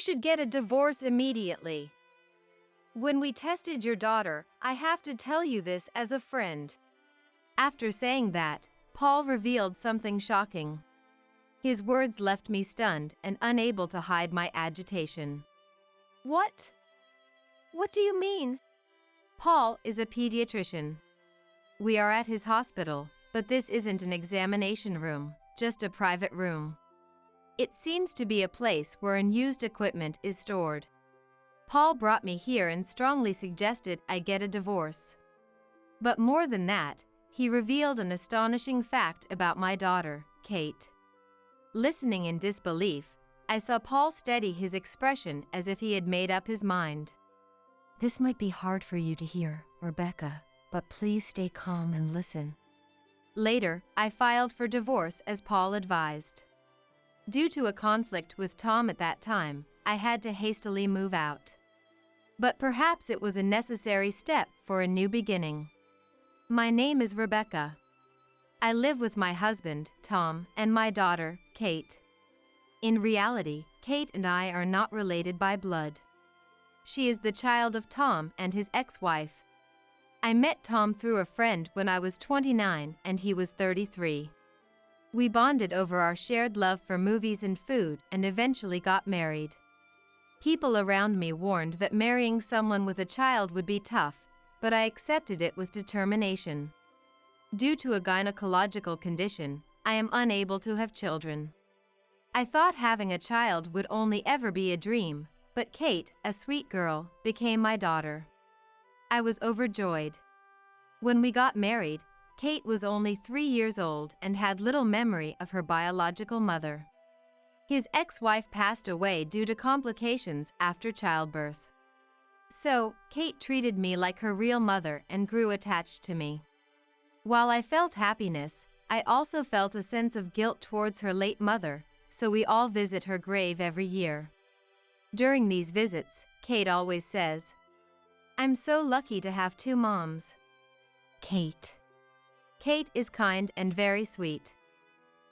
should get a divorce immediately. When we tested your daughter, I have to tell you this as a friend." After saying that, Paul revealed something shocking. His words left me stunned and unable to hide my agitation. What? What do you mean? Paul is a pediatrician. We are at his hospital, but this isn't an examination room, just a private room. It seems to be a place where unused equipment is stored. Paul brought me here and strongly suggested I get a divorce. But more than that, he revealed an astonishing fact about my daughter, Kate. Listening in disbelief, I saw Paul steady his expression as if he had made up his mind. "This might be hard for you to hear, Rebecca, but please stay calm and listen." Later, I filed for divorce as Paul advised. Due to a conflict with Tom at that time, I had to hastily move out. But perhaps it was a necessary step for a new beginning. My name is Rebecca. I live with my husband, Tom, and my daughter, Kate. In reality, Kate and I are not related by blood. She is the child of Tom and his ex-wife. I met Tom through a friend when I was 29 and he was 33. We bonded over our shared love for movies and food and eventually got married. People around me warned that marrying someone with a child would be tough, but I accepted it with determination. Due to a gynecological condition, I am unable to have children. I thought having a child would only ever be a dream, but Kate, a sweet girl, became my daughter. I was overjoyed. When we got married, Kate was only 3 years old and had little memory of her biological mother. His ex-wife passed away due to complications after childbirth. So, Kate treated me like her real mother and grew attached to me. While I felt happiness, I also felt a sense of guilt towards her late mother, so we all visit her grave every year. During these visits, Kate always says, "I'm so lucky to have 2 moms." Kate. Kate is kind and very sweet.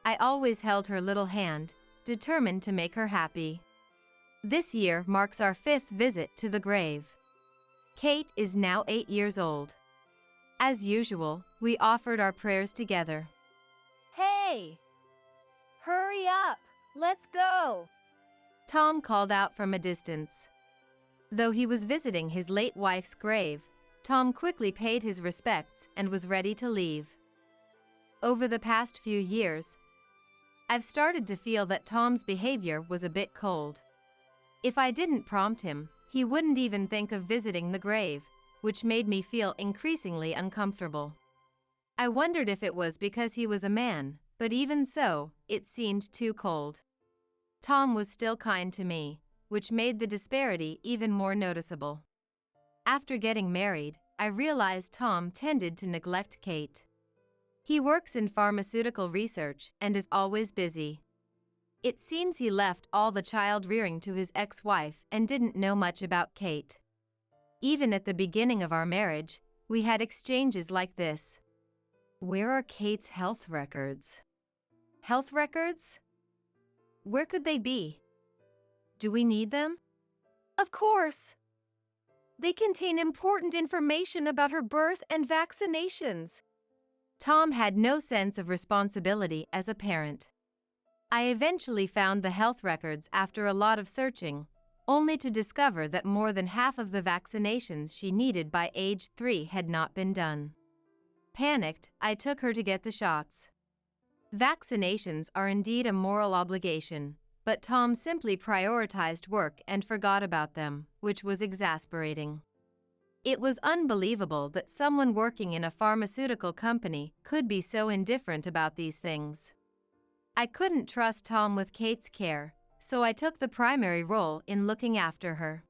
I always held her little hand, determined to make her happy. This year marks our 5th visit to the grave. Kate is now 8 years old. As usual, we offered our prayers together. Hey! Hurry up! Let's go! Tom called out from a distance. Though he was visiting his late wife's grave, Tom quickly paid his respects and was ready to leave. Over the past few years, I've started to feel that Tom's behavior was a bit cold. If I didn't prompt him, he wouldn't even think of visiting the grave, which made me feel increasingly uncomfortable. I wondered if it was because he was a man, but even so, it seemed too cold. Tom was still kind to me, which made the disparity even more noticeable. After getting married, I realized Tom tended to neglect Kate. He works in pharmaceutical research and is always busy. It seems he left all the child rearing to his ex-wife and didn't know much about Kate. Even at the beginning of our marriage, we had exchanges like this. Where are Kate's health records? Health records? Where could they be? Do we need them? Of course! They contain important information about her birth and vaccinations. Tom had no sense of responsibility as a parent. I eventually found the health records after a lot of searching, only to discover that more than half of the vaccinations she needed by age 3 had not been done. Panicked, I took her to get the shots. Vaccinations are indeed a moral obligation, but Tom simply prioritized work and forgot about them, which was exasperating. It was unbelievable that someone working in a pharmaceutical company could be so indifferent about these things. I couldn't trust Tom with Kate's care, so I took the primary role in looking after her.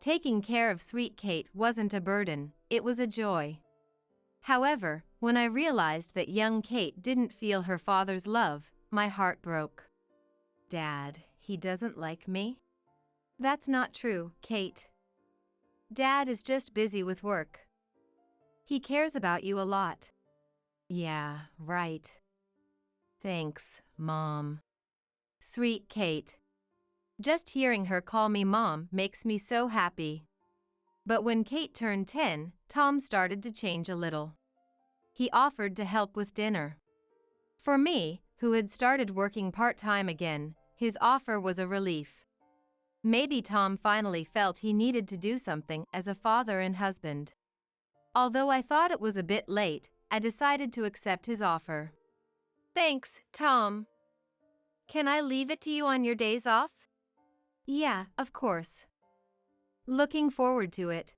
Taking care of sweet Kate wasn't a burden, it was a joy. However, when I realized that young Kate didn't feel her father's love, my heart broke. Dad, he doesn't like me? That's not true, Kate. Dad is just busy with work. He cares about you a lot. Yeah, right. Thanks, Mom. Sweet Kate. Just hearing her call me Mom makes me so happy. But when Kate turned 10, Tom started to change a little. He offered to help with dinner. For me, who had started working part-time again, his offer was a relief. Maybe Tom finally felt he needed to do something as a father and husband. Although I thought it was a bit late, I decided to accept his offer. Thanks, Tom. Can I leave it to you on your days off? Yeah, of course. Looking forward to it.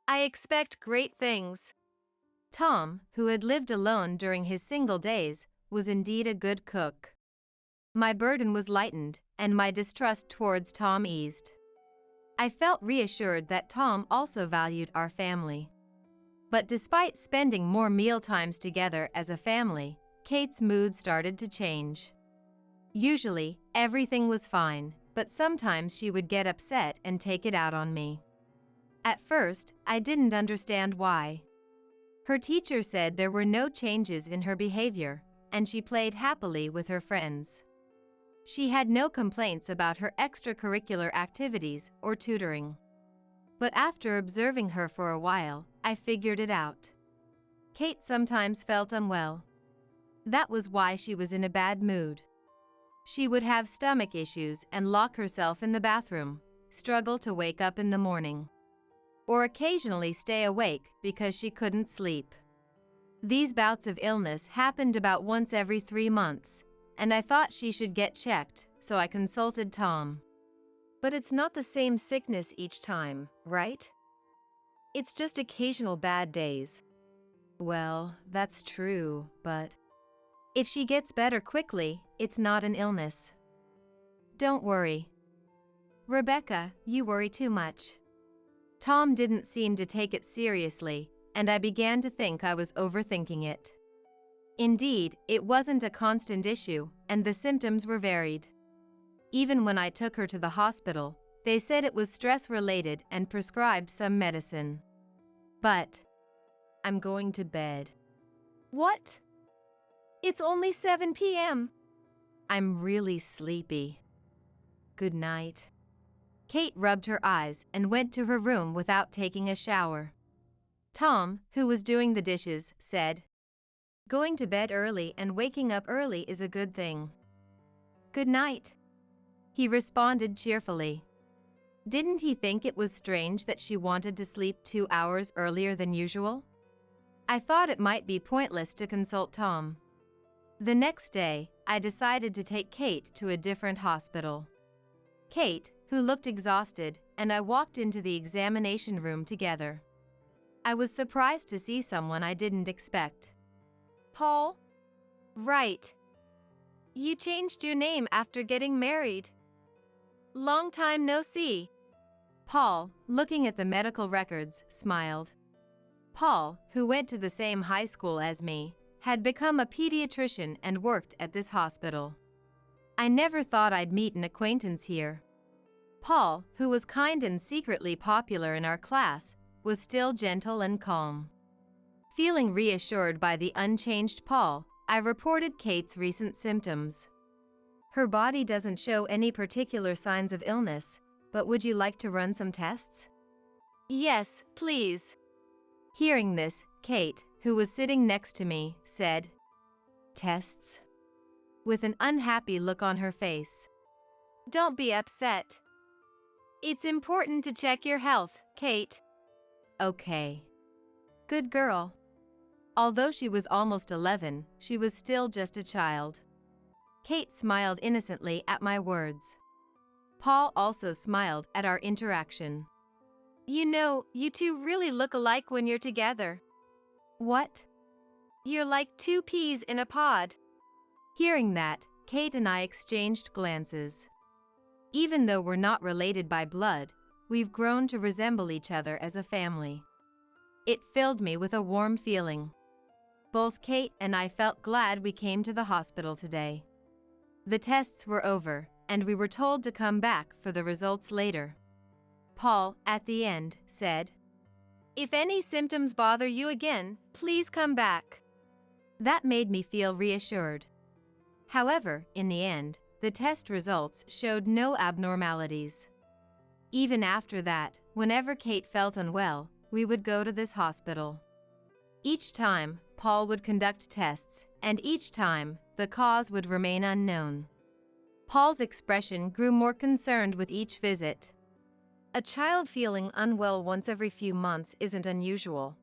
I expect great things. Tom, who had lived alone during his single days, was indeed a good cook. My burden was lightened, and my distrust towards Tom eased. I felt reassured that Tom also valued our family. But despite spending more meal times together as a family, Kate's mood started to change. Usually, everything was fine, but sometimes she would get upset and take it out on me. At first, I didn't understand why. Her teacher said there were no changes in her behavior, and she played happily with her friends. She had no complaints about her extracurricular activities or tutoring. But after observing her for a while, I figured it out. Kate sometimes felt unwell. That was why she was in a bad mood. She would have stomach issues and lock herself in the bathroom, struggle to wake up in the morning, or occasionally stay awake because she couldn't sleep. These bouts of illness happened about once every 3 months, and I thought she should get checked, so I consulted Tom. But it's not the same sickness each time, right? It's just occasional bad days. Well, that's true, but if she gets better quickly, it's not an illness. Don't worry. Rebecca, you worry too much. Tom didn't seem to take it seriously, and I began to think I was overthinking it. Indeed, it wasn't a constant issue, and the symptoms were varied. Even when I took her to the hospital, they said it was stress-related and prescribed some medicine. But I'm going to bed. What? It's only 7 p.m. I'm really sleepy. Good night. Kate rubbed her eyes and went to her room without taking a shower. Tom, who was doing the dishes, said, "Going to bed early and waking up early is a good thing." "Good night," he responded cheerfully. Didn't he think it was strange that she wanted to sleep 2 hours earlier than usual? I thought it might be pointless to consult Tom. The next day, I decided to take Kate to a different hospital. Kate, who looked exhausted, and I walked into the examination room together. I was surprised to see someone I didn't expect. Paul? Right. You changed your name after getting married. Long time no see. Paul, looking at the medical records, smiled. Paul, who went to the same high school as me, had become a pediatrician and worked at this hospital. I never thought I'd meet an acquaintance here. Paul, who was kind and secretly popular in our class, was still gentle and calm. Feeling reassured by the unchanged Paul, I reported Kate's recent symptoms. Her body doesn't show any particular signs of illness, but would you like to run some tests? Yes, please. Hearing this, Kate, who was sitting next to me, said, "Tests?" with an unhappy look on her face. Don't be upset. It's important to check your health, Kate. Okay. Good girl. Although she was almost 11, she was still just a child. Kate smiled innocently at my words. Paul also smiled at our interaction. You know, you two really look alike when you're together. What? You're like 2 peas in a pod. Hearing that, Kate and I exchanged glances. Even though we're not related by blood, we've grown to resemble each other as a family. It filled me with a warm feeling. Both Kate and I felt glad we came to the hospital today. The tests were over, and we were told to come back for the results later. Paul, at the end, said, If any symptoms bother you again, please come back. That made me feel reassured. However, in the end, the test results showed no abnormalities. Even after that, whenever Kate felt unwell, we would go to this hospital. Each time, Paul would conduct tests, and each time, the cause would remain unknown. Paul's expression grew more concerned with each visit. A child feeling unwell once every few months isn't unusual.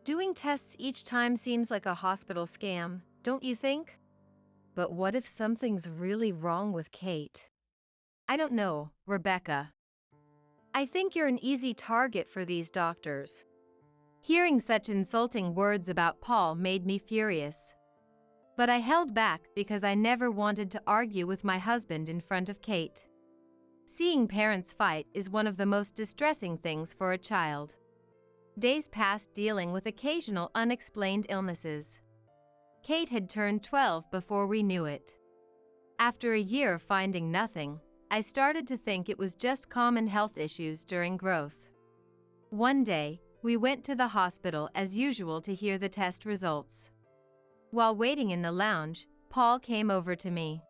Doing tests each time seems like a hospital scam, don't you think? But what if something's really wrong with Kate? I don't know, Rebecca. I think you're an easy target for these doctors. Hearing such insulting words about Paul made me furious. But I held back because I never wanted to argue with my husband in front of Kate. Seeing parents fight is one of the most distressing things for a child. Days passed dealing with occasional unexplained illnesses. Kate had turned 12 before we knew it. After a year of finding nothing, I started to think it was just common health issues during growth. One day, we went to the hospital as usual to hear the test results. While waiting in the lounge, Paul came over to me.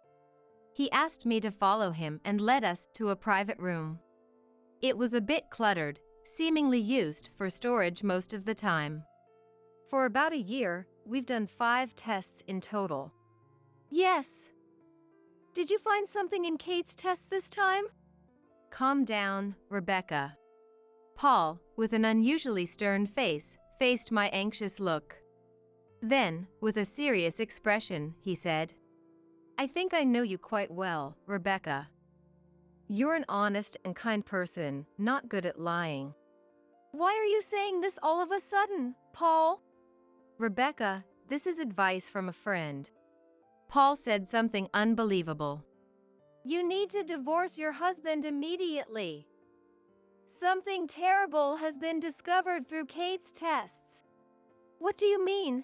He asked me to follow him and led us to a private room. It was a bit cluttered, seemingly used for storage most of the time. For about a year, we've done 5 tests in total. Yes. Did you find something in Kate's test this time? Calm down, Rebecca. Paul, with an unusually stern face, faced my anxious look. Then, with a serious expression, he said, I think I know you quite well, Rebecca. You're an honest and kind person, not good at lying. Why are you saying this all of a sudden, Paul? Rebecca, this is advice from a friend. Paul said something unbelievable. You need to divorce your husband immediately. Something terrible has been discovered through Kate's tests. What do you mean?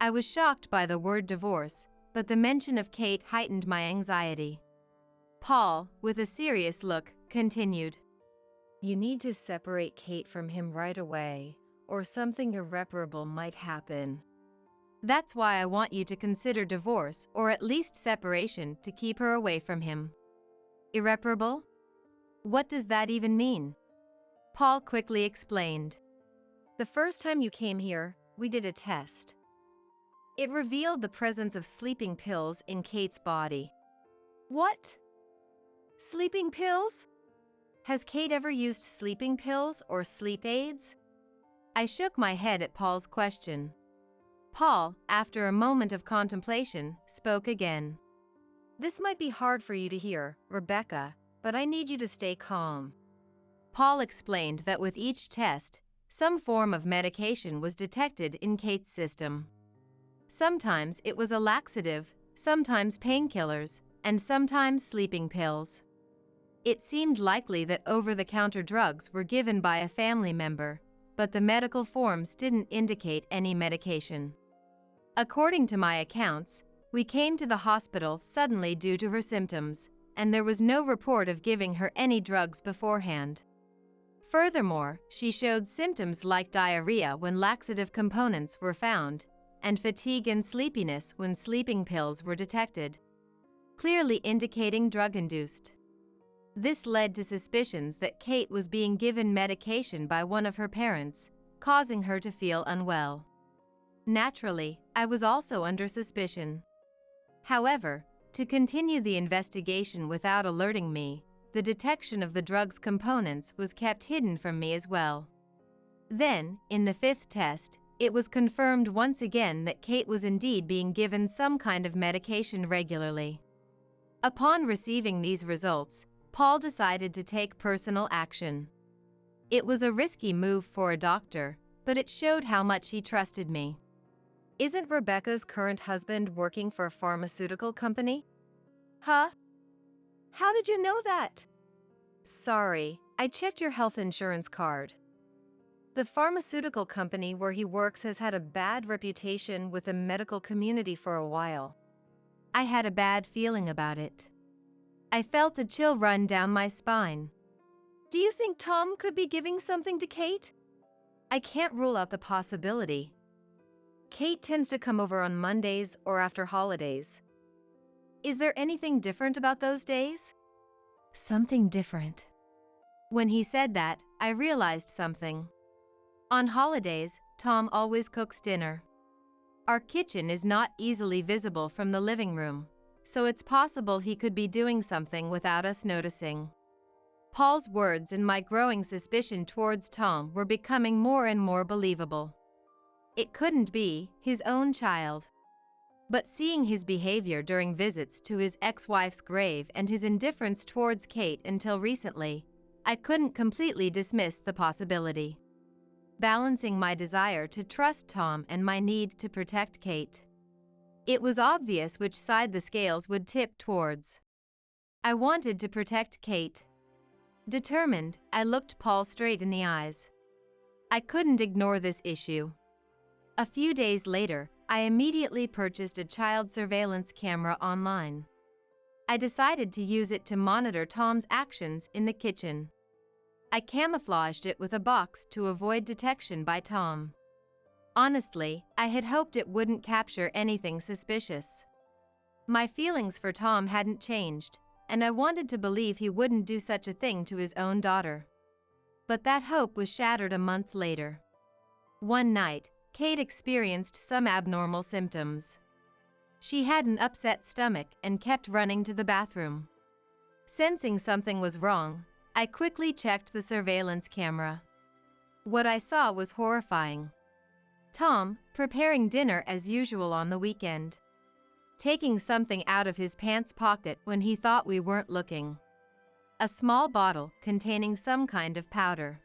I was shocked by the word divorce, but the mention of Kate heightened my anxiety. Paul, with a serious look, continued. You need to separate Kate from him right away, or something irreparable might happen. That's why I want you to consider divorce or at least separation to keep her away from him. Irreparable? What does that even mean? Paul quickly explained. The first time you came here, we did a test. It revealed the presence of sleeping pills in Kate's body. What? Sleeping pills? Has Kate ever used sleeping pills or sleep aids? I shook my head at Paul's question. Paul, after a moment of contemplation, spoke again. This might be hard for you to hear, Rebecca, but I need you to stay calm. Paul explained that with each test, some form of medication was detected in Kate's system. Sometimes it was a laxative, sometimes painkillers, and sometimes sleeping pills. It seemed likely that over-the-counter drugs were given by a family member, but the medical forms didn't indicate any medication. According to my accounts, we came to the hospital suddenly due to her symptoms, and there was no report of giving her any drugs beforehand. Furthermore, she showed symptoms like diarrhea when laxative components were found, and fatigue and sleepiness when sleeping pills were detected, clearly indicating drug-induced. This led to suspicions that Kate was being given medication by one of her parents, causing her to feel unwell. Naturally, I was also under suspicion. However, to continue the investigation without alerting me, the detection of the drug's components was kept hidden from me as well. Then, in the 5th test, it was confirmed once again that Kate was indeed being given some kind of medication regularly. Upon receiving these results, Paul decided to take personal action. It was a risky move for a doctor, but it showed how much he trusted me. Isn't Rebecca's current husband working for a pharmaceutical company? Huh? How did you know that? Sorry, I checked your health insurance card. The pharmaceutical company where he works has had a bad reputation with the medical community for a while. I had a bad feeling about it. I felt a chill run down my spine. Do you think Tom could be giving something to Kate? I can't rule out the possibility. Kate tends to come over on Mondays or after holidays. Is there anything different about those days? Something different. When he said that, I realized something. On holidays, Tom always cooks dinner. Our kitchen is not easily visible from the living room, so it's possible he could be doing something without us noticing. Paul's words and my growing suspicion towards Tom were becoming more and more believable. It couldn't be his own child. But seeing his behavior during visits to his ex-wife's grave and his indifference towards Kate until recently, I couldn't completely dismiss the possibility. Balancing my desire to trust Tom and my need to protect Kate, it was obvious which side the scales would tip towards. I wanted to protect Kate. Determined, I looked Paul straight in the eyes. I couldn't ignore this issue. A few days later, I immediately purchased a child surveillance camera online. I decided to use it to monitor Tom's actions in the kitchen. I camouflaged it with a box to avoid detection by Tom. Honestly, I had hoped it wouldn't capture anything suspicious. My feelings for Tom hadn't changed, and I wanted to believe he wouldn't do such a thing to his own daughter. But that hope was shattered a month later. One night, Kate experienced some abnormal symptoms. She had an upset stomach and kept running to the bathroom. Sensing something was wrong, I quickly checked the surveillance camera. What I saw was horrifying. Tom, preparing dinner as usual on the weekend. Taking something out of his pants pocket when he thought we weren't looking. A small bottle containing some kind of powder.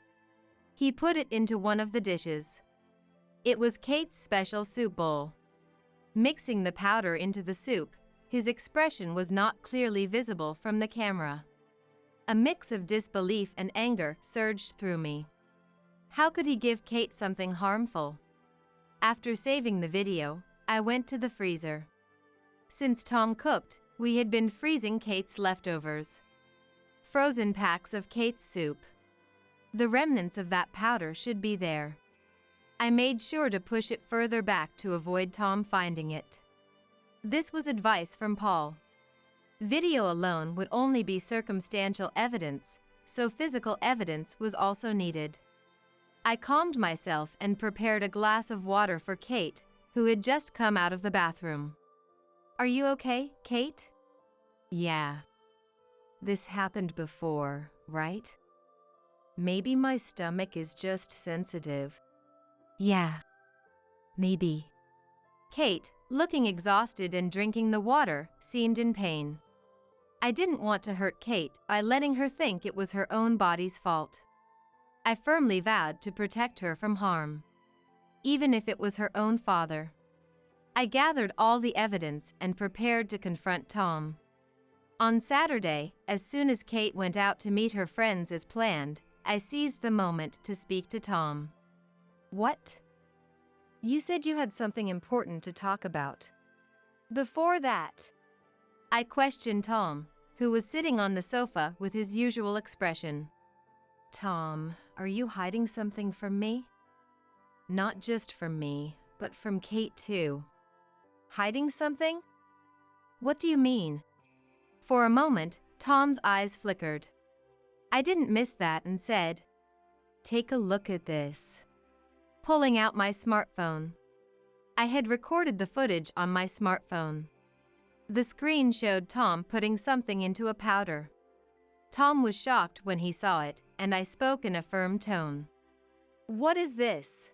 He put it into one of the dishes. It was Kate's special soup bowl. Mixing the powder into the soup, his expression was not clearly visible from the camera. A mix of disbelief and anger surged through me. How could he give Kate something harmful? After saving the video, I went to the freezer. Since Tom cooked, we had been freezing Kate's leftovers. Frozen packs of Kate's soup. The remnants of that powder should be there. I made sure to push it further back to avoid Tom finding it. This was advice from Paul. Video alone would only be circumstantial evidence, so physical evidence was also needed. I calmed myself and prepared a glass of water for Kate, who had just come out of the bathroom. "Are you okay, Kate?" Yeah. This happened before, right? Maybe my stomach is just sensitive. Yeah. Maybe. Kate, looking exhausted and drinking the water, seemed in pain. I didn't want to hurt Kate by letting her think it was her own body's fault. I firmly vowed to protect her from harm, even if it was her own father. I gathered all the evidence and prepared to confront Tom. On Saturday, as soon as Kate went out to meet her friends as planned, I seized the moment to speak to Tom. What? You said you had something important to talk about. Before that, I questioned Tom, who was sitting on the sofa with his usual expression. Tom, are you hiding something from me? Not just from me, but from Kate too. Hiding something? What do you mean? For a moment, Tom's eyes flickered. I didn't miss that and said, "Take a look at this." Pulling out my smartphone. I had recorded the footage on my smartphone. The screen showed Tom putting something into a powder. Tom was shocked when he saw it, and I spoke in a firm tone. "What is this?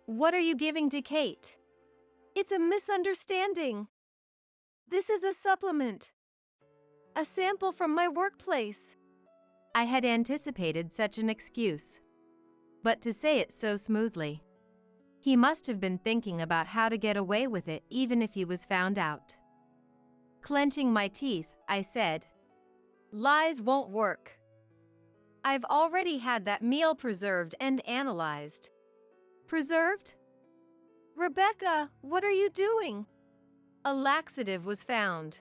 What are you giving to Kate? It's a misunderstanding. This is a supplement. A sample from my workplace." I had anticipated such an excuse. But to say it so smoothly. He must have been thinking about how to get away with it even if he was found out. Clenching my teeth, I said, "Lies won't work. I've already had that meal preserved and analyzed." "Preserved?" "Rebecca, what are you doing?" "A laxative was found."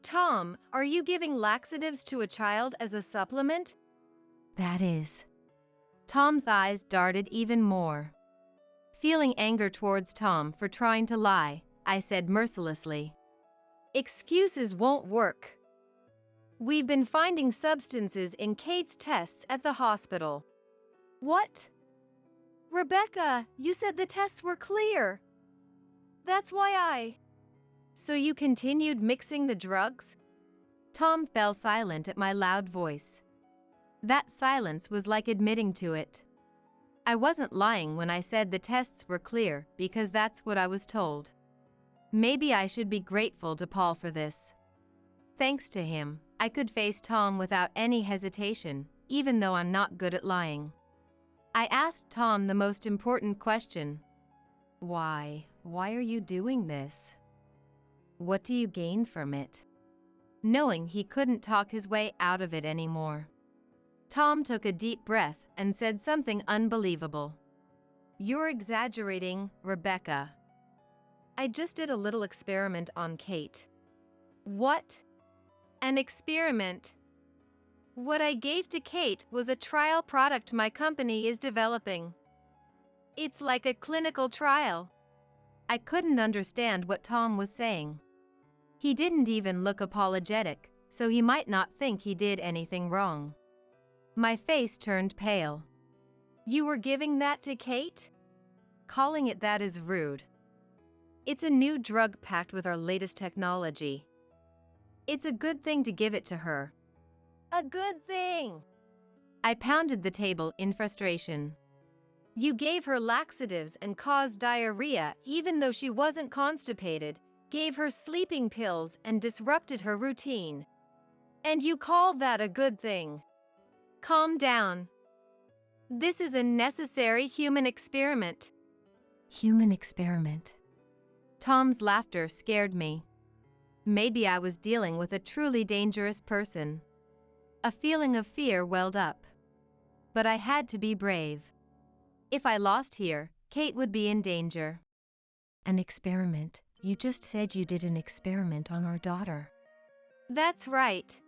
"Tom, are you giving laxatives to a child as a supplement?" That is. Tom's eyes darted even more. Feeling anger towards Tom for trying to lie, I said mercilessly, Excuses won't work. We've been finding substances in Kate's tests at the hospital. What? Rebecca, you said the tests were clear. That's why I... So you continued mixing the drugs? Tom fell silent at my loud voice. That silence was like admitting to it. I wasn't lying when I said the tests were clear because that's what I was told. Maybe I should be grateful to Paul for this. Thanks to him, I could face Tom without any hesitation, even though I'm not good at lying. I asked Tom the most important question. Why? Why are you doing this? What do you gain from it? Knowing he couldn't talk his way out of it anymore. Tom took a deep breath and said something unbelievable. You're exaggerating, Rebecca. I just did a little experiment on Kate. What? An experiment? What I gave to Kate was a trial product my company is developing. It's like a clinical trial. I couldn't understand what Tom was saying. He didn't even look apologetic, so he might not think he did anything wrong. My face turned pale. You were giving that to Kate? Calling it that is rude. It's a new drug packed with our latest technology. It's a good thing to give it to her. A good thing. I pounded the table in frustration. You gave her laxatives and caused diarrhea even though she wasn't constipated, gave her sleeping pills and disrupted her routine. And you call that a good thing? Calm down. This is a necessary human experiment. Human experiment. Tom's laughter scared me. Maybe I was dealing with a truly dangerous person. A feeling of fear welled up. But I had to be brave. If I lost here, Kate would be in danger. An experiment? You just said you did an experiment on our daughter. That's right.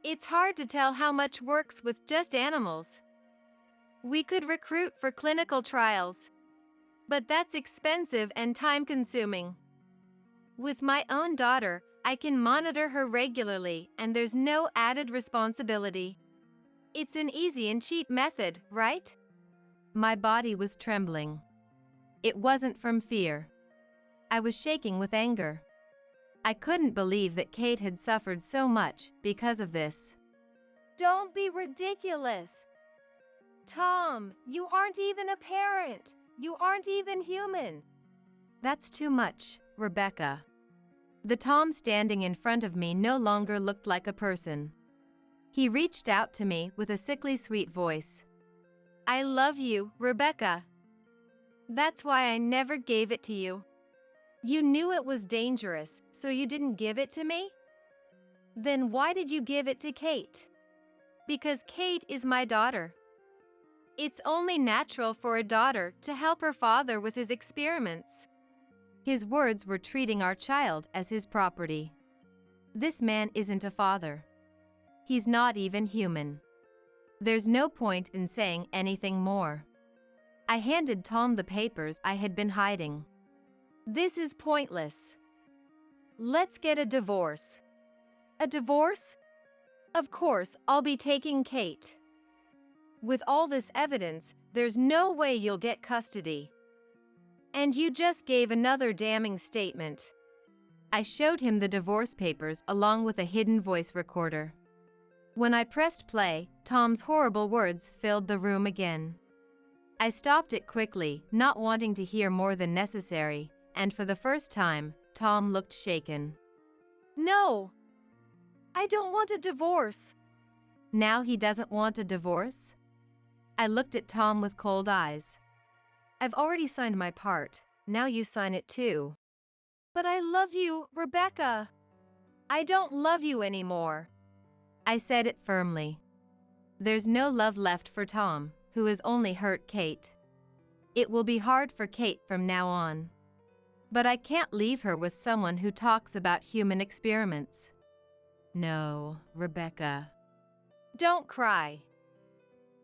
It's hard to tell how much works with just animals. We could recruit for clinical trials. But that's expensive and time-consuming. With my own daughter, I can monitor her regularly and there's no added responsibility. It's an easy and cheap method, right? My body was trembling. It wasn't from fear. I was shaking with anger. I couldn't believe that Kate had suffered so much because of this. Don't be ridiculous. Tom, you aren't even a parent. You aren't even human. That's too much, Rebecca. The Tom standing in front of me no longer looked like a person. He reached out to me with a sickly sweet voice. I love you, Rebecca. That's why I never gave it to you. You knew it was dangerous, so you didn't give it to me? Then why did you give it to Kate? Because Kate is my daughter. It's only natural for a daughter to help her father with his experiments. His words were treating our child as his property. This man isn't a father. He's not even human. There's no point in saying anything more. I handed Tom the papers I had been hiding. This is pointless. Let's get a divorce. A divorce? Of course, I'll be taking Kate. With all this evidence, there's no way you'll get custody. And you just gave another damning statement. I showed him the divorce papers along with a hidden voice recorder. When I pressed play, Tom's horrible words filled the room again. I stopped it quickly, not wanting to hear more than necessary, and for the first time, Tom looked shaken. No! I don't want a divorce. Now he doesn't want a divorce? I looked at Tom with cold eyes. I've already signed my part. Now you sign it too. But I love you, Rebecca. I don't love you anymore. I said it firmly. There's no love left for Tom, who has only hurt Kate. It will be hard for Kate from now on. But I can't leave her with someone who talks about human experiments. No, Rebecca. Don't cry.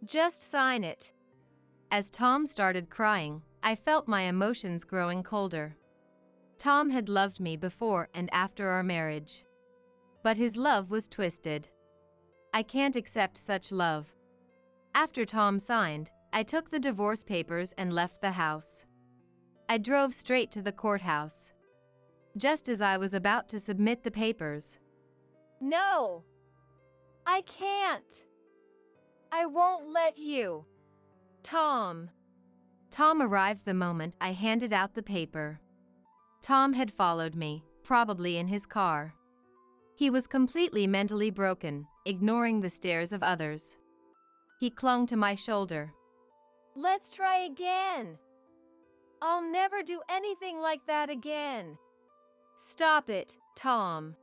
Just sign it. As Tom started crying, I felt my emotions growing colder. Tom had loved me before and after our marriage. But his love was twisted. I can't accept such love. After Tom signed, I took the divorce papers and left the house. I drove straight to the courthouse. Just as I was about to submit the papers. No! I can't! I won't let you! Tom! Tom arrived the moment I handed out the paper. Tom had followed me, probably in his car. He was completely mentally broken, ignoring the stares of others. He clung to my shoulder. Let's try again! I'll never do anything like that again! Stop it, Tom!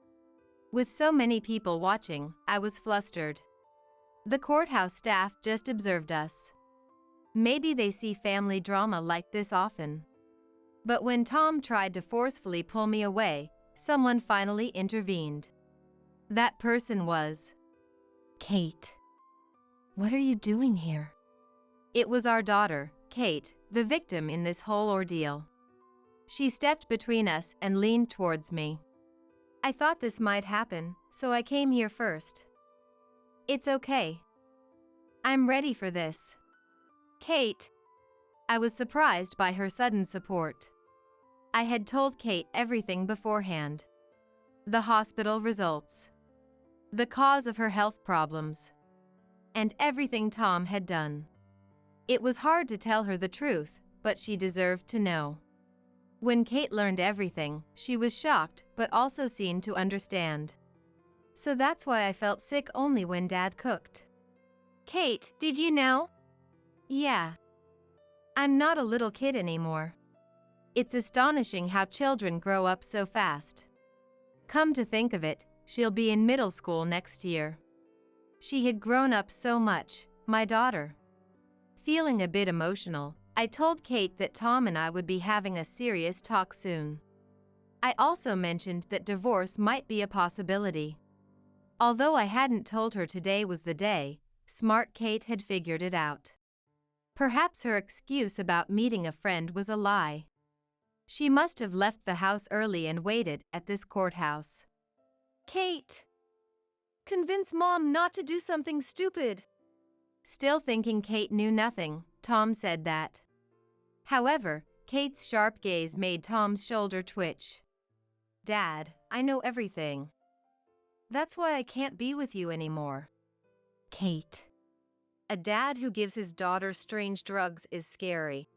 With so many people watching, I was flustered. The courthouse staff just observed us. Maybe they see family drama like this often. But when Tom tried to forcefully pull me away, someone finally intervened. That person was Kate. What are you doing here? It was our daughter, Kate, the victim in this whole ordeal. She stepped between us and leaned towards me. I thought this might happen, so I came here first. It's okay. I'm ready for this. Kate! I was surprised by her sudden support. I had told Kate everything beforehand. The hospital results. The cause of her health problems. And everything Tom had done. It was hard to tell her the truth, but she deserved to know. When Kate learned everything, she was shocked but also seemed to understand. So that's why I felt sick only when Dad cooked. Kate, did you know? Yeah. I'm not a little kid anymore. It's astonishing how children grow up so fast. Come to think of it, she'll be in middle school next year. She had grown up so much, my daughter. Feeling a bit emotional, I told Kate that Tom and I would be having a serious talk soon. I also mentioned that divorce might be a possibility. Although I hadn't told her today was the day, smart Kate had figured it out. Perhaps her excuse about meeting a friend was a lie. She must have left the house early and waited at this courthouse. Kate! Convince Mom not to do something stupid. Still thinking Kate knew nothing, Tom said that. However, Kate's sharp gaze made Tom's shoulder twitch. Dad, I know everything. That's why I can't be with you anymore. Kate. A dad who gives his daughter strange drugs is scary.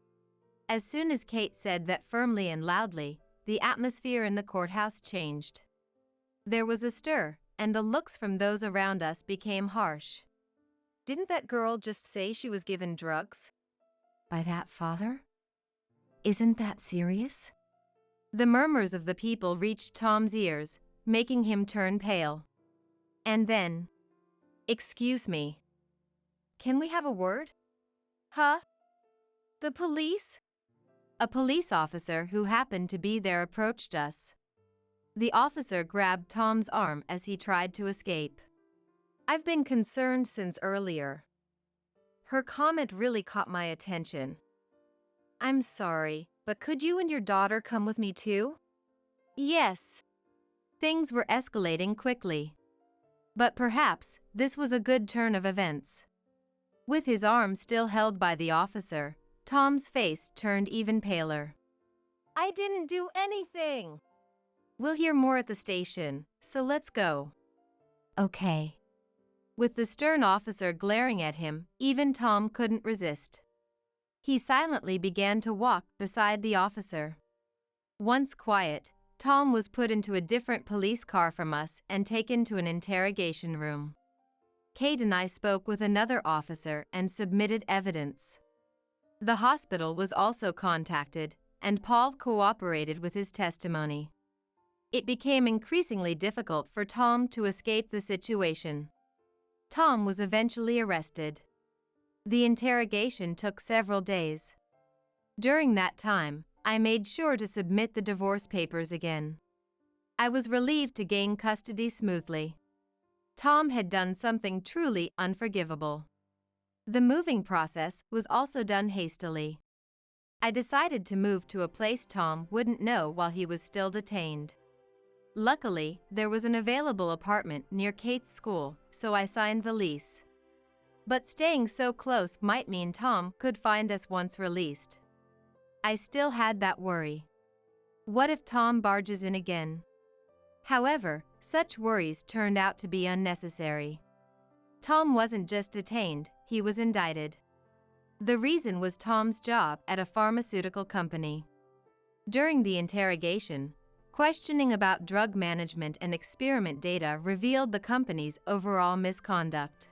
As soon as Kate said that firmly and loudly, the atmosphere in the courthouse changed. There was a stir, and the looks from those around us became harsh. Didn't that girl just say she was given drugs? By that father? Isn't that serious? The murmurs of the people reached Tom's ears, making him turn pale. And then, Excuse me. Can we have a word? Huh? The police? A police officer who happened to be there approached us. The officer grabbed Tom's arm as he tried to escape. I've been concerned since earlier. Her comment really caught my attention. I'm sorry, but could you and your daughter come with me too? Yes. Things were escalating quickly. But perhaps this was a good turn of events. With his arm still held by the officer, Tom's face turned even paler. I didn't do anything. We'll hear more at the station, so let's go. Okay. With the stern officer glaring at him, even Tom couldn't resist. He silently began to walk beside the officer. Once quiet, Tom was put into a different police car from us and taken to an interrogation room. Kate and I spoke with another officer and submitted evidence. The hospital was also contacted, and Paul cooperated with his testimony. It became increasingly difficult for Tom to escape the situation. Tom was eventually arrested. The interrogation took several days. During that time, I made sure to submit the divorce papers again. I was relieved to gain custody smoothly. Tom had done something truly unforgivable. The moving process was also done hastily. I decided to move to a place Tom wouldn't know while he was still detained. Luckily, there was an available apartment near Kate's school, so I signed the lease. But staying so close might mean Tom could find us once released. I still had that worry. What if Tom barges in again? However, such worries turned out to be unnecessary. Tom wasn't just detained, he was indicted. The reason was Tom's job at a pharmaceutical company. During the interrogation, questioning about drug management and experiment data revealed the company's overall misconduct.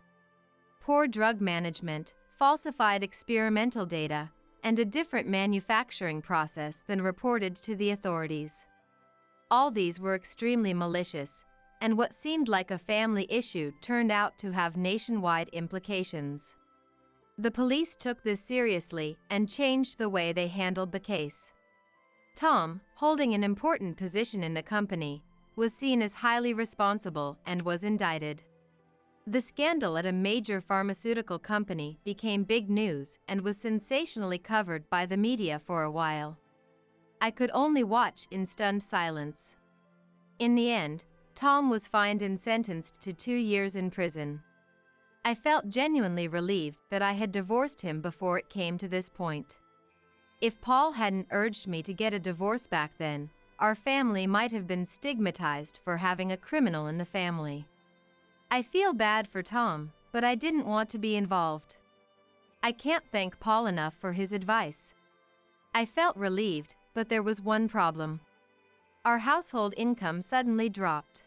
Poor drug management, falsified experimental data, and a different manufacturing process than reported to the authorities. All these were extremely malicious, and what seemed like a family issue turned out to have nationwide implications. The police took this seriously and changed the way they handled the case. Tom, holding an important position in the company, was seen as highly responsible and was indicted. The scandal at a major pharmaceutical company became big news and was sensationally covered by the media for a while. I could only watch in stunned silence. In the end, Tom was fined and sentenced to 2 years in prison. I felt genuinely relieved that I had divorced him before it came to this point. If Paul hadn't urged me to get a divorce back then, our family might have been stigmatized for having a criminal in the family. I feel bad for Tom, but I didn't want to be involved. I can't thank Paul enough for his advice. I felt relieved, but there was one problem. Our household income suddenly dropped.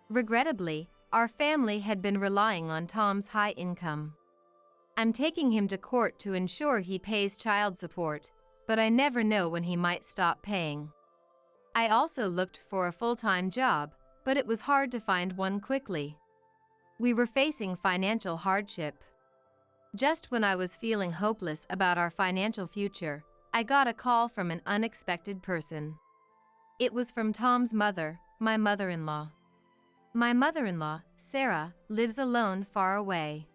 Regrettably, our family had been relying on Tom's high income. I'm taking him to court to ensure he pays child support, but I never know when he might stop paying. I also looked for a full-time job, but it was hard to find one quickly. We were facing financial hardship. Just when I was feeling hopeless about our financial future, I got a call from an unexpected person. It was from Tom's mother, my mother-in-law. My mother-in-law, Sarah, lives alone far away.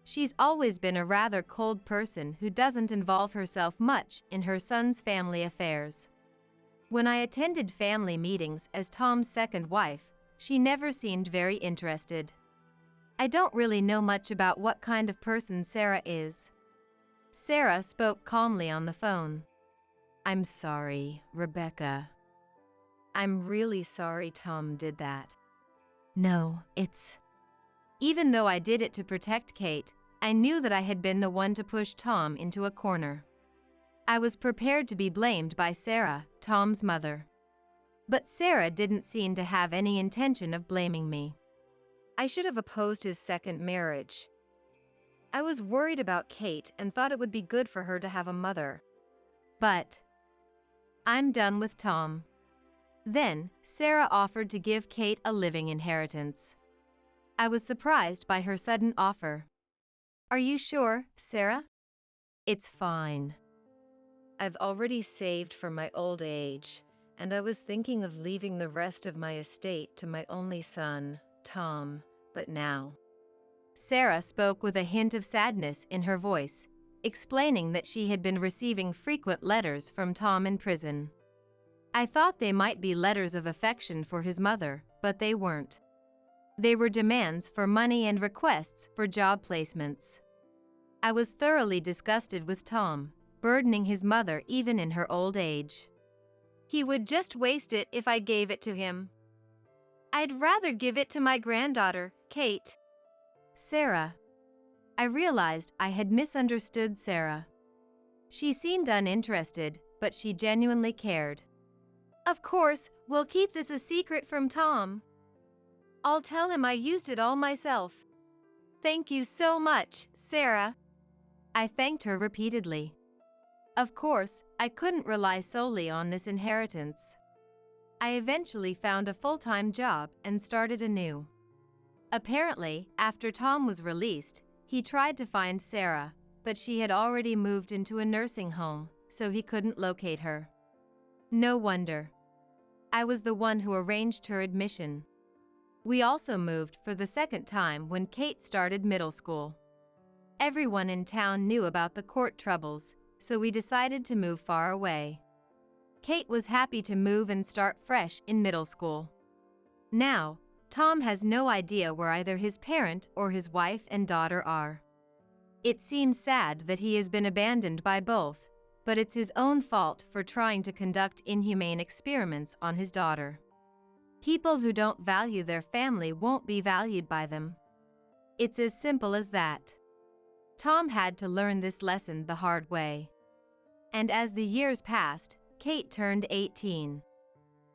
She's always been a rather cold person who doesn't involve herself much in her son's family affairs. When I attended family meetings as Tom's second wife, she never seemed very interested. I don't really know much about what kind of person Sarah is. Sarah spoke calmly on the phone. I'm sorry, Rebecca. I'm really sorry Tom did that. No, it's... Even though I did it to protect Kate, I knew that I had been the one to push Tom into a corner. I was prepared to be blamed by Sarah, Tom's mother. But Sarah didn't seem to have any intention of blaming me. I should have opposed his second marriage. I was worried about Kate and thought it would be good for her to have a mother. But I'm done with Tom. Then, Sarah offered to give Kate a living inheritance. I was surprised by her sudden offer. Are you sure, Sarah? It's fine. I've already saved for my old age, and I was thinking of leaving the rest of my estate to my only son, Tom, but now. Sarah spoke with a hint of sadness in her voice, explaining that she had been receiving frequent letters from Tom in prison. I thought they might be letters of affection for his mother, but they weren't. They were demands for money and requests for job placements. I was thoroughly disgusted with Tom, burdening his mother even in her old age. He would just waste it if I gave it to him. I'd rather give it to my granddaughter, Kate. Sarah. I realized I had misunderstood Sarah. She seemed uninterested, but she genuinely cared. Of course, we'll keep this a secret from Tom. I'll tell him I used it all myself. Thank you so much, Sarah. I thanked her repeatedly. Of course, I couldn't rely solely on this inheritance. I eventually found a full-time job and started anew. Apparently, after Tom was released, he tried to find Sarah, but she had already moved into a nursing home, so he couldn't locate her. No wonder. I was the one who arranged her admission. We also moved for the second time when Kate started middle school. Everyone in town knew about the court troubles, so we decided to move far away. Kate was happy to move and start fresh in middle school. Now, Tom has no idea where either his parent or his wife and daughter are. It seems sad that he has been abandoned by both, but it's his own fault for trying to conduct inhumane experiments on his daughter. People who don't value their family won't be valued by them. It's as simple as that. Tom had to learn this lesson the hard way. And as the years passed, Kate turned 18.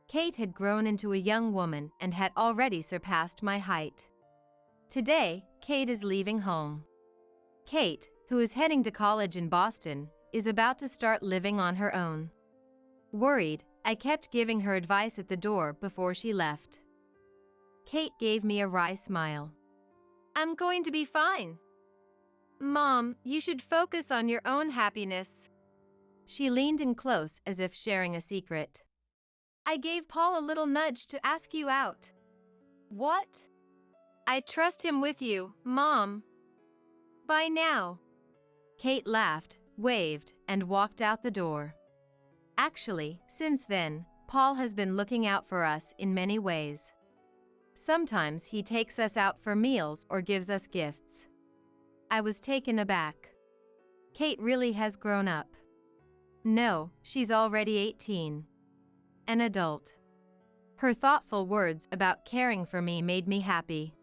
Kate had grown into a young woman and had already surpassed my height. Today, Kate is leaving home. Kate, who is heading to college in Boston, is about to start living on her own. Worried, I kept giving her advice at the door before she left. Kate gave me a wry smile. I'm going to be fine. Mom, you should focus on your own happiness. She leaned in close as if sharing a secret. I gave Paul a little nudge to ask you out. What? I trust him with you, Mom. Bye now. Kate laughed, waved, and walked out the door. Actually, since then, Paul has been looking out for us in many ways. Sometimes he takes us out for meals or gives us gifts. I was taken aback. Kate really has grown up. No, she's already 18. An adult. Her thoughtful words about caring for me made me happy.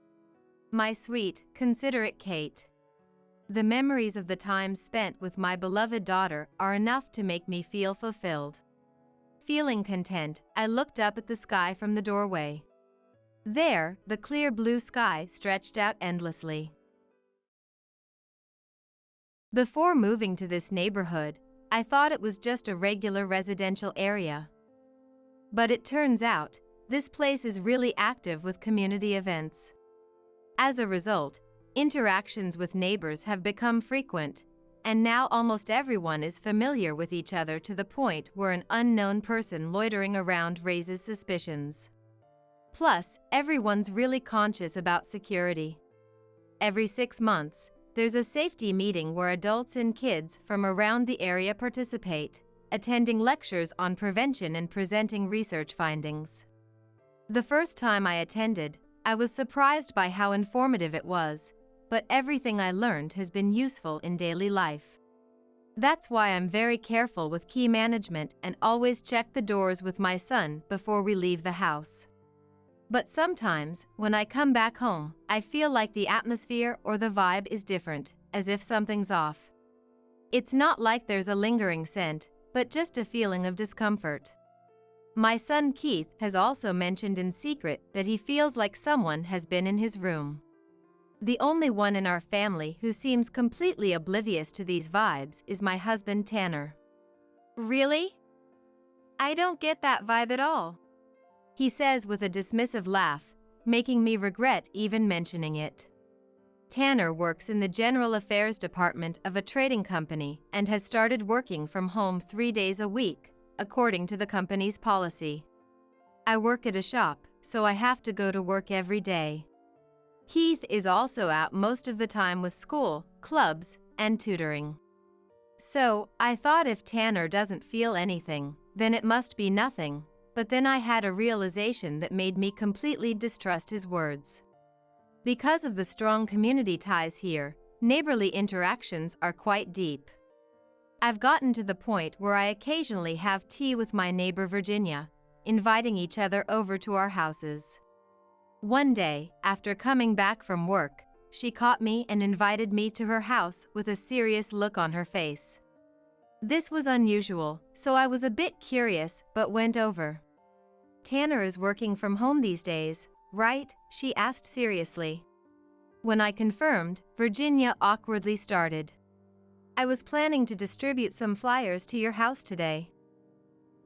My sweet, considerate Kate. The memories of the time spent with my beloved daughter are enough to make me feel fulfilled. Feeling content, I looked up at the sky from the doorway. There, the clear blue sky stretched out endlessly. Before moving to this neighborhood, I thought it was just a regular residential area. But it turns out, this place is really active with community events. As a result, interactions with neighbors have become frequent, and now almost everyone is familiar with each other to the point where an unknown person loitering around raises suspicions. Plus, everyone's really conscious about security. Every 6 months, there's a safety meeting where adults and kids from around the area participate, attending lectures on prevention and presenting research findings. The first time I attended, I was surprised by how informative it was, but everything I learned has been useful in daily life. That's why I'm very careful with key management and always check the doors with my son before we leave the house. But sometimes, when I come back home, I feel like the atmosphere or the vibe is different, as if something's off. It's not like there's a lingering scent, but just a feeling of discomfort. My son Keith has also mentioned in secret that he feels like someone has been in his room. The only one in our family who seems completely oblivious to these vibes is my husband Tanner. Really? I don't get that vibe at all. He says with a dismissive laugh, making me regret even mentioning it. Tanner works in the general affairs department of a trading company and has started working from home 3 days a week, according to the company's policy. I work at a shop, so I have to go to work every day. Keith is also out most of the time with school, clubs, and tutoring. So, I thought if Tanner doesn't feel anything, then it must be nothing, but then I had a realization that made me completely distrust his words. Because of the strong community ties here, neighborly interactions are quite deep. I've gotten to the point where I occasionally have tea with my neighbor Virginia, inviting each other over to our houses. One day, after coming back from work, she caught me and invited me to her house with a serious look on her face. This was unusual, so I was a bit curious but went over. Tanner is working from home these days, right? She asked seriously. When I confirmed, Virginia awkwardly started. I was planning to distribute some flyers to your house today.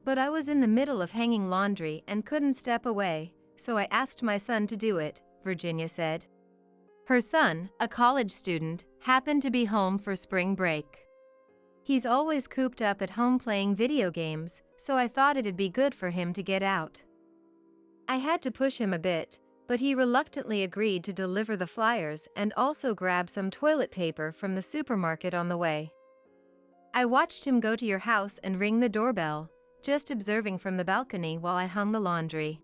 But I was in the middle of hanging laundry and couldn't step away, so I asked my son to do it, Virginia said. Her son, a college student, happened to be home for spring break. He's always cooped up at home playing video games, so I thought it'd be good for him to get out. I had to push him a bit, but he reluctantly agreed to deliver the flyers and also grab some toilet paper from the supermarket on the way. I watched him go to your house and ring the doorbell, just observing from the balcony while I hung the laundry.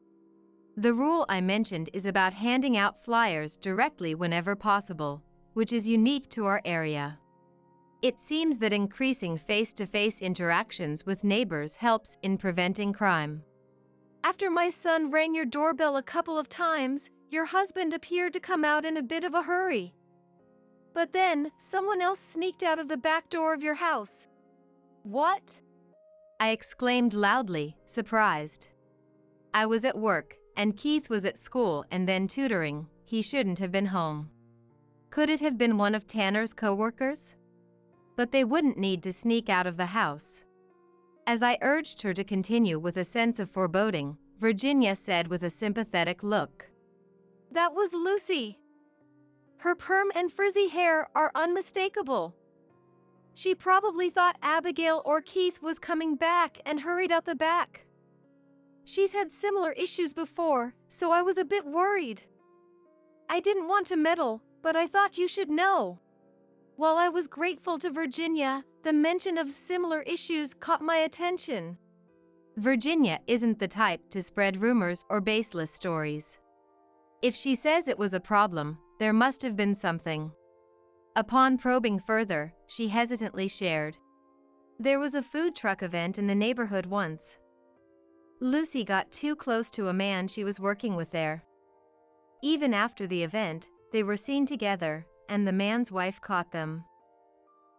The rule I mentioned is about handing out flyers directly whenever possible, which is unique to our area. It seems that increasing face-to-face interactions with neighbors helps in preventing crime. After my son rang your doorbell a couple of times, your husband appeared to come out in a bit of a hurry. But then, someone else sneaked out of the back door of your house. What? I exclaimed loudly, surprised. I was at work, and Keith was at school and then tutoring. He shouldn't have been home. Could it have been one of Tanner's co-workers? But they wouldn't need to sneak out of the house. As I urged her to continue with a sense of foreboding, Virginia said with a sympathetic look, That was Lucy. Her perm and frizzy hair are unmistakable. She probably thought Abigail or Keith was coming back and hurried out the back. She's had similar issues before, so I was a bit worried. I didn't want to meddle, but I thought you should know. While I was grateful to Virginia, the mention of similar issues caught my attention. Virginia isn't the type to spread rumors or baseless stories. If she says it was a problem, there must have been something. Upon probing further, she hesitantly shared, There was a food truck event in the neighborhood once. Lucy got too close to a man she was working with there. Even after the event, they were seen together, and the man's wife caught them.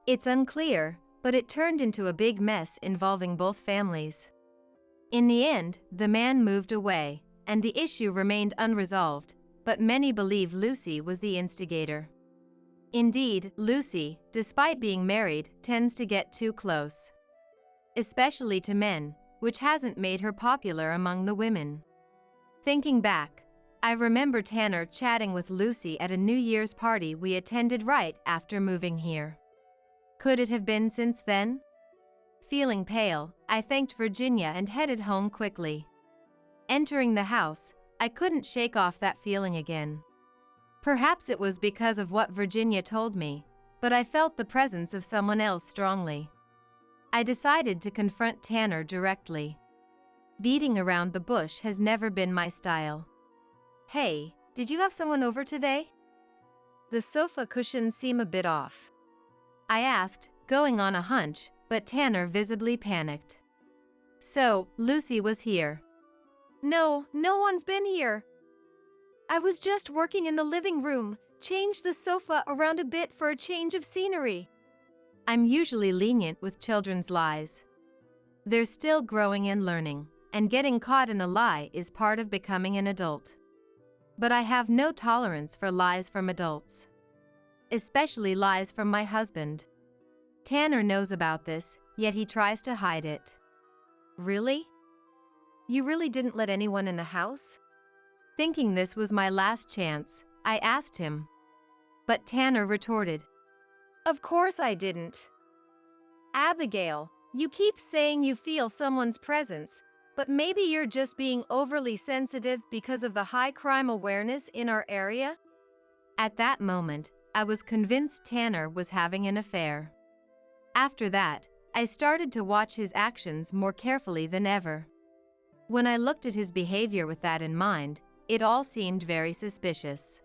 It's unclear, but it turned into a big mess involving both families. In the end, the man moved away, and the issue remained unresolved, but many believe Lucy was the instigator. Indeed, Lucy, despite being married, tends to get too close. Especially to men, which hasn't made her popular among the women. Thinking back, I remember Tanner chatting with Lucy at a New Year's party we attended right after moving here. Could it have been since then? Feeling pale, I thanked Virginia and headed home quickly. Entering the house, I couldn't shake off that feeling again. Perhaps it was because of what Virginia told me, but I felt the presence of someone else strongly. I decided to confront Tanner directly. Beating around the bush has never been my style. Hey, did you have someone over today? The sofa cushions seem a bit off. I asked, going on a hunch, but Tanner visibly panicked. So, Lucy was here. No, no one's been here. I was just working in the living room, changed the sofa around a bit for a change of scenery. I'm usually lenient with children's lies. They're still growing and learning, and getting caught in a lie is part of becoming an adult. But I have no tolerance for lies from adults. Especially lies from my husband. Tanner knows about this, yet he tries to hide it. Really? You really didn't let anyone in the house? Thinking this was my last chance, I asked him. But Tanner retorted, Of course I didn't. Abigail, you keep saying you feel someone's presence, but maybe you're just being overly sensitive because of the high crime awareness in our area? At that moment, I was convinced Tanner was having an affair. After that, I started to watch his actions more carefully than ever. When I looked at his behavior with that in mind, it all seemed very suspicious.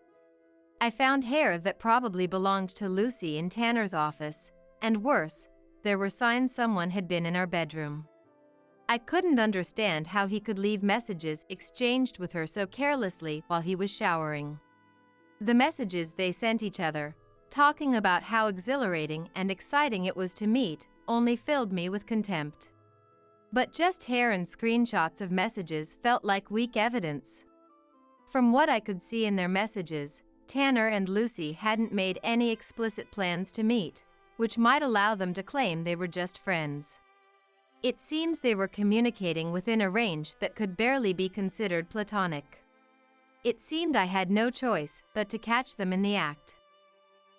I found hair that probably belonged to Lucy in Tanner's office, and worse, there were signs someone had been in our bedroom. I couldn't understand how he could leave messages exchanged with her so carelessly while he was showering. The messages they sent each other, talking about how exhilarating and exciting it was to meet, only filled me with contempt. But just hair and screenshots of messages felt like weak evidence. From what I could see in their messages, Tanner and Lucy hadn't made any explicit plans to meet, which might allow them to claim they were just friends. It seems they were communicating within a range that could barely be considered platonic. It seemed I had no choice but to catch them in the act.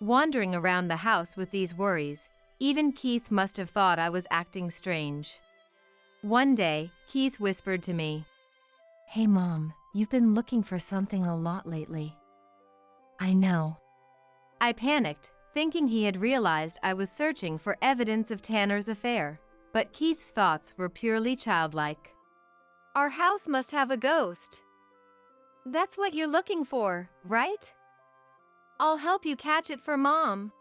Wandering around the house with these worries, even Keith must have thought I was acting strange. One day, Keith whispered to me, Hey Mom, you've been looking for something a lot lately. I know. I panicked, thinking he had realized I was searching for evidence of Tanner's affair, but Keith's thoughts were purely childlike. Our house must have a ghost. That's what you're looking for, right? I'll help you catch it for Mom.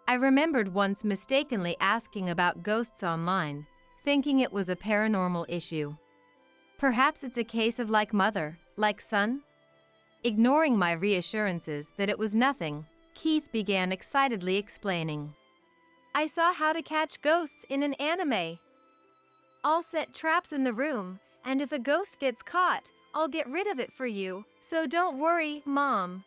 I remembered once mistakenly asking about ghosts online, thinking it was a paranormal issue. Perhaps it's a case of like mother, like son? Ignoring my reassurances that it was nothing, Keith began excitedly explaining. I saw how to catch ghosts in an anime. I'll set traps in the room, and if a ghost gets caught, I'll get rid of it for you, so don't worry, Mom.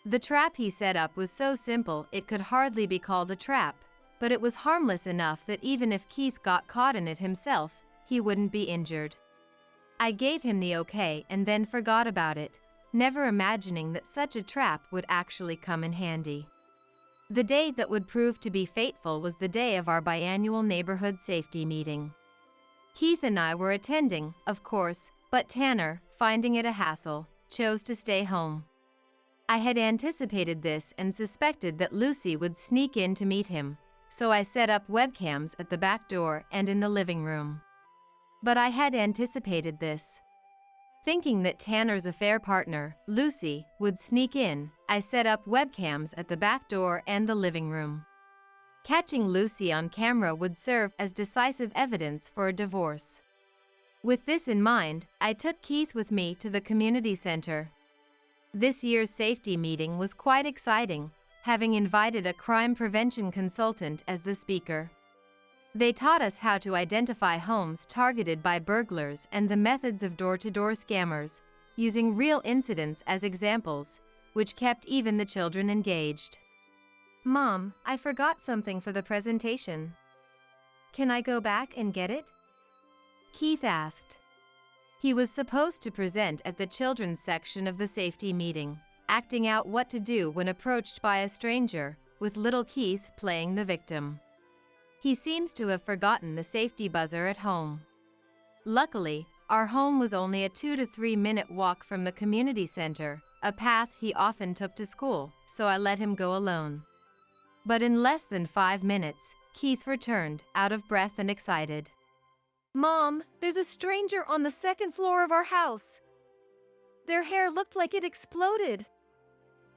The trap he set up was so simple it could hardly be called a trap, but it was harmless enough that even if Keith got caught in it himself, he wouldn't be injured. I gave him the okay and then forgot about it, never imagining that such a trap would actually come in handy. The day that would prove to be fateful was the day of our biannual neighborhood safety meeting. Keith and I were attending, of course, but Tanner, finding it a hassle, chose to stay home. I had anticipated this and suspected that Lucy would sneak in to meet him, so I set up webcams at the back door and in the living room. But I had anticipated this. Thinking that Tanner's affair partner, Lucy, would sneak in, I set up webcams at the back door and the living room. Catching Lucy on camera would serve as decisive evidence for a divorce. With this in mind, I took Keith with me to the community center. This year's safety meeting was quite exciting, having invited a crime prevention consultant as the speaker. They taught us how to identify homes targeted by burglars and the methods of door-to-door scammers, using real incidents as examples, which kept even the children engaged. Mom, I forgot something for the presentation. Can I go back and get it? Keith asked. He was supposed to present at the children's section of the safety meeting, acting out what to do when approached by a stranger, with little Keith playing the victim. He seems to have forgotten the safety buzzer at home. Luckily, our home was only a 2 to 3 minute walk from the community center, a path he often took to school, so I let him go alone. But in less than 5 minutes, Keith returned, out of breath and excited. Mom, there's a stranger on the second floor of our house. Their hair looked like it exploded.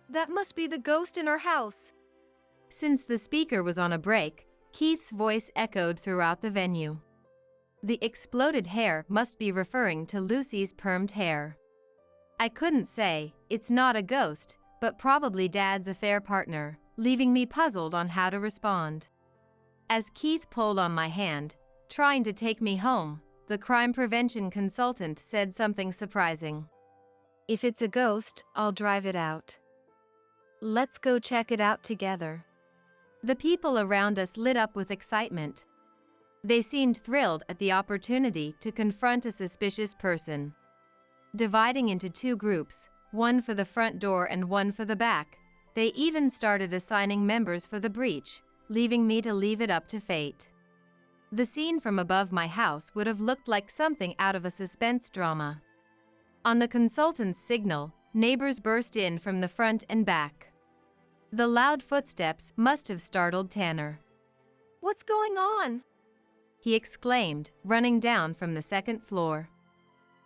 That must be the ghost in our house. Since the speaker was on a break, Keith's voice echoed throughout the venue. The exploded hair must be referring to Lucy's permed hair. I couldn't say, it's not a ghost, but probably Dad's affair partner, leaving me puzzled on how to respond. As Keith pulled on my hand, trying to take me home, the crime prevention consultant said something surprising. If it's a ghost, I'll drive it out. Let's go check it out together. The people around us lit up with excitement. They seemed thrilled at the opportunity to confront a suspicious person. Dividing into 2 groups, one for the front door and one for the back, they even started assigning members for the breach, leaving me to leave it up to fate. The scene from above my house would have looked like something out of a suspense drama. On the consultant's signal, neighbors burst in from the front and back. The loud footsteps must have startled Tanner. What's going on? He exclaimed, running down from the second floor.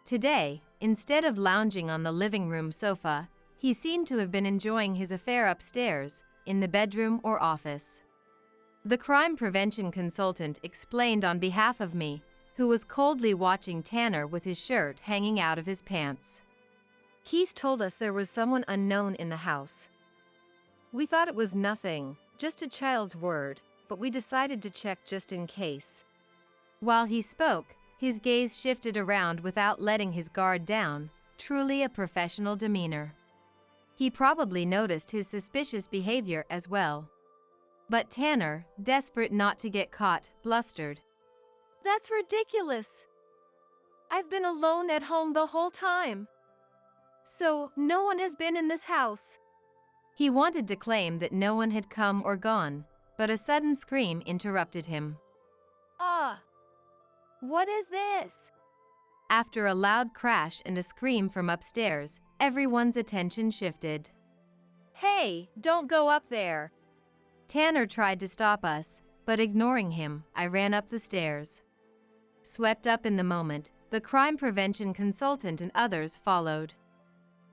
Today, instead of lounging on the living room sofa, he seemed to have been enjoying his affair upstairs, in the bedroom or office. The crime prevention consultant explained on behalf of me, who was coldly watching Tanner with his shirt hanging out of his pants. Keith told us there was someone unknown in the house. We thought it was nothing, just a child's word, but we decided to check just in case. While he spoke, his gaze shifted around without letting his guard down, truly a professional demeanor. He probably noticed his suspicious behavior as well. But Tanner, desperate not to get caught, blustered. That's ridiculous. I've been alone at home the whole time. So, no one has been in this house. He wanted to claim that no one had come or gone, but a sudden scream interrupted him. Ah! What is this? After a loud crash and a scream from upstairs, everyone's attention shifted. Hey, don't go up there. Tanner tried to stop us, but ignoring him, I ran up the stairs. Swept up in the moment, the crime prevention consultant and others followed.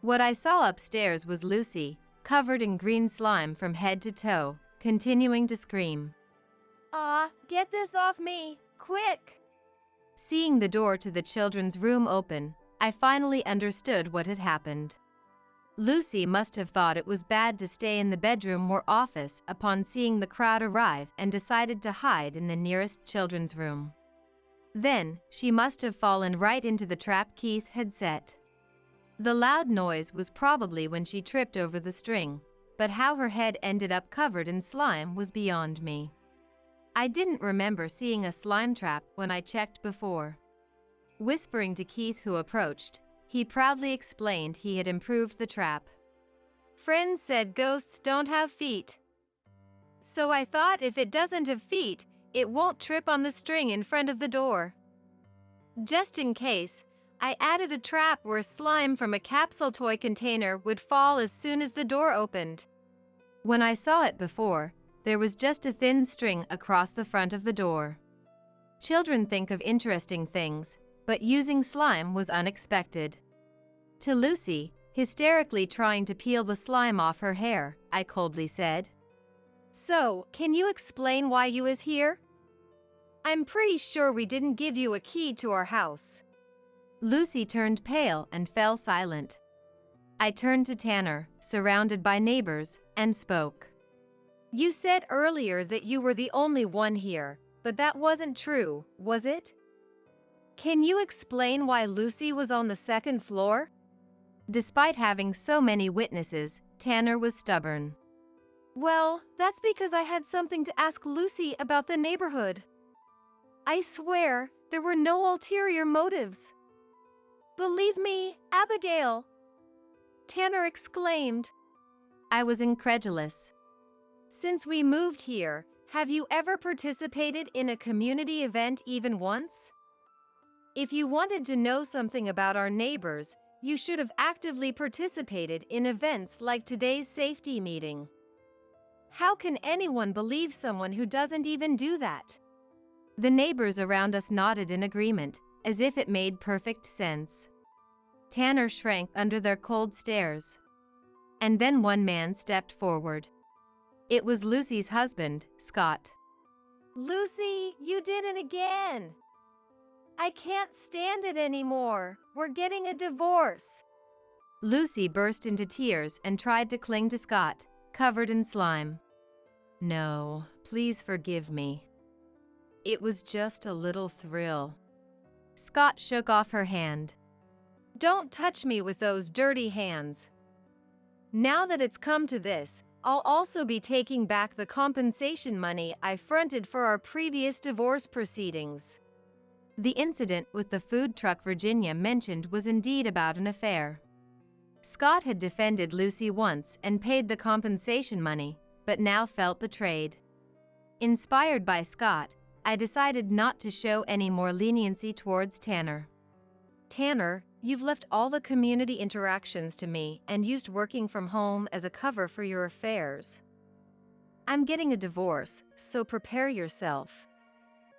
What I saw upstairs was Lucy, covered in green slime from head to toe, continuing to scream. Get this off me, quick! Seeing the door to the children's room open, I finally understood what had happened. Lucy must have thought it was bad to stay in the bedroom or office upon seeing the crowd arrive and decided to hide in the nearest children's room. Then, she must have fallen right into the trap Keith had set. The loud noise was probably when she tripped over the string, but how her head ended up covered in slime was beyond me. I didn't remember seeing a slime trap when I checked before. Whispering to Keith, who approached, he proudly explained he had improved the trap. Friends said ghosts don't have feet. So I thought if it doesn't have feet, it won't trip on the string in front of the door. Just in case, I added a trap where slime from a capsule toy container would fall as soon as the door opened. When I saw it before, there was just a thin string across the front of the door. Children think of interesting things, but using slime was unexpected. To Lucy, hysterically trying to peel the slime off her hair, I coldly said, So, can you explain why you is here? I'm pretty sure we didn't give you a key to our house. Lucy turned pale and fell silent. I turned to Tanner, surrounded by neighbors, and spoke. You said earlier that you were the only one here, but that wasn't true, was it? Can you explain why Lucy was on the second floor? Despite having so many witnesses, Tanner was stubborn. Well, that's because I had something to ask Lucy about the neighborhood. I swear, there were no ulterior motives. Believe me, Abigail! Tanner exclaimed. I was incredulous. Since we moved here, have you ever participated in a community event even once? If you wanted to know something about our neighbors, you should have actively participated in events like today's safety meeting. How can anyone believe someone who doesn't even do that? The neighbors around us nodded in agreement, as if it made perfect sense. Tanner shrank under their cold stares. And then one man stepped forward. It was Lucy's husband, Scott. Lucy, you did it again! I can't stand it anymore. We're getting a divorce. Lucy burst into tears and tried to cling to Scott, covered in slime. No, please forgive me. It was just a little thrill. Scott shook off her hand. Don't touch me with those dirty hands. Now that it's come to this, I'll also be taking back the compensation money I fronted for our previous divorce proceedings. The incident with the food truck Virginia mentioned was indeed about an affair. Scott had defended Lucy once and paid the compensation money, but now felt betrayed. Inspired by Scott, I decided not to show any more leniency towards Tanner. Tanner, you've left all the community interactions to me and used working from home as a cover for your affairs. I'm getting a divorce, so prepare yourself.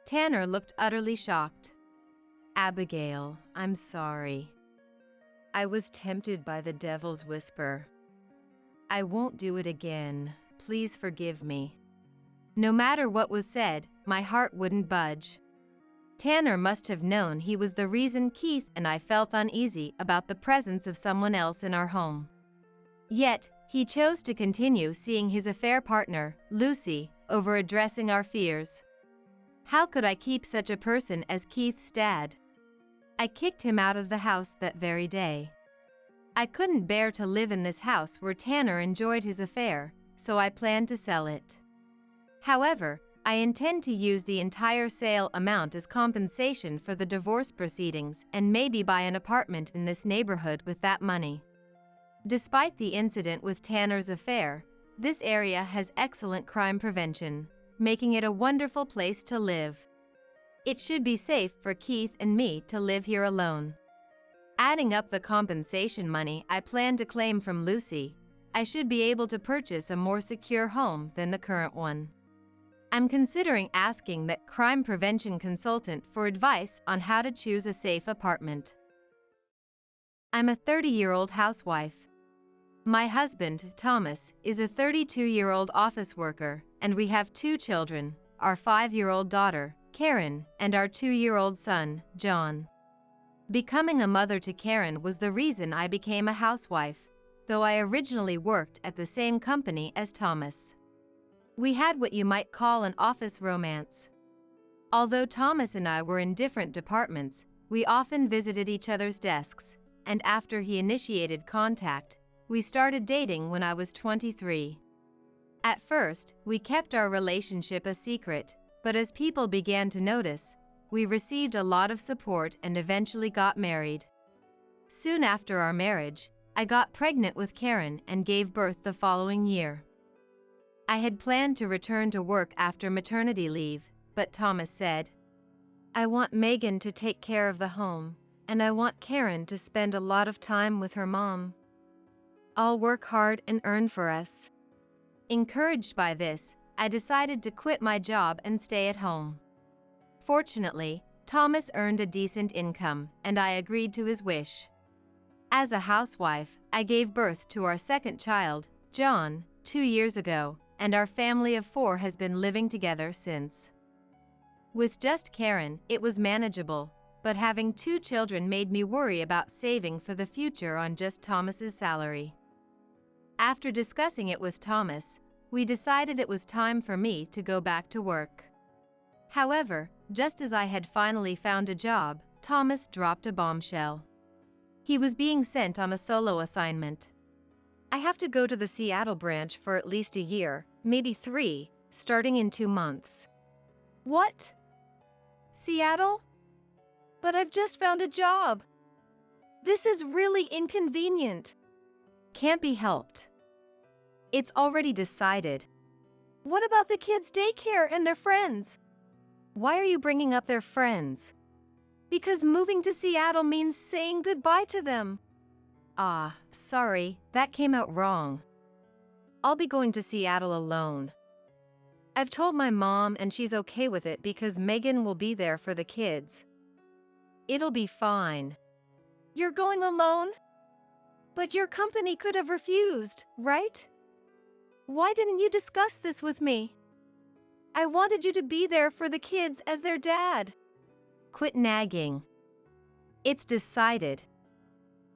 Tanner looked utterly shocked. Abigail, I'm sorry. I was tempted by the devil's whisper. I won't do it again. Please forgive me. No matter what was said, my heart wouldn't budge. Tanner must have known he was the reason Keith and I felt uneasy about the presence of someone else in our home. Yet, he chose to continue seeing his affair partner, Lucy, over addressing our fears. How could I keep such a person as Keith's dad? I kicked him out of the house that very day. I couldn't bear to live in this house where Tanner enjoyed his affair, so I planned to sell it. However, I intend to use the entire sale amount as compensation for the divorce proceedings and maybe buy an apartment in this neighborhood with that money. Despite the incident with Tanner's affair, this area has excellent crime prevention, making it a wonderful place to live. It should be safe for Keith and me to live here alone. Adding up the compensation money I plan to claim from Lucy, I should be able to purchase a more secure home than the current one. I'm considering asking that crime prevention consultant for advice on how to choose a safe apartment. I'm a 30-year-old housewife. My husband, Thomas, is a 32-year-old office worker, and we have 2 children, our 5-year-old daughter, Karen, and our 2-year-old son, John. Becoming a mother to Karen was the reason I became a housewife, though I originally worked at the same company as Thomas. We had what you might call an office romance. Although Thomas and I were in different departments, we often visited each other's desks, and after he initiated contact, we started dating when I was 23. At first, we kept our relationship a secret, but as people began to notice, we received a lot of support and eventually got married. Soon after our marriage, I got pregnant with Karen and gave birth the following year. I had planned to return to work after maternity leave, but Thomas said, "I want Megan to take care of the home, and I want Karen to spend a lot of time with her mom. I'll work hard and earn for us." Encouraged by this, I decided to quit my job and stay at home. Fortunately, Thomas earned a decent income, and I agreed to his wish. As a housewife, I gave birth to our second child, John, 2 years ago, and our family of 4 has been living together since. With just Karen, it was manageable, but having 2 children made me worry about saving for the future on just Thomas's salary. After discussing it with Thomas, we decided it was time for me to go back to work. However, just as I had finally found a job, Thomas dropped a bombshell. He was being sent on a solo assignment. I have to go to the Seattle branch for at least a year, maybe 3, starting in 2 months. What? Seattle? But I've just found a job. This is really inconvenient. Can't be helped. It's already decided. What about the kids' daycare and their friends? Why are you bringing up their friends? Because moving to Seattle means saying goodbye to them. Ah, sorry, that came out wrong. I'll be going to Seattle alone. I've told my mom and she's okay with it because Megan will be there for the kids. It'll be fine. You're going alone? But your company could have refused, right? Why didn't you discuss this with me? I wanted you to be there for the kids as their dad. Quit nagging. It's decided.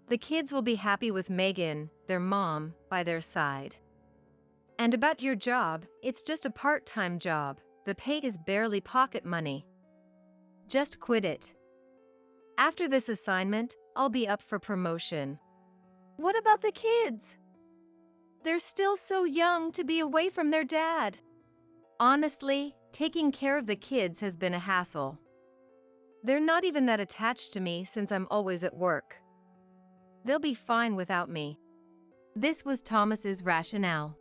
The kids will be happy with Megan, their mom, by their side. And about your job, it's just a part-time job. The pay is barely pocket money. Just quit it. After this assignment, I'll be up for promotion. What about the kids? They're still so young to be away from their dad. Honestly, taking care of the kids has been a hassle. They're not even that attached to me since I'm always at work. They'll be fine without me. This was Thomas's rationale.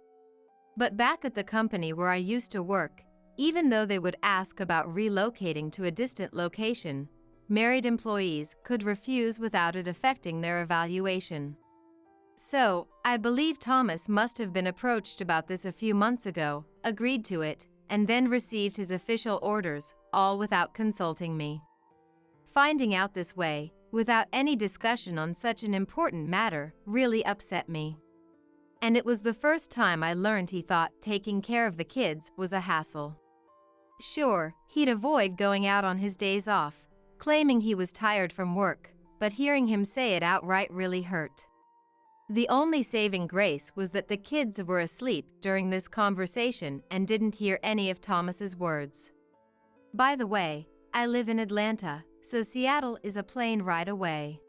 But back at the company where I used to work, even though they would ask about relocating to a distant location, married employees could refuse without it affecting their evaluation. So, I believe Thomas must have been approached about this a few months ago, agreed to it, and then received his official orders, all without consulting me. Finding out this way, without any discussion on such an important matter, really upset me. And it was the first time I learned he thought taking care of the kids was a hassle. Sure, he'd avoid going out on his days off, claiming he was tired from work, but hearing him say it outright really hurt. The only saving grace was that the kids were asleep during this conversation and didn't hear any of Thomas's words. By the way, I live in Atlanta, so Seattle is a plane ride away.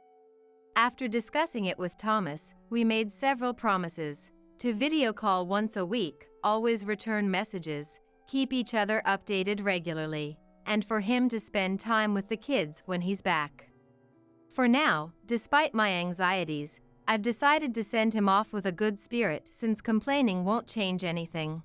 After discussing it with Thomas, we made several promises: to video call once a week, always return messages, keep each other updated regularly, and for him to spend time with the kids when he's back. For now, despite my anxieties, I've decided to send him off with a good spirit since complaining won't change anything.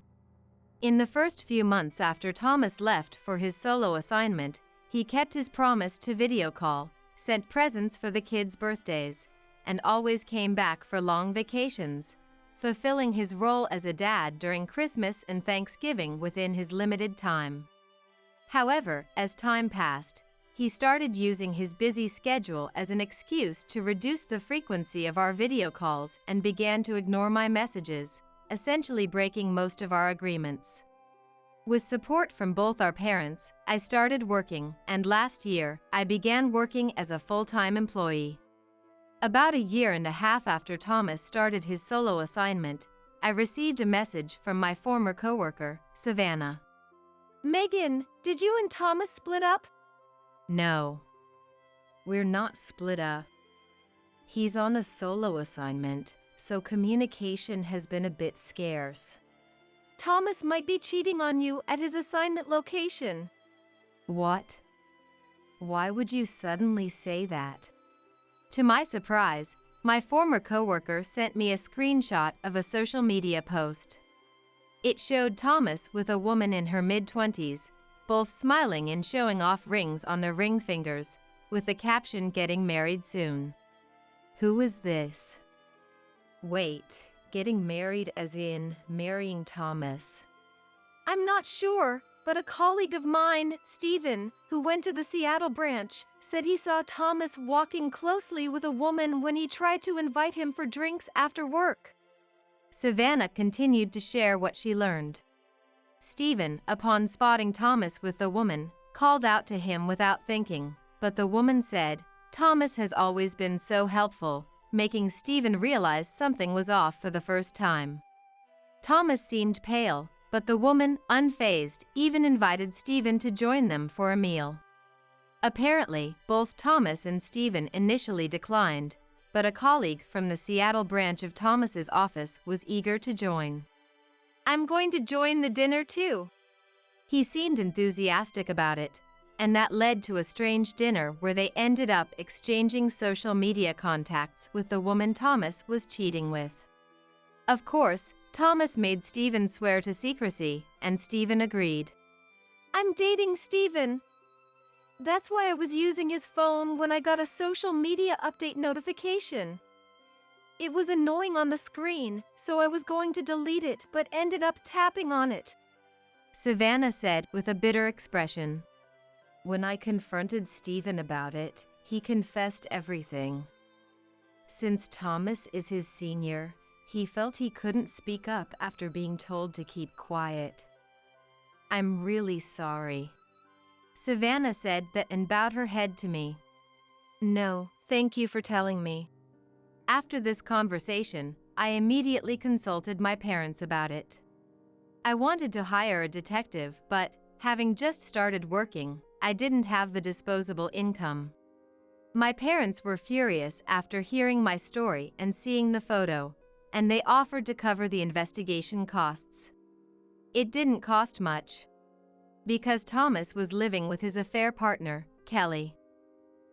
In the first few months after Thomas left for his solo assignment, he kept his promise to video call, sent presents for the kids' birthdays, and always came back for long vacations. fulfilling his role as a dad during Christmas and Thanksgiving within his limited time. However, as time passed, he started using his busy schedule as an excuse to reduce the frequency of our video calls and began to ignore my messages, essentially breaking most of our agreements. With support from both our parents, I started working, and last year, I began working as a full-time employee. About a year and a half after Thomas started his solo assignment, I received a message from my former coworker, Savannah. Megan, did you and Thomas split up? No. We're not split up. He's on a solo assignment, so communication has been a bit scarce. Thomas might be cheating on you at his assignment location. What? Why would you suddenly say that? To my surprise, my former coworker sent me a screenshot of a social media post. It showed Thomas with a woman in her mid-20s, both smiling and showing off rings on their ring fingers, with the caption "Getting married soon." Who is this? Wait, getting married as in marrying Thomas? I'm not sure, but a colleague of mine, Steven, who went to the Seattle branch, said he saw Thomas walking closely with a woman when he tried to invite him for drinks after work. Savannah continued to share what she learned. Steven, upon spotting Thomas with the woman, called out to him without thinking, but the woman said, "Thomas has always been so helpful," making Steven realize something was off for the first time. Thomas seemed pale, but the woman, unfazed, even invited Steven to join them for a meal. Apparently, both Thomas and Steven initially declined, but a colleague from the Seattle branch of Thomas's office was eager to join. I'm going to join the dinner too. He seemed enthusiastic about it, and that led to a strange dinner where they ended up exchanging social media contacts with the woman Thomas was cheating with. Of course, Thomas made Steven swear to secrecy, and Steven agreed. I'm dating Steven. That's why I was using his phone when I got a social media update notification. It was annoying on the screen, so I was going to delete it but ended up tapping on it, Savannah said with a bitter expression. When I confronted Steven about it, he confessed everything. Since Thomas is his senior, he felt he couldn't speak up after being told to keep quiet. I'm really sorry. Savannah said that and bowed her head to me. No, thank you for telling me. After this conversation, I immediately consulted my parents about it. I wanted to hire a detective, but, having just started working, I didn't have the disposable income. My parents were furious after hearing my story and seeing the photo, and they offered to cover the investigation costs. It didn't cost much, because Thomas was living with his affair partner, Kelly.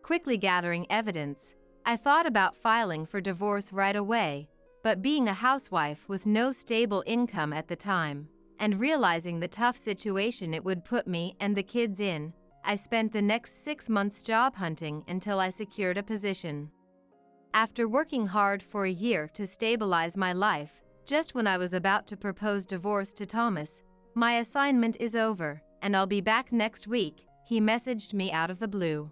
Quickly gathering evidence, I thought about filing for divorce right away, but being a housewife with no stable income at the time, and realizing the tough situation it would put me and the kids in, I spent the next 6 months job hunting until I secured a position. After working hard for a year to stabilize my life, just when I was about to propose divorce to Thomas, my assignment is over, and I'll be back next week, he messaged me out of the blue.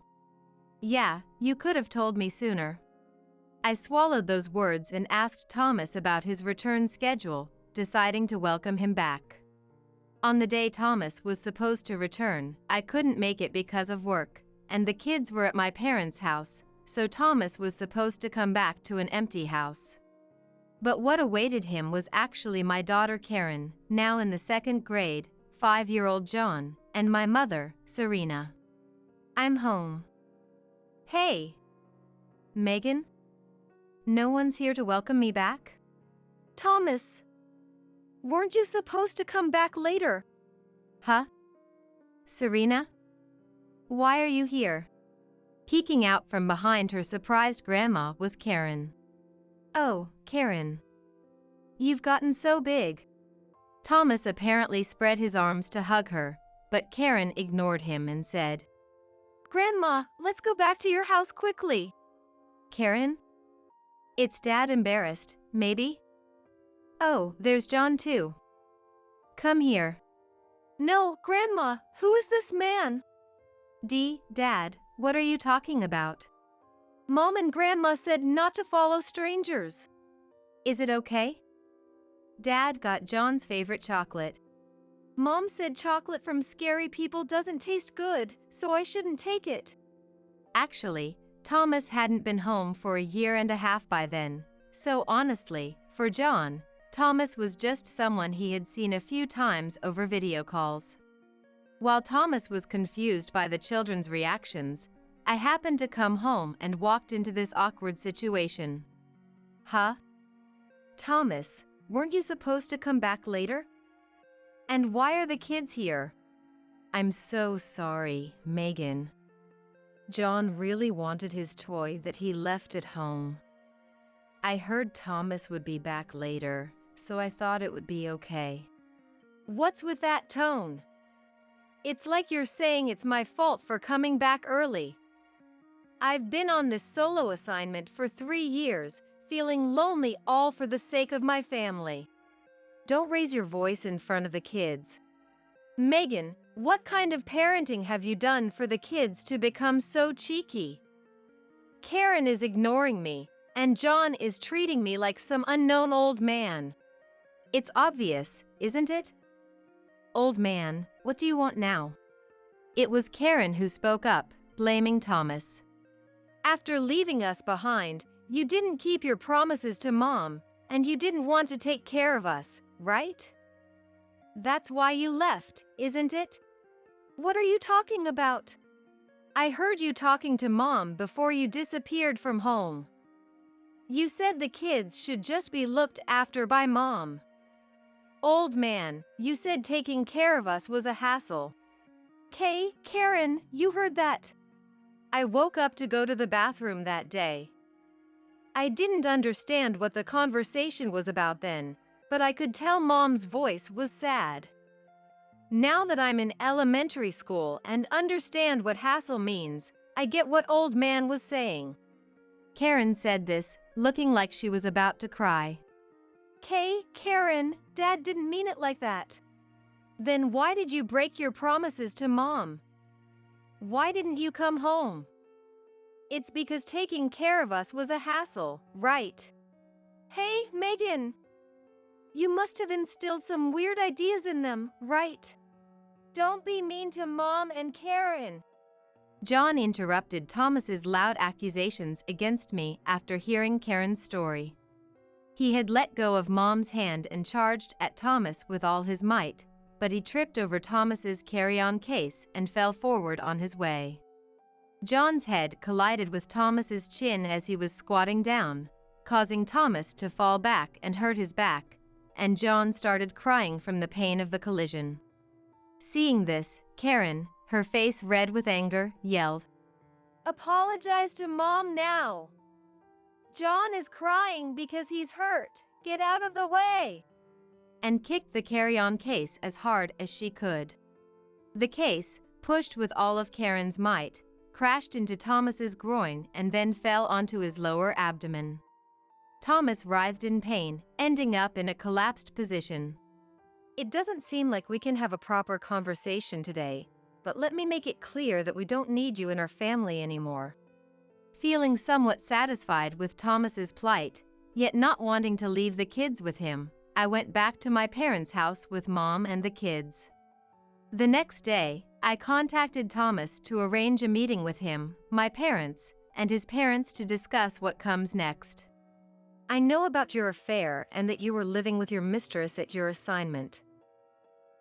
Yeah, you could have told me sooner. I swallowed those words and asked Thomas about his return schedule, deciding to welcome him back. On the day Thomas was supposed to return, I couldn't make it because of work, and the kids were at my parents' house, so Thomas was supposed to come back to an empty house. But what awaited him was actually my daughter Karen, now in the 2nd grade, 5-year-old John, and my mother, Serena. I'm home. Hey, Megan? No one's here to welcome me back? Thomas, weren't you supposed to come back later? Huh? Serena? Why are you here? Peeking out from behind her surprised grandma was Karen. Oh, Karen. You've gotten so big. Thomas apparently spread his arms to hug her, but Karen ignored him and said, Grandma, let's go back to your house quickly. Karen? It's Dad embarrassed, maybe? Oh, there's John too. Come here. No, Grandma, who is this man? Dad, what are you talking about? Mom and Grandma said not to follow strangers. Is it okay? Dad got John's favorite chocolate. Mom said chocolate from scary people doesn't taste good, so I shouldn't take it. Actually, Thomas hadn't been home for a year and a half by then, so honestly, for John, Thomas was just someone he had seen a few times over video calls. While Thomas was confused by the children's reactions, I happened to come home and walked into this awkward situation. Huh? Thomas, weren't you supposed to come back later? And why are the kids here? I'm so sorry, Megan. John really wanted his toy that he left at home. I heard Thomas would be back later, so I thought it would be okay. What's with that tone? It's like you're saying it's my fault for coming back early. I've been on this solo assignment for 3 years, feeling lonely all for the sake of my family. Don't raise your voice in front of the kids. Megan, what kind of parenting have you done for the kids to become so cheeky? Karen is ignoring me, and John is treating me like some unknown old man. It's obvious, isn't it? Old man, what do you want now? It was Karen who spoke up, blaming Thomas. After leaving us behind, you didn't keep your promises to Mom, and you didn't want to take care of us, right? That's why you left, isn't it? What are you talking about? I heard you talking to Mom before you disappeared from home. You said the kids should just be looked after by Mom. Old man, you said taking care of us was a hassle. Karen, you heard that. I woke up to go to the bathroom that day. I didn't understand what the conversation was about then, but I could tell Mom's voice was sad. Now that I'm in elementary school and understand what hassle means, I get what old man was saying. Karen said this, looking like she was about to cry. Karen, Dad didn't mean it like that. Then why did you break your promises to Mom? Why didn't you come home? It's because taking care of us was a hassle, right? Hey, Megan! You must have instilled some weird ideas in them, right? Don't be mean to Mom and Karen. John interrupted Thomas's loud accusations against me after hearing Karen's story. He had let go of Mom's hand and charged at Thomas with all his might, but he tripped over Thomas's carry-on case and fell forward on his way. John's head collided with Thomas's chin as he was squatting down, causing Thomas to fall back and hurt his back, and John started crying from the pain of the collision. Seeing this, Karen, her face red with anger, yelled, "Apologize to Mom now! John is crying because he's hurt. Get out of the way!" and kicked the carry-on case as hard as she could. The case, pushed with all of Karen's might, crashed into Thomas's groin and then fell onto his lower abdomen. Thomas writhed in pain, ending up in a collapsed position. It doesn't seem like we can have a proper conversation today, but let me make it clear that we don't need you in our family anymore. Feeling somewhat satisfied with Thomas's plight, yet not wanting to leave the kids with him, I went back to my parents' house with Mom and the kids. The next day, I contacted Thomas to arrange a meeting with him, my parents, and his parents to discuss what comes next. I know about your affair and that you were living with your mistress at your assignment.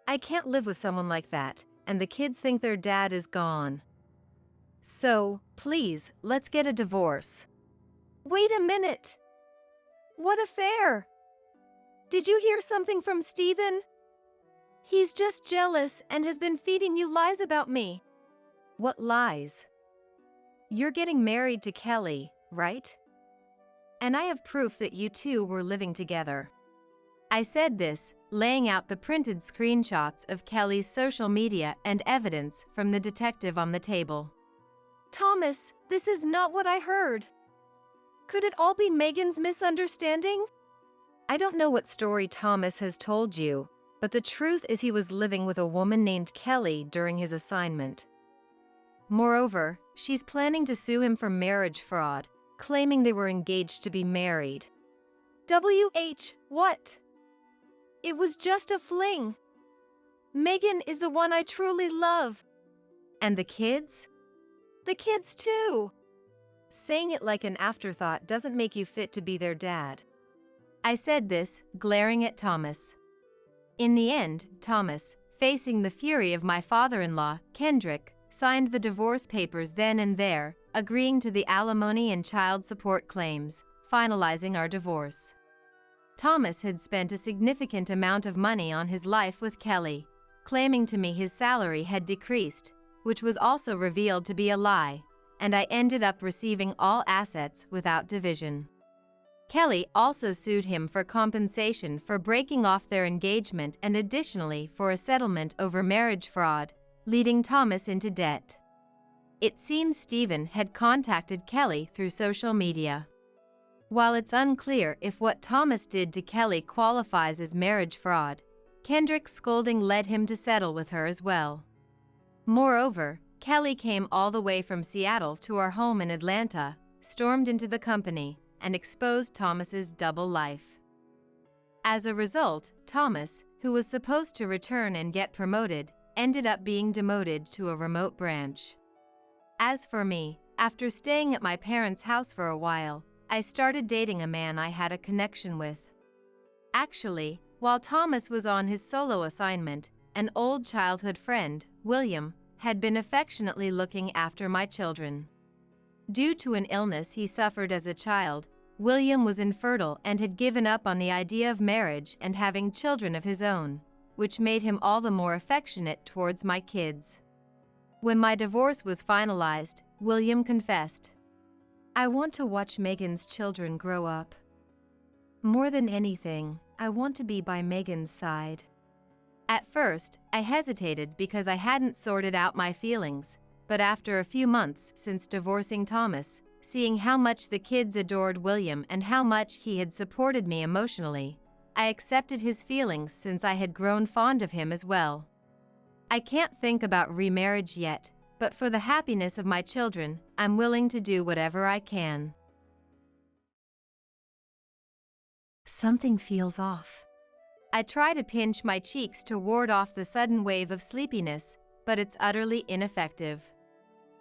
I can't live with someone like that, and the kids think their dad is gone. So, please, let's get a divorce. Wait a minute! What affair? Did you hear something from Steven? He's just jealous and has been feeding you lies about me. What lies? You're getting married to Kelly, right? And I have proof that you two were living together. I said this, laying out the printed screenshots of Kelly's social media and evidence from the detective on the table. Thomas, this is not what I heard. Could it all be Megan's misunderstanding? I don't know what story Thomas has told you, but the truth is he was living with a woman named Kelly during his assignment. Moreover, she's planning to sue him for marriage fraud, claiming they were engaged to be married. What? It was just a fling. Megan is the one I truly love. And the kids? The kids too. Saying it like an afterthought doesn't make you fit to be their dad. I said this, glaring at Thomas. In the end, Thomas, facing the fury of my father-in-law, Kendrick, signed the divorce papers then and there, agreeing to the alimony and child support claims, finalizing our divorce. Thomas had spent a significant amount of money on his life with Kelly, claiming to me his salary had decreased, which was also revealed to be a lie, and I ended up receiving all assets without division. Kelly also sued him for compensation for breaking off their engagement and additionally for a settlement over marriage fraud, leading Thomas into debt. It seems Stephen had contacted Kelly through social media. While it's unclear if what Thomas did to Kelly qualifies as marriage fraud, Kendrick's scolding led him to settle with her as well. Moreover, Kelly came all the way from Seattle to our home in Atlanta, stormed into the company, and exposed Thomas's double life. As a result, Thomas, who was supposed to return and get promoted, ended up being demoted to a remote branch. As for me, after staying at my parents' house for a while, I started dating a man I had a connection with. Actually, while Thomas was on his solo assignment, an old childhood friend, William, had been affectionately looking after my children. Due to an illness he suffered as a child, William was infertile and had given up on the idea of marriage and having children of his own, which made him all the more affectionate towards my kids. When my divorce was finalized, William confessed, "I want to watch Megan's children grow up. More than anything, I want to be by Megan's side." At first, I hesitated because I hadn't sorted out my feelings, but after a few months since divorcing Thomas, seeing how much the kids adored William and how much he had supported me emotionally, I accepted his feelings since I had grown fond of him as well. I can't think about remarriage yet, but for the happiness of my children, I'm willing to do whatever I can. Something feels off. I try to pinch my cheeks to ward off the sudden wave of sleepiness, but it's utterly ineffective.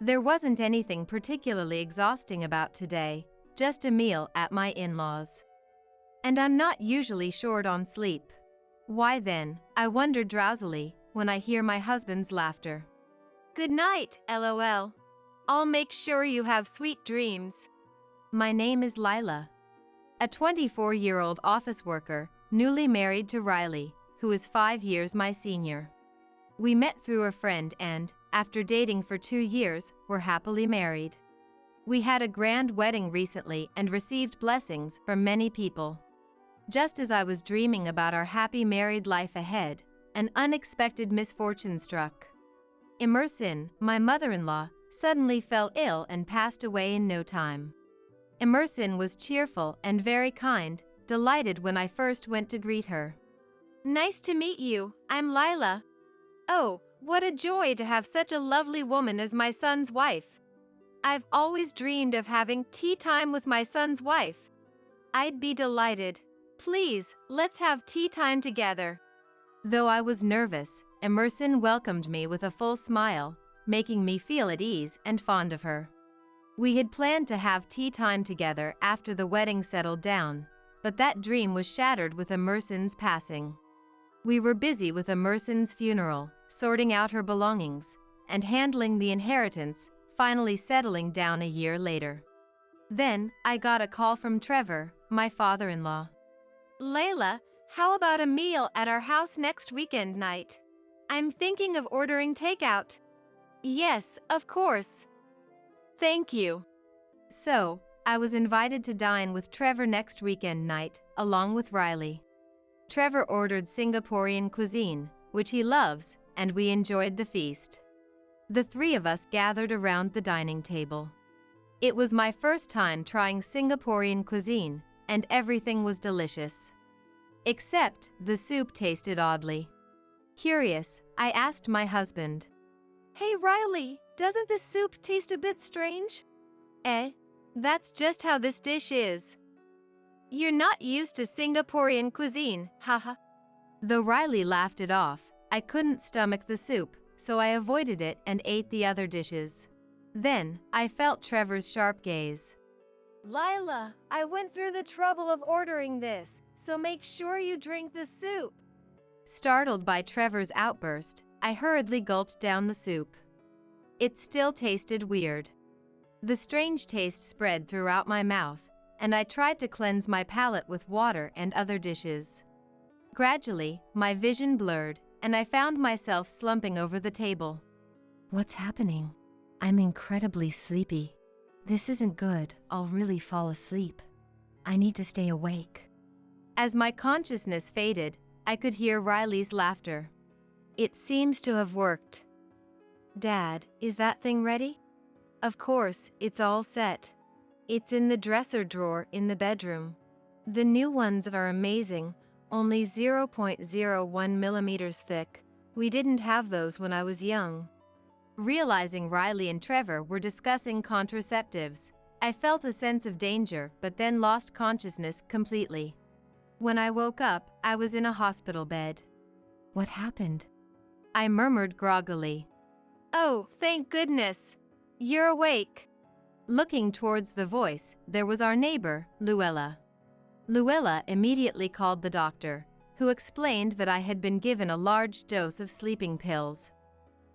There wasn't anything particularly exhausting about today, just a meal at my in-laws. And I'm not usually short on sleep. Why then, I wonder drowsily, when I hear my husband's laughter. Good night, LOL. I'll make sure you have sweet dreams. My name is Lila, a 24-year-old office worker, newly married to Riley, who is 5 years my senior. We met through a friend and, after dating for 2 years, were happily married. We had a grand wedding recently and received blessings from many people. Just as I was dreaming about our happy married life ahead, an unexpected misfortune struck. Emerson, my mother-in-law, suddenly fell ill and passed away in no time. Emerson was cheerful and very kind, delighted when I first went to greet her. Nice to meet you, I'm Lila. Oh, what a joy to have such a lovely woman as my son's wife. I've always dreamed of having tea time with my son's wife. I'd be delighted. Please, let's have tea time together. Though I was nervous, Emerson welcomed me with a full smile, making me feel at ease and fond of her. We had planned to have tea time together after the wedding settled down, but that dream was shattered with Emerson's passing. We were busy with Emerson's funeral, sorting out her belongings, and handling the inheritance, finally settling down a year later. Then, I got a call from Trevor, my father-in-law. Layla, how about a meal at our house next weekend night? I'm thinking of ordering takeout. Yes, of course. Thank you. So, I was invited to dine with Trevor next weekend night, along with Riley. Trevor ordered Singaporean cuisine, which he loves, and we enjoyed the feast. The three of us gathered around the dining table. It was my first time trying Singaporean cuisine, and everything was delicious. Except the soup tasted oddly. Curious, I asked my husband. Hey Riley, doesn't this soup taste a bit strange? That's just how this dish is. You're not used to Singaporean cuisine, haha. Though Riley laughed it off, I couldn't stomach the soup, so I avoided it and ate the other dishes. Then, I felt Trevor's sharp gaze. Lila, I went through the trouble of ordering this, so make sure you drink the soup. Startled by Trevor's outburst, I hurriedly gulped down the soup. It still tasted weird. The strange taste spread throughout my mouth, and I tried to cleanse my palate with water and other dishes. Gradually, my vision blurred, and I found myself slumping over the table. What's happening? I'm incredibly sleepy. This isn't good. I'll really fall asleep. I need to stay awake. As my consciousness faded, I could hear Riley's laughter. It seems to have worked. Dad, is that thing ready? Of course, it's all set. It's in the dresser drawer in the bedroom. The new ones are amazing, only 0.01 millimeters thick. We didn't have those when I was young. Realizing Riley and Trevor were discussing contraceptives, I felt a sense of danger but then lost consciousness completely. When I woke up, I was in a hospital bed. What happened? I murmured groggily. Oh, thank goodness. You're awake. Looking towards the voice, there was our neighbor, Luella. Luella immediately called the doctor, who explained that I had been given a large dose of sleeping pills.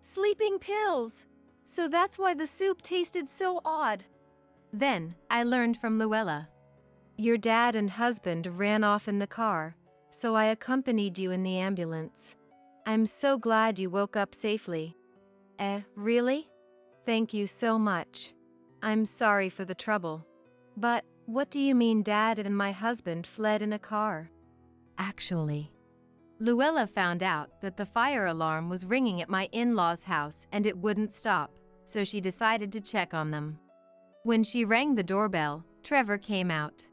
Sleeping pills! So that's why the soup tasted so odd. Then, I learned from Luella. Your dad and husband ran off in the car, so I accompanied you in the ambulance. I'm so glad you woke up safely. Really? Thank you so much. I'm sorry for the trouble. But what do you mean Dad and my husband fled in a car? Actually, Luella found out that the fire alarm was ringing at my in-laws' house and it wouldn't stop, so she decided to check on them. When she rang the doorbell, Trevor came out.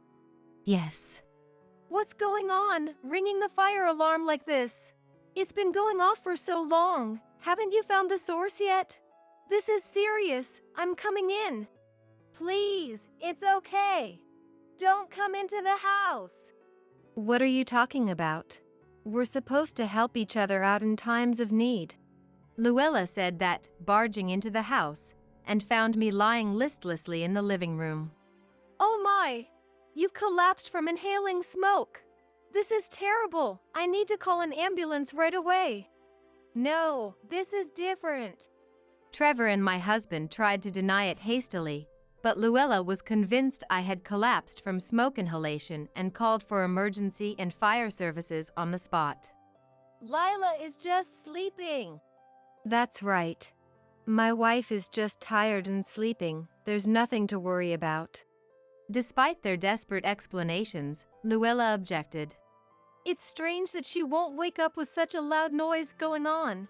Yes. What's going on, ringing the fire alarm like this? It's been going off for so long. Haven't you found the source yet? This is serious. I'm coming in. Please, it's okay. Don't come into the house. What are you talking about? We're supposed to help each other out in times of need. Luella said that, barging into the house, and found me lying listlessly in the living room. Oh my! You've collapsed from inhaling smoke. This is terrible. I need to call an ambulance right away. No, this is different. Trevor and my husband tried to deny it hastily, but Luella was convinced I had collapsed from smoke inhalation and called for emergency and fire services on the spot. Lila is just sleeping. That's right. My wife is just tired and sleeping. There's nothing to worry about. Despite their desperate explanations, Luella objected. It's strange that she won't wake up with such a loud noise going on.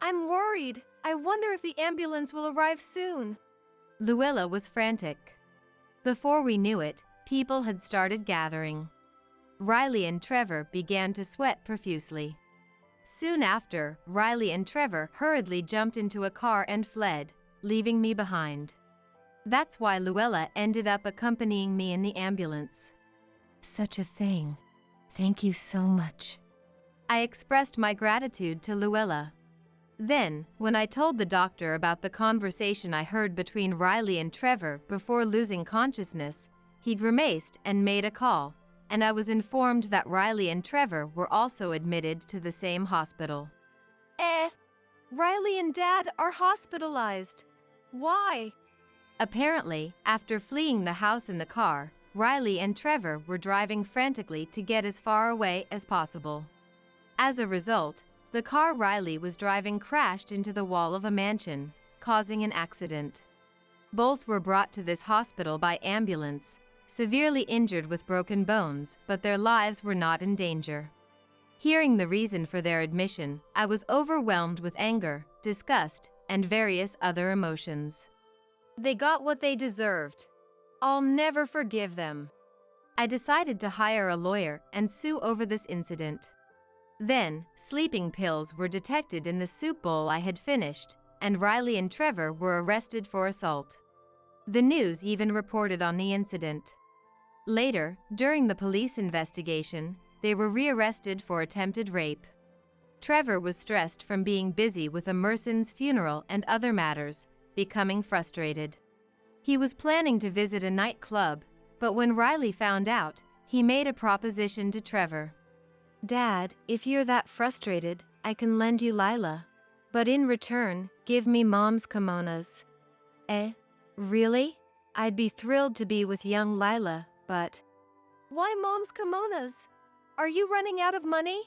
I'm worried. I wonder if the ambulance will arrive soon. Luella was frantic. Before we knew it, people had started gathering. Riley and Trevor began to sweat profusely. Soon after, Riley and Trevor hurriedly jumped into a car and fled, leaving me behind. That's why Luella ended up accompanying me in the ambulance. Such a thing. Thank you so much. I expressed my gratitude to Luella. Then, when I told the doctor about the conversation I heard between Riley and Trevor before losing consciousness, he grimaced and made a call, and I was informed that Riley and Trevor were also admitted to the same hospital. Riley and Dad are hospitalized. Why? Apparently, after fleeing the house in the car, Riley and Trevor were driving frantically to get as far away as possible. As a result, the car Riley was driving crashed into the wall of a mansion, causing an accident. Both were brought to this hospital by ambulance, severely injured with broken bones, but their lives were not in danger. Hearing the reason for their admission, I was overwhelmed with anger, disgust, and various other emotions. They got what they deserved. I'll never forgive them. I decided to hire a lawyer and sue over this incident. Then, sleeping pills were detected in the soup bowl I had finished, and Riley and Trevor were arrested for assault. The news even reported on the incident. Later, during the police investigation, they were rearrested for attempted rape. Trevor was stressed from being busy with Emerson's funeral and other matters, becoming frustrated. He was planning to visit a nightclub, but when Riley found out, he made a proposition to Trevor. Dad, if you're that frustrated, I can lend you Lila. But in return, give me Mom's kimonos. Eh? Really? I'd be thrilled to be with young Lila, but... Why Mom's kimonos? Are you running out of money?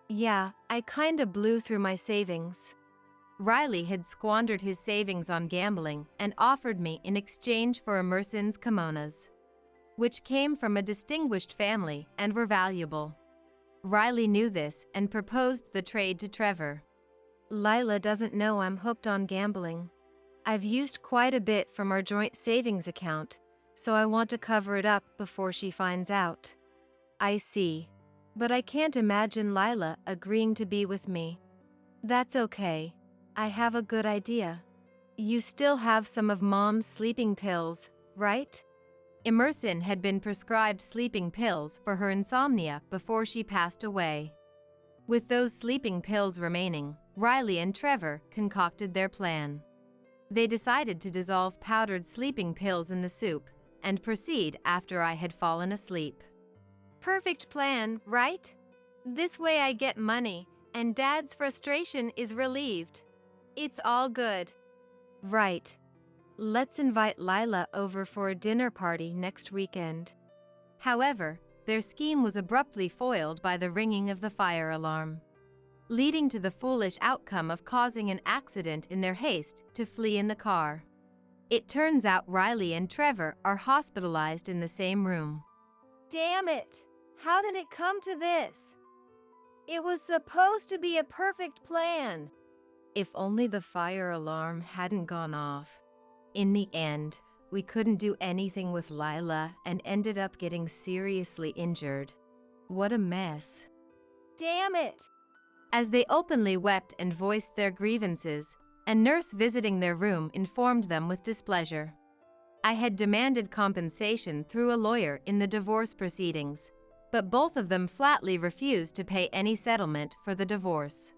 Yeah, I kinda blew through my savings. Riley had squandered his savings on gambling and offered me in exchange for Emerson's kimonos, which came from a distinguished family and were valuable. Riley knew this and proposed the trade to Trevor. Lila doesn't know I'm hooked on gambling. I've used quite a bit from our joint savings account, so I want to cover it up before she finds out. I see. But I can't imagine Lila agreeing to be with me. That's okay. I have a good idea. You still have some of Mom's sleeping pills, right? Emerson had been prescribed sleeping pills for her insomnia before she passed away. With those sleeping pills remaining, Riley and Trevor concocted their plan. They decided to dissolve powdered sleeping pills in the soup and proceed after I had fallen asleep. Perfect plan, right? This way I get money, and Dad's frustration is relieved. It's all good. Right. Let's invite Lila over for a dinner party next weekend. However, their scheme was abruptly foiled by the ringing of the fire alarm, leading to the foolish outcome of causing an accident in their haste to flee in the car. It turns out Riley and Trevor are hospitalized in the same room. Damn it! How did it come to this? It was supposed to be a perfect plan. If only the fire alarm hadn't gone off. In the end, we couldn't do anything with Lila and ended up getting seriously injured. What a mess. Damn it! As they openly wept and voiced their grievances, a nurse visiting their room informed them with displeasure. I had demanded compensation through a lawyer in the divorce proceedings, but both of them flatly refused to pay any settlement for the divorce.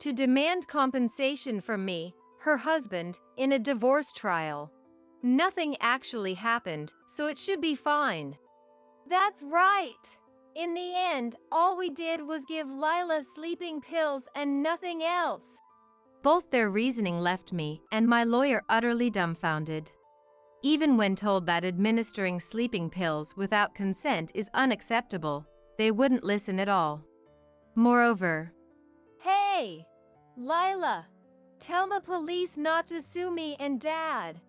To demand compensation from me, her husband, in a divorce trial. Nothing actually happened, so it should be fine. That's right! In the end, all we did was give Lila sleeping pills and nothing else. Both their reasoning left me and my lawyer utterly dumbfounded. Even when told that administering sleeping pills without consent is unacceptable, they wouldn't listen at all. Moreover, Hey! Lila! Tell the police not to sue me and Dad.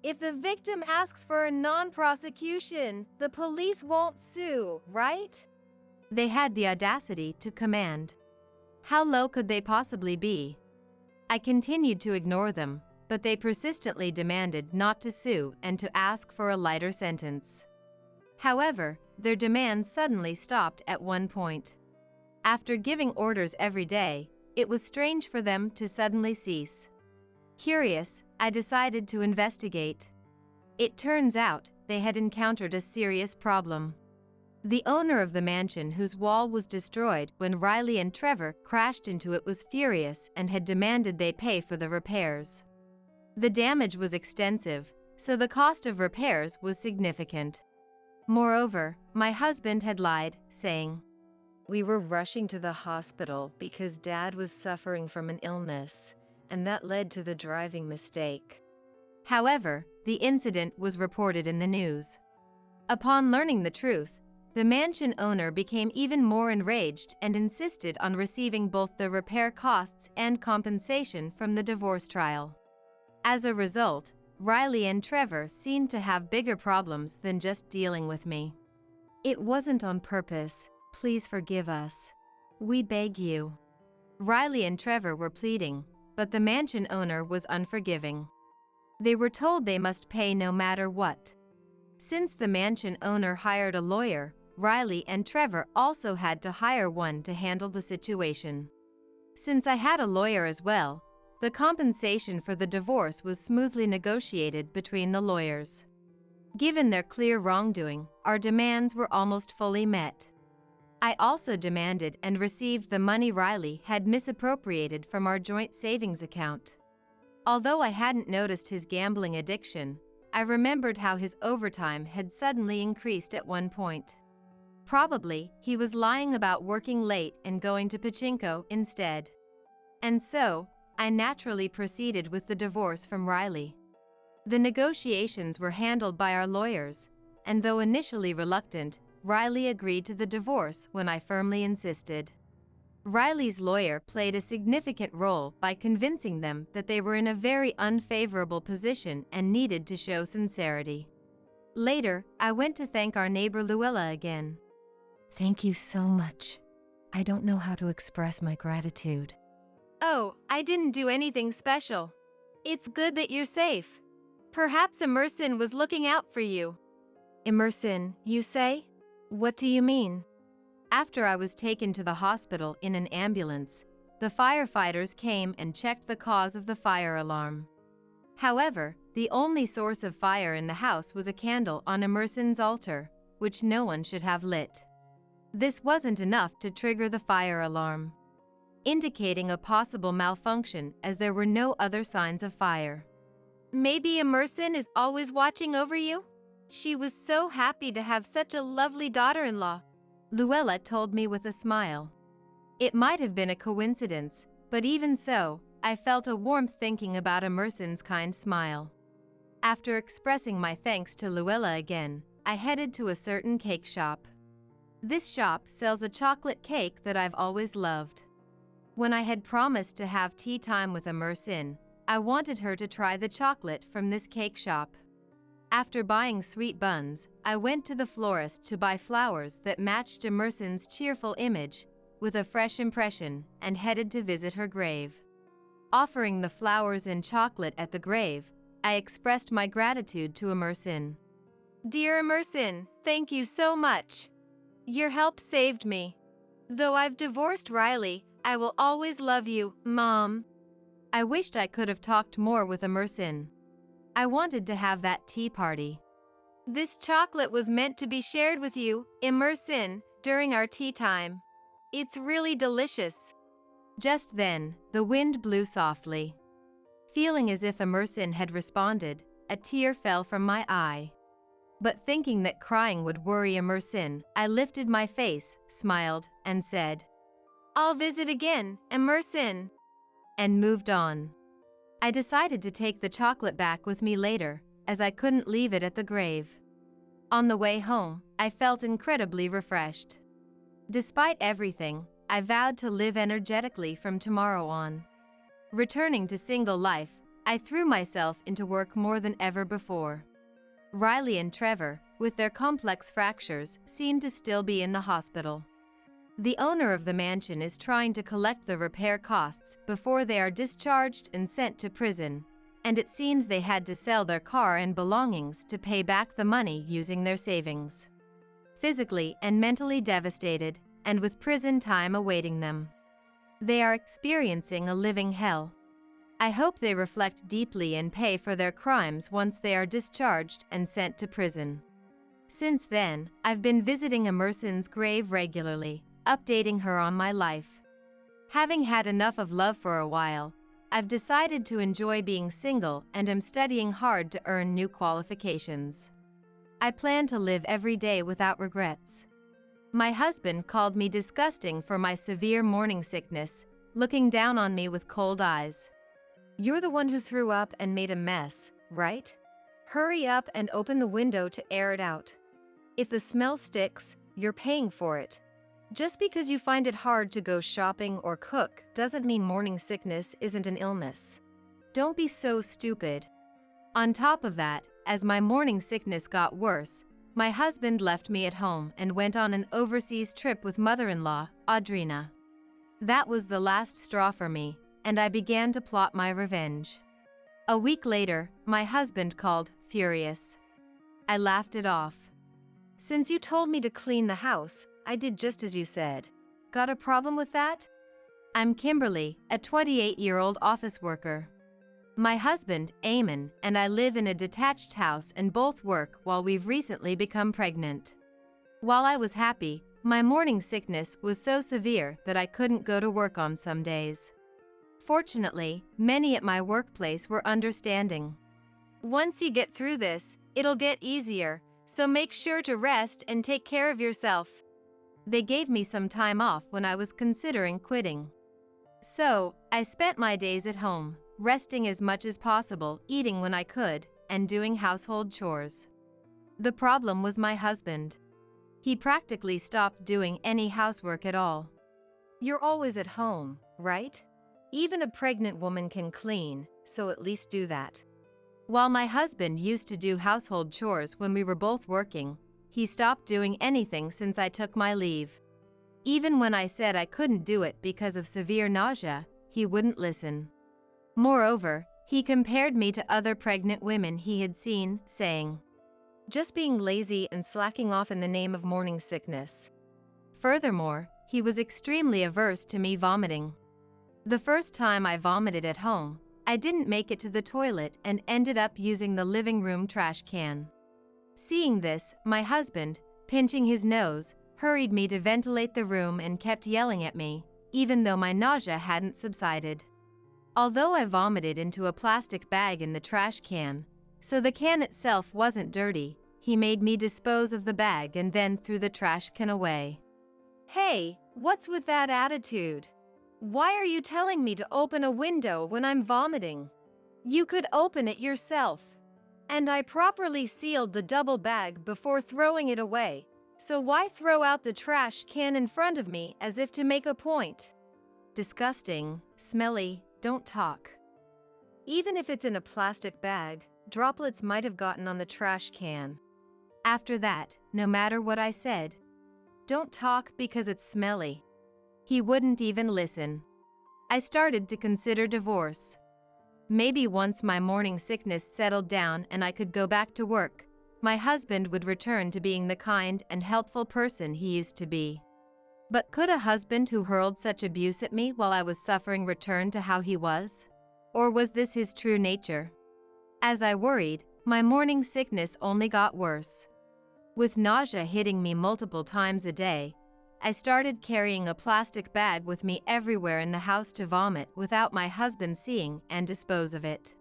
If the victim asks for a non-prosecution, the police won't sue, right? they had the audacity to command. How low could they possibly be? I continued to ignore them, but they persistently demanded not to sue and to ask for a lighter sentence. However, their demands suddenly stopped at one point. After giving orders every day, it was strange for them to suddenly cease. Curious, I decided to investigate. It turns out they had encountered a serious problem. The owner of the mansion whose wall was destroyed when Riley and Trevor crashed into it was furious and had demanded they pay for the repairs. The damage was extensive, so the cost of repairs was significant. Moreover, my husband had lied, saying, "We were rushing to the hospital because Dad was suffering from an illness, and that led to the driving mistake." However, the incident was reported in the news. Upon learning the truth, the mansion owner became even more enraged and insisted on receiving both the repair costs and compensation from the divorce trial. As a result, Riley and Trevor seemed to have bigger problems than just dealing with me. "It wasn't on purpose. Please forgive us. We beg you." Riley and Trevor were pleading, but the mansion owner was unforgiving. They were told they must pay no matter what. Since the mansion owner hired a lawyer, Riley and Trevor also had to hire one to handle the situation. Since I had a lawyer as well, the compensation for the divorce was smoothly negotiated between the lawyers. Given their clear wrongdoing, our demands were almost fully met. I also demanded and received the money Riley had misappropriated from our joint savings account. Although I hadn't noticed his gambling addiction, I remembered how his overtime had suddenly increased at one point. Probably, he was lying about working late and going to pachinko instead. And so, I naturally proceeded with the divorce from Riley. The negotiations were handled by our lawyers, and though initially reluctant, Riley agreed to the divorce when I firmly insisted. Riley's lawyer played a significant role by convincing them that they were in a very unfavorable position and needed to show sincerity. Later, I went to thank our neighbor Luella again. Thank you so much. I don't know how to express my gratitude. Oh, I didn't do anything special. It's good that you're safe. Perhaps Emerson was looking out for you. Emerson, you say? What do you mean? After I was taken to the hospital in an ambulance, the firefighters came and checked the cause of the fire alarm. However, the only source of fire in the house was a candle on Emerson's altar, which no one should have lit. This wasn't enough to trigger the fire alarm, indicating a possible malfunction as there were no other signs of fire. Maybe Emerson is always watching over you? She was so happy to have such a lovely daughter-in-law, Luella told me with a smile. It might have been a coincidence, but even so, I felt a warmth thinking about Emerson's kind smile. After expressing my thanks to Luella again, I headed to a certain cake shop. This shop sells a chocolate cake that I've always loved. When I had promised to have tea time with Emerson, I wanted her to try the chocolate from this cake shop. After buying sweet buns, I went to the florist to buy flowers that matched Emerson's cheerful image, with a fresh impression, and headed to visit her grave. Offering the flowers and chocolate at the grave, I expressed my gratitude to Emerson. Dear Emerson, thank you so much. Your help saved me. Though I've divorced Riley, I will always love you, Mom. I wished I could have talked more with Emerson. I wanted to have that tea party. This chocolate was meant to be shared with you, Emerson, during our tea time. It's really delicious. Just then, the wind blew softly. Feeling as if Emerson had responded, a tear fell from my eye. But thinking that crying would worry Emerson, I lifted my face, smiled, and said, I'll visit again, Emerson, and moved on. I decided to take the chocolate back with me later, as I couldn't leave it at the grave. On the way home, I felt incredibly refreshed. Despite everything, I vowed to live energetically from tomorrow on. Returning to single life, I threw myself into work more than ever before. Riley and Trevor, with their complex fractures, seem to still be in the hospital. The owner of the mansion is trying to collect the repair costs before they are discharged and sent to prison, and it seems they had to sell their car and belongings to pay back the money using their savings. Physically and mentally devastated, and with prison time awaiting them. They are experiencing a living hell. I hope they reflect deeply and pay for their crimes once they are discharged and sent to prison. Since then, I've been visiting Emerson's grave regularly, updating her on my life. Having had enough of love for a while, I've decided to enjoy being single and am studying hard to earn new qualifications. I plan to live every day without regrets. My husband called me disgusting for my severe morning sickness, looking down on me with cold eyes. You're the one who threw up and made a mess, right? Hurry up and open the window to air it out. If the smell sticks, you're paying for it. Just because you find it hard to go shopping or cook doesn't mean morning sickness isn't an illness. Don't be so stupid. On top of that, as my morning sickness got worse, my husband left me at home and went on an overseas trip with mother-in-law, Audrina. That was the last straw for me, and I began to plot my revenge. A week later, my husband called, furious. I laughed it off. Since you told me to clean the house, I did just as you said. Got a problem with that? I'm Kimberly, a 28-year-old office worker. My husband, Eamon, and I live in a detached house and both work while we've recently become pregnant. While I was happy, my morning sickness was so severe that I couldn't go to work on some days. Fortunately, many at my workplace were understanding. Once you get through this, it'll get easier, so make sure to rest and take care of yourself. They gave me some time off when I was considering quitting. So, I spent my days at home, resting as much as possible, eating when I could, and doing household chores. The problem was my husband. He practically stopped doing any housework at all. You're always at home, right? Even a pregnant woman can clean, so at least do that. While my husband used to do household chores when we were both working, he stopped doing anything since I took my leave. Even when I said I couldn't do it because of severe nausea, he wouldn't listen. Moreover, he compared me to other pregnant women he had seen, saying, "Just being lazy and slacking off in the name of morning sickness." Furthermore, he was extremely averse to me vomiting. The first time I vomited at home, I didn't make it to the toilet and ended up using the living room trash can. Seeing this, my husband, pinching his nose, hurried me to ventilate the room and kept yelling at me, even though my nausea hadn't subsided. Although I vomited into a plastic bag in the trash can, so the can itself wasn't dirty, he made me dispose of the bag and then threw the trash can away. Hey, what's with that attitude? Why are you telling me to open a window when I'm vomiting? You could open it yourself. And I properly sealed the double bag before throwing it away, so why throw out the trash can in front of me as if to make a point? Disgusting, smelly, don't talk. Even if it's in a plastic bag, droplets might have gotten on the trash can. After that, no matter what I said, don't talk because it's smelly, he wouldn't even listen. I started to consider divorce. Maybe once my morning sickness settled down and I could go back to work, my husband would return to being the kind and helpful person he used to be. But could a husband who hurled such abuse at me while I was suffering return to how he was? Or was this his true nature? As I worried, my morning sickness only got worse. With nausea hitting me multiple times a day, I started carrying a plastic bag with me everywhere in the house to vomit without my husband seeing and dispose of it.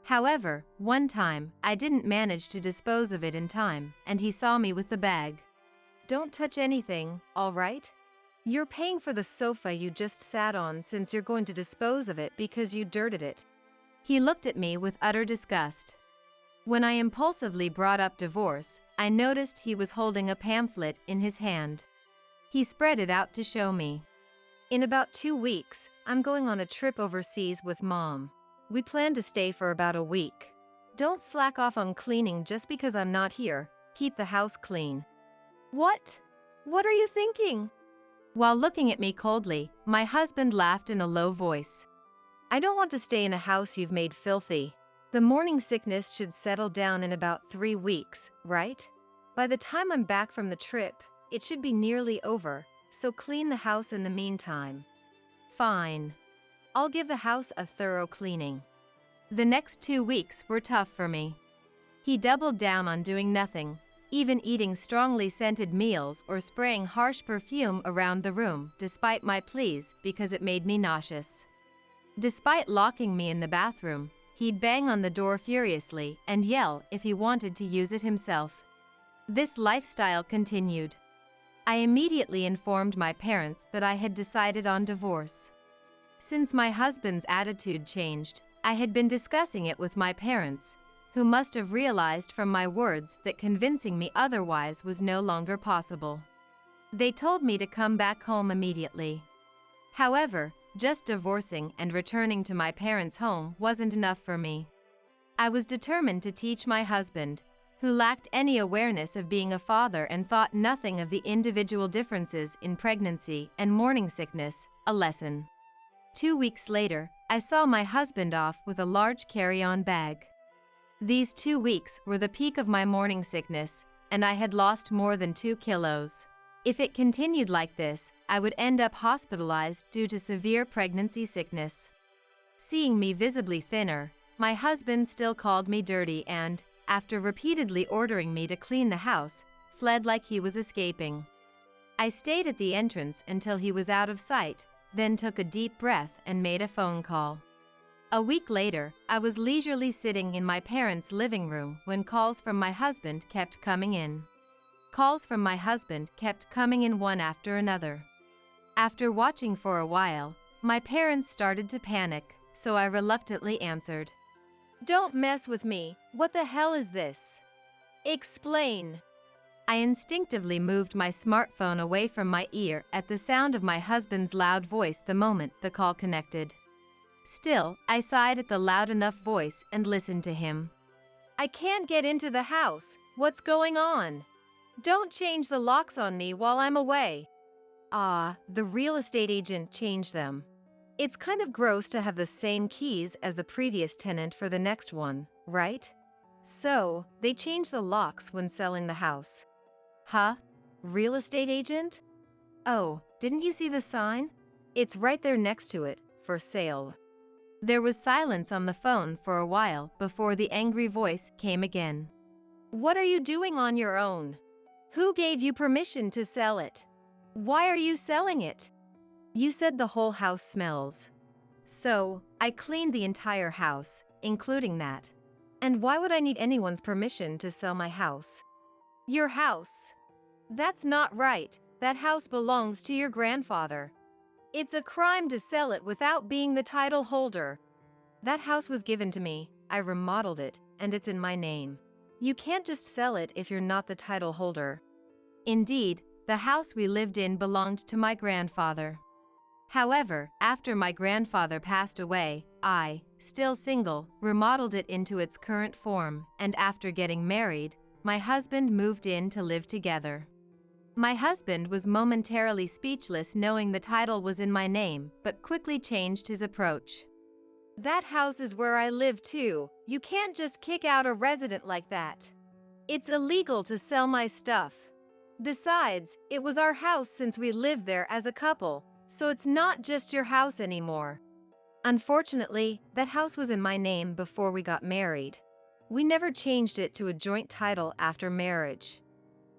However, one time, I didn't manage to dispose of it in time, and he saw me with the bag. "Don't touch anything, all right? You're paying for the sofa you just sat on since you're going to dispose of it because you dirted it." He looked at me with utter disgust. When I impulsively brought up divorce, I noticed he was holding a pamphlet in his hand. He spread it out to show me. "In about 2 weeks, I'm going on a trip overseas with Mom. We plan to stay for about a week. Don't slack off on cleaning just because I'm not here. Keep the house clean." What? What are you thinking? While looking at me coldly, my husband laughed in a low voice. "I don't want to stay in a house you've made filthy. The morning sickness should settle down in about 3 weeks, right? By the time I'm back from the trip, it should be nearly over, so clean the house in the meantime." Fine. I'll give the house a thorough cleaning. The next 2 weeks were tough for me. He doubled down on doing nothing, even eating strongly scented meals or spraying harsh perfume around the room despite my pleas because it made me nauseous. Despite locking me in the bathroom, he'd bang on the door furiously and yell if he wanted to use it himself. This lifestyle continued. I immediately informed my parents that I had decided on divorce. Since my husband's attitude changed, I had been discussing it with my parents, who must have realized from my words that convincing me otherwise was no longer possible. They told me to come back home immediately. However, just divorcing and returning to my parents' home wasn't enough for me. I was determined to teach my husband, who lacked any awareness of being a father and thought nothing of the individual differences in pregnancy and morning sickness, a lesson. 2 weeks later, I saw my husband off with a large carry-on bag. These 2 weeks were the peak of my morning sickness, and I had lost more than 2 kilos. If it continued like this, I would end up hospitalized due to severe pregnancy sickness. Seeing me visibly thinner, my husband still called me dirty and, after repeatedly ordering me to clean the house, fled like he was escaping. I stayed at the entrance until he was out of sight, then took a deep breath and made a phone call. A week later, I was leisurely sitting in my parents' living room when calls from my husband kept coming in. Calls from my husband kept coming in one after another. After watching for a while, my parents started to panic, so I reluctantly answered. Don't mess with me. What the hell is this? Explain. I instinctively moved my smartphone away from my ear at the sound of my husband's loud voice the moment the call connected. Still, I sighed at the loud enough voice and listened to him. I can't get into the house. What's going on? Don't change the locks on me while I'm away. The real estate agent changed them. It's kind of gross to have the same keys as the previous tenant for the next one, right? So, they changed the locks when selling the house. Huh? Real estate agent? Oh, didn't you see the sign? It's right there next to it, for sale. There was silence on the phone for a while before the angry voice came again. What are you doing on your own? Who gave you permission to sell it? Why are you selling it? You said the whole house smells. So, I cleaned the entire house, including that. And why would I need anyone's permission to sell my house? Your house. That's not right. That house belongs to your grandfather. It's a crime to sell it without being the title holder. That house was given to me, I remodeled it, and it's in my name. You can't just sell it if you're not the title holder. Indeed, the house we lived in belonged to my grandfather. However, after my grandfather passed away, I, still single, remodeled it into its current form, and after getting married, my husband moved in to live together. My husband was momentarily speechless knowing the title was in my name, but quickly changed his approach. That house is where I live too. You can't just kick out a resident like that. It's illegal to sell my stuff. Besides, it was our house since we lived there as a couple, so it's not just your house anymore. Unfortunately, that house was in my name before we got married. We never changed it to a joint title after marriage.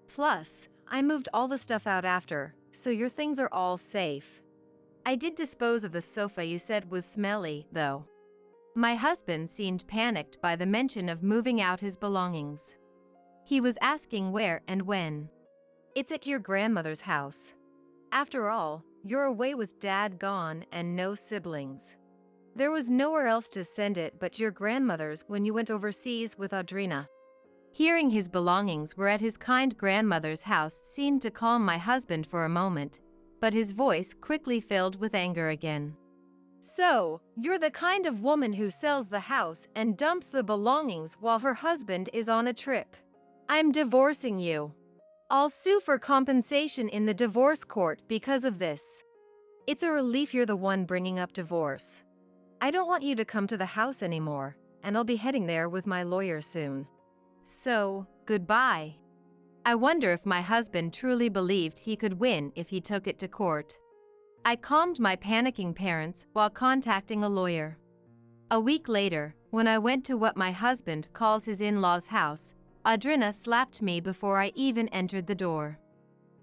Plus, I moved all the stuff out after, so your things are all safe. I did dispose of the sofa you said was smelly, though. My husband seemed panicked by the mention of moving out his belongings. He was asking where and when. It's at your grandmother's house. After all, you're away with Dad gone and no siblings. There was nowhere else to send it but your grandmother's when you went overseas with Audrina. Hearing his belongings were at his kind grandmother's house seemed to calm my husband for a moment, but his voice quickly filled with anger again. So, you're the kind of woman who sells the house and dumps the belongings while her husband is on a trip. I'm divorcing you. I'll sue for compensation in the divorce court because of this. It's a relief you're the one bringing up divorce. I don't want you to come to the house anymore, and I'll be heading there with my lawyer soon. So, goodbye. I wonder if my husband truly believed he could win if he took it to court. I calmed my panicking parents while contacting a lawyer. A week later, when I went to what my husband calls his in-laws' house, Audrina slapped me before I even entered the door.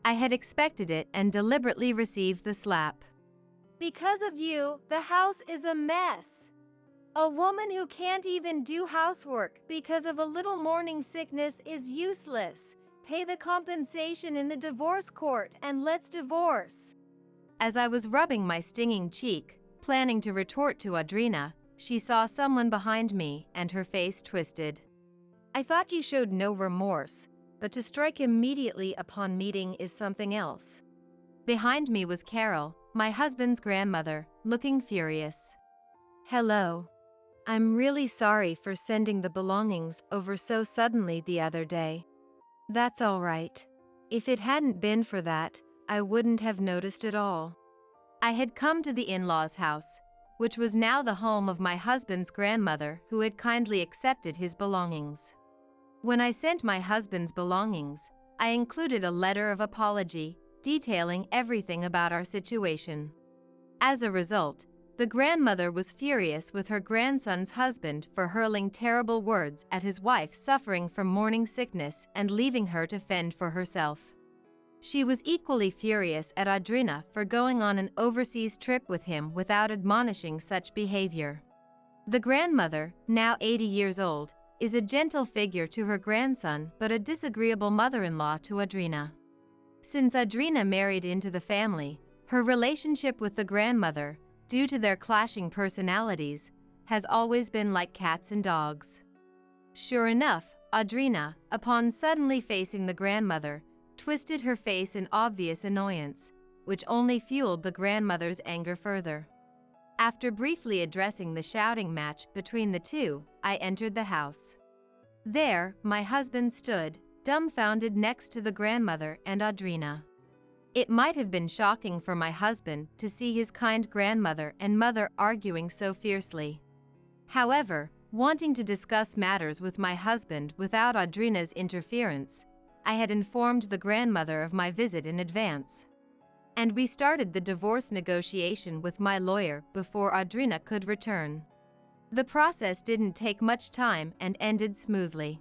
I had expected it and deliberately received the slap. Because of you, the house is a mess. A woman who can't even do housework because of a little morning sickness is useless. Pay the compensation in the divorce court and let's divorce. As I was rubbing my stinging cheek, planning to retort to Audrina, she saw someone behind me and her face twisted. I thought you showed no remorse, but to strike immediately upon meeting is something else. Behind me was Carol, my husband's grandmother, looking furious. Hello. I'm really sorry for sending the belongings over so suddenly the other day. That's all right. If it hadn't been for that, I wouldn't have noticed at all. I had come to the in-laws' house, which was now the home of my husband's grandmother, who had kindly accepted his belongings. When I sent my husband's belongings, I included a letter of apology, detailing everything about our situation. As a result, the grandmother was furious with her grandson's husband for hurling terrible words at his wife suffering from morning sickness and leaving her to fend for herself. She was equally furious at Audrina for going on an overseas trip with him without admonishing such behavior. The grandmother, now 80 years old, is a gentle figure to her grandson but a disagreeable mother-in-law to Audrina. Since Audrina married into the family, her relationship with the grandmother, due to their clashing personalities, has always been like cats and dogs. Sure enough, Audrina, upon suddenly facing the grandmother, twisted her face in obvious annoyance, which only fueled the grandmother's anger further. After briefly addressing the shouting match between the two, I entered the house. There, my husband stood, dumbfounded next to the grandmother and Audrina. It might have been shocking for my husband to see his kind grandmother and mother arguing so fiercely. However, wanting to discuss matters with my husband without Audrina's interference, I had informed the grandmother of my visit in advance. And we started the divorce negotiation with my lawyer before Audrina could return. The process didn't take much time and ended smoothly.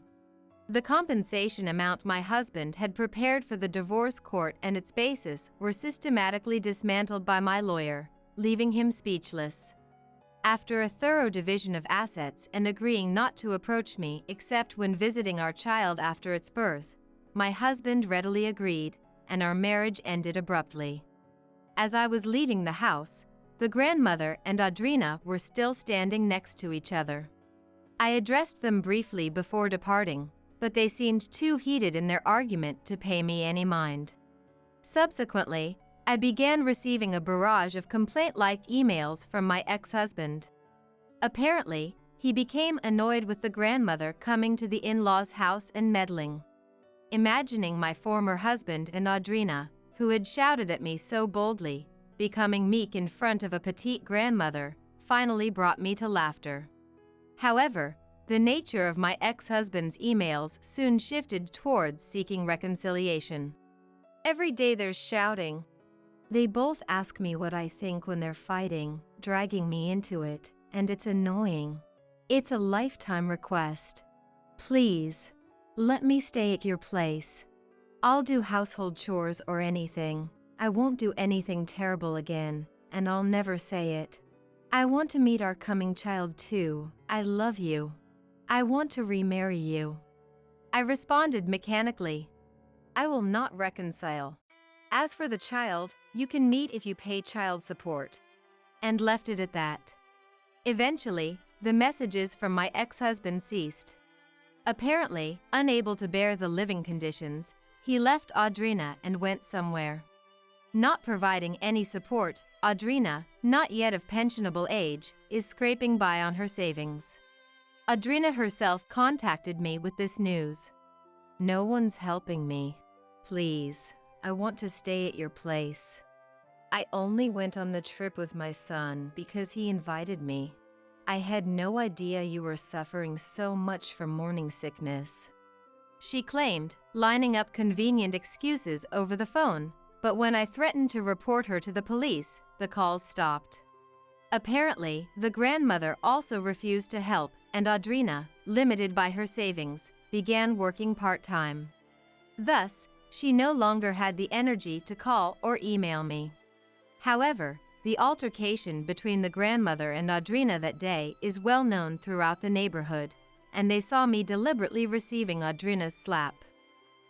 The compensation amount my husband had prepared for the divorce court and its basis were systematically dismantled by my lawyer, leaving him speechless. After a thorough division of assets and agreeing not to approach me except when visiting our child after its birth, my husband readily agreed, and our marriage ended abruptly. As I was leaving the house, the grandmother and Audrina were still standing next to each other. I addressed them briefly before departing, but they seemed too heated in their argument to pay me any mind. Subsequently, I began receiving a barrage of complaint-like emails from my ex-husband. Apparently, he became annoyed with the grandmother coming to the in-laws' house and meddling. Imagining my former husband and Audrina, who had shouted at me so boldly, becoming meek in front of a petite grandmother, finally brought me to laughter. However, the nature of my ex-husband's emails soon shifted towards seeking reconciliation. Every day there's shouting. They both ask me what I think when they're fighting, dragging me into it, and it's annoying. It's a lifetime request. Please, let me stay at your place. I'll do household chores or anything. I won't do anything terrible again, and I'll never say it. I want to meet our coming child too. I love you. I want to remarry you. I responded mechanically. I will not reconcile. As for the child, you can meet if you pay child support. And left it at that. Eventually, the messages from my ex-husband ceased. Apparently, unable to bear the living conditions, he left Audrina and went somewhere. Not providing any support, Audrina, not yet of pensionable age, is scraping by on her savings. Audrina herself contacted me with this news. No one's helping me. Please, I want to stay at your place. I only went on the trip with my son because he invited me. I had no idea you were suffering so much from morning sickness. She claimed, lining up convenient excuses over the phone, but when I threatened to report her to the police, the calls stopped. Apparently, the grandmother also refused to help, and Audrina, limited by her savings, began working part-time. Thus, she no longer had the energy to call or email me. However, the altercation between the grandmother and Audrina that day is well known throughout the neighborhood, and they saw me deliberately receiving Audrina's slap.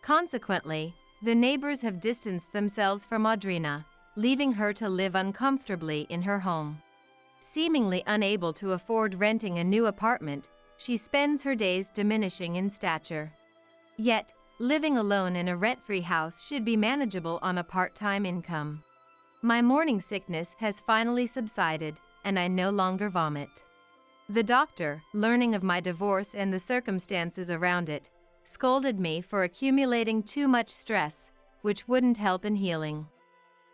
Consequently, the neighbors have distanced themselves from Audrina, leaving her to live uncomfortably in her home. Seemingly unable to afford renting a new apartment, she spends her days diminishing in stature. Yet, living alone in a rent-free house should be manageable on a part-time income. My morning sickness has finally subsided, and I no longer vomit. The doctor, learning of my divorce and the circumstances around it, scolded me for accumulating too much stress, which wouldn't help in healing.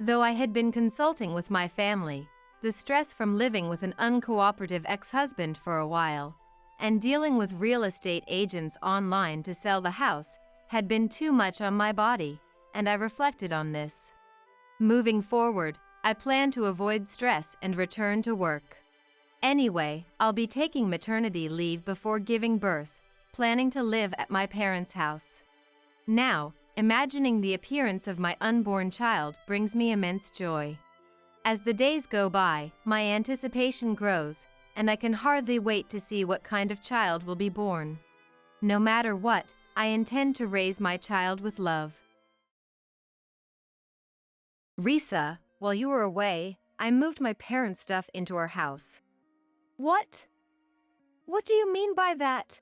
Though I had been consulting with my family, the stress from living with an uncooperative ex-husband for a while, and dealing with real estate agents online to sell the house had been too much on my body, and I reflected on this. Moving forward, I plan to avoid stress and return to work. Anyway, I'll be taking maternity leave before giving birth, planning to live at my parents' house. Now, imagining the appearance of my unborn child brings me immense joy. As the days go by, my anticipation grows, and I can hardly wait to see what kind of child will be born. No matter what, I intend to raise my child with love. Risa, while you were away, I moved my parents' stuff into our house. What? What do you mean by that?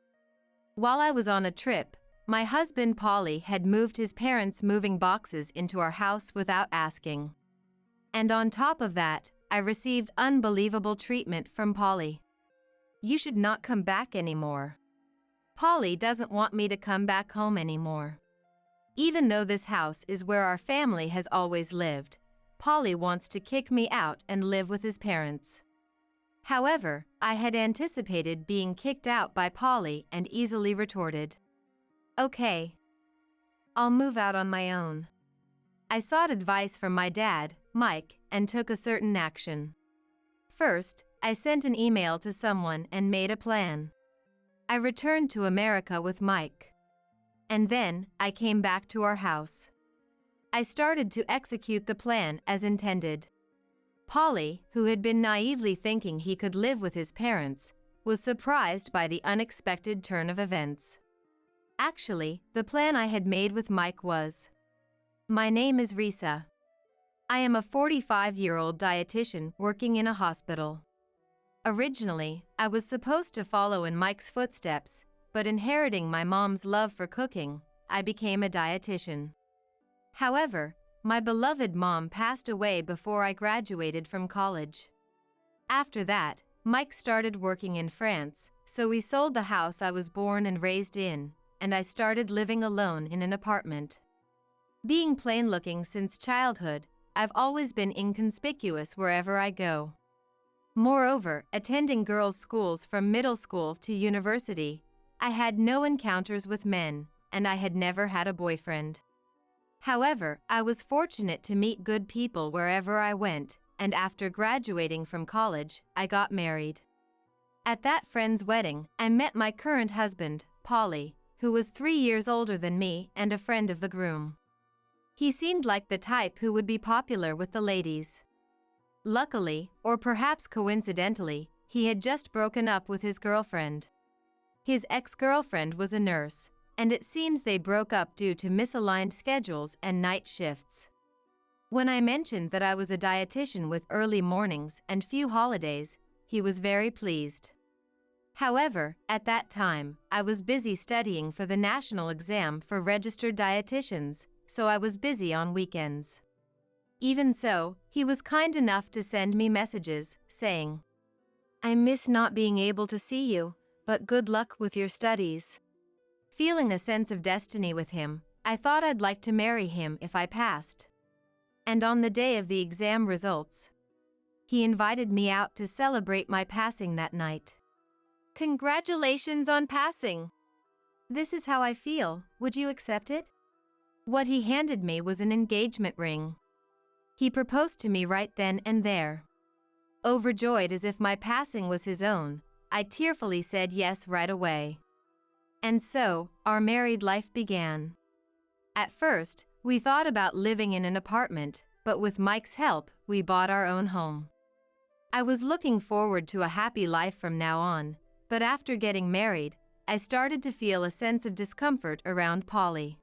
While I was on a trip, my husband Polly had moved his parents' moving boxes into our house without asking. And on top of that, I received unbelievable treatment from Polly. You should not come back anymore. Polly doesn't want me to come back home anymore. Even though this house is where our family has always lived, Polly wants to kick me out and live with his parents. However, I had anticipated being kicked out by Polly and easily retorted, "Okay, I'll move out on my own." I sought advice from my dad, Mike, and took a certain action. First, I sent an email to someone and made a plan. I returned to America with Mike. And then, I came back to our house. I started to execute the plan as intended. Polly, who had been naively thinking he could live with his parents, was surprised by the unexpected turn of events. Actually, the plan I had made with Mike was: my name is Risa. I am a 45-year-old dietitian working in a hospital. Originally, I was supposed to follow in Mike's footsteps, but inheriting my mom's love for cooking, I became a dietitian. However, my beloved mom passed away before I graduated from college. After that, Mike started working in France, so we sold the house I was born and raised in, and I started living alone in an apartment. Being plain-looking since childhood, I've always been inconspicuous wherever I go. Moreover, attending girls' schools from middle school to university, I had no encounters with men, and I had never had a boyfriend. However, I was fortunate to meet good people wherever I went, and after graduating from college, I got married. At that friend's wedding, I met my current husband, Polly, who was 3 years older than me and a friend of the groom. He seemed like the type who would be popular with the ladies. Luckily, or perhaps coincidentally, he had just broken up with his girlfriend. His ex-girlfriend was a nurse, and it seems they broke up due to misaligned schedules and night shifts. When I mentioned that I was a dietitian with early mornings and few holidays, he was very pleased. However, at that time, I was busy studying for the national exam for registered dietitians, so I was busy on weekends. Even so, he was kind enough to send me messages, saying, "I miss not being able to see you, but good luck with your studies." Feeling a sense of destiny with him, I thought I'd like to marry him if I passed. And on the day of the exam results, he invited me out to celebrate my passing that night. "Congratulations on passing! This is how I feel, would you accept it?" What he handed me was an engagement ring. He proposed to me right then and there. Overjoyed as if my passing was his own, I tearfully said yes right away. And so, our married life began. At first, we thought about living in an apartment, but with Mike's help, we bought our own home. I was looking forward to a happy life from now on, but after getting married, I started to feel a sense of discomfort around Polly.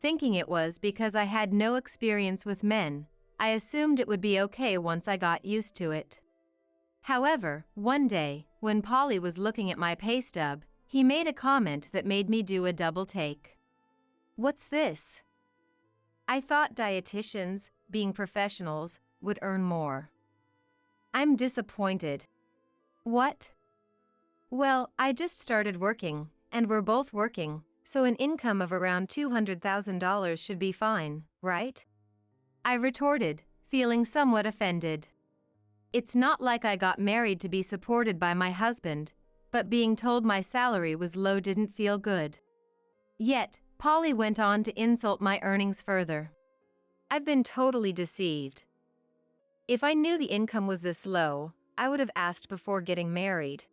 Thinking it was because I had no experience with men, I assumed it would be okay once I got used to it. However, one day, when Polly was looking at my pay stub, he made a comment that made me do a double take. "What's this?" I thought dietitians, being professionals, would earn more. I'm disappointed. What? Well, I just started working, and we're both working, so an income of around $200,000 should be fine, right? I retorted, feeling somewhat offended. It's not like I got married to be supported by my husband, but being told my salary was low didn't feel good. Yet, Polly went on to insult my earnings further. I've been totally deceived. If I knew the income was this low, I would have asked before getting married.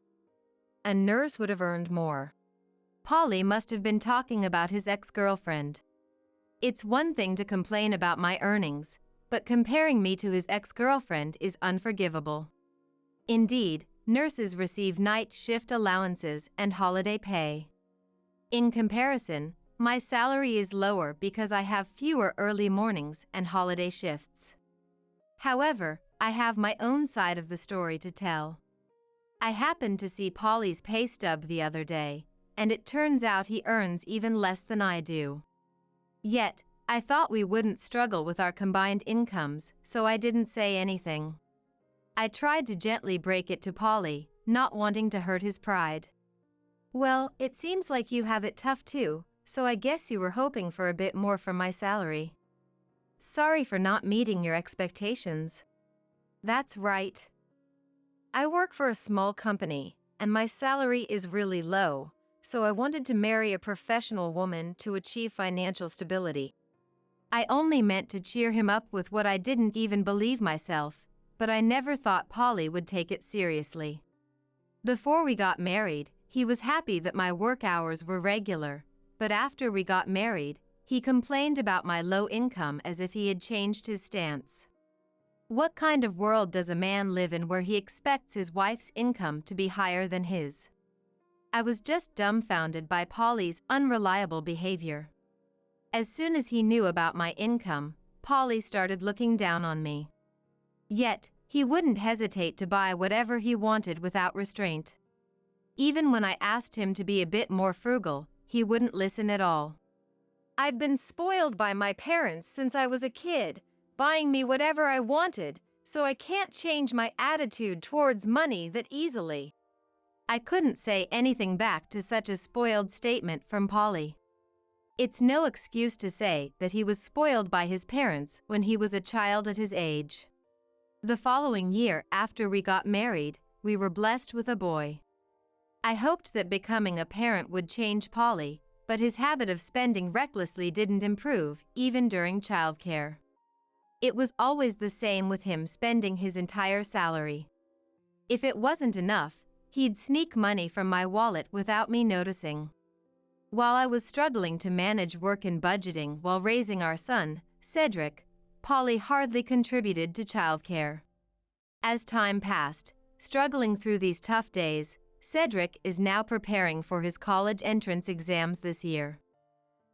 A nurse would have earned more. Polly must have been talking about his ex-girlfriend. It's one thing to complain about my earnings, but comparing me to his ex-girlfriend is unforgivable. Indeed, nurses receive night shift allowances and holiday pay. In comparison, my salary is lower because I have fewer early mornings and holiday shifts. However, I have my own side of the story to tell. I happened to see Polly's pay stub the other day, and it turns out he earns even less than I do. Yet, I thought we wouldn't struggle with our combined incomes, so I didn't say anything. I tried to gently break it to Polly, not wanting to hurt his pride. Well, it seems like you have it tough too, so I guess you were hoping for a bit more from my salary. Sorry for not meeting your expectations. That's right. I work for a small company, and my salary is really low, so I wanted to marry a professional woman to achieve financial stability. I only meant to cheer him up with what I didn't even believe myself, but I never thought Polly would take it seriously. Before we got married, he was happy that my work hours were regular, but after we got married, he complained about my low income as if he had changed his stance. What kind of world does a man live in where he expects his wife's income to be higher than his? I was just dumbfounded by Polly's unreliable behavior. As soon as he knew about my income, Polly started looking down on me. Yet, he wouldn't hesitate to buy whatever he wanted without restraint. Even when I asked him to be a bit more frugal, he wouldn't listen at all. I've been spoiled by my parents since I was a kid, buying me whatever I wanted, so I can't change my attitude towards money that easily. I couldn't say anything back to such a spoiled statement from Polly. It's no excuse to say that he was spoiled by his parents when he was a child at his age. The following year after we got married, we were blessed with a boy. I hoped that becoming a parent would change Polly, but his habit of spending recklessly didn't improve, even during childcare. It was always the same with him spending his entire salary. If it wasn't enough, he'd sneak money from my wallet without me noticing. While I was struggling to manage work and budgeting while raising our son, Cedric, Polly hardly contributed to childcare. As time passed, struggling through these tough days, Cedric is now preparing for his college entrance exams this year.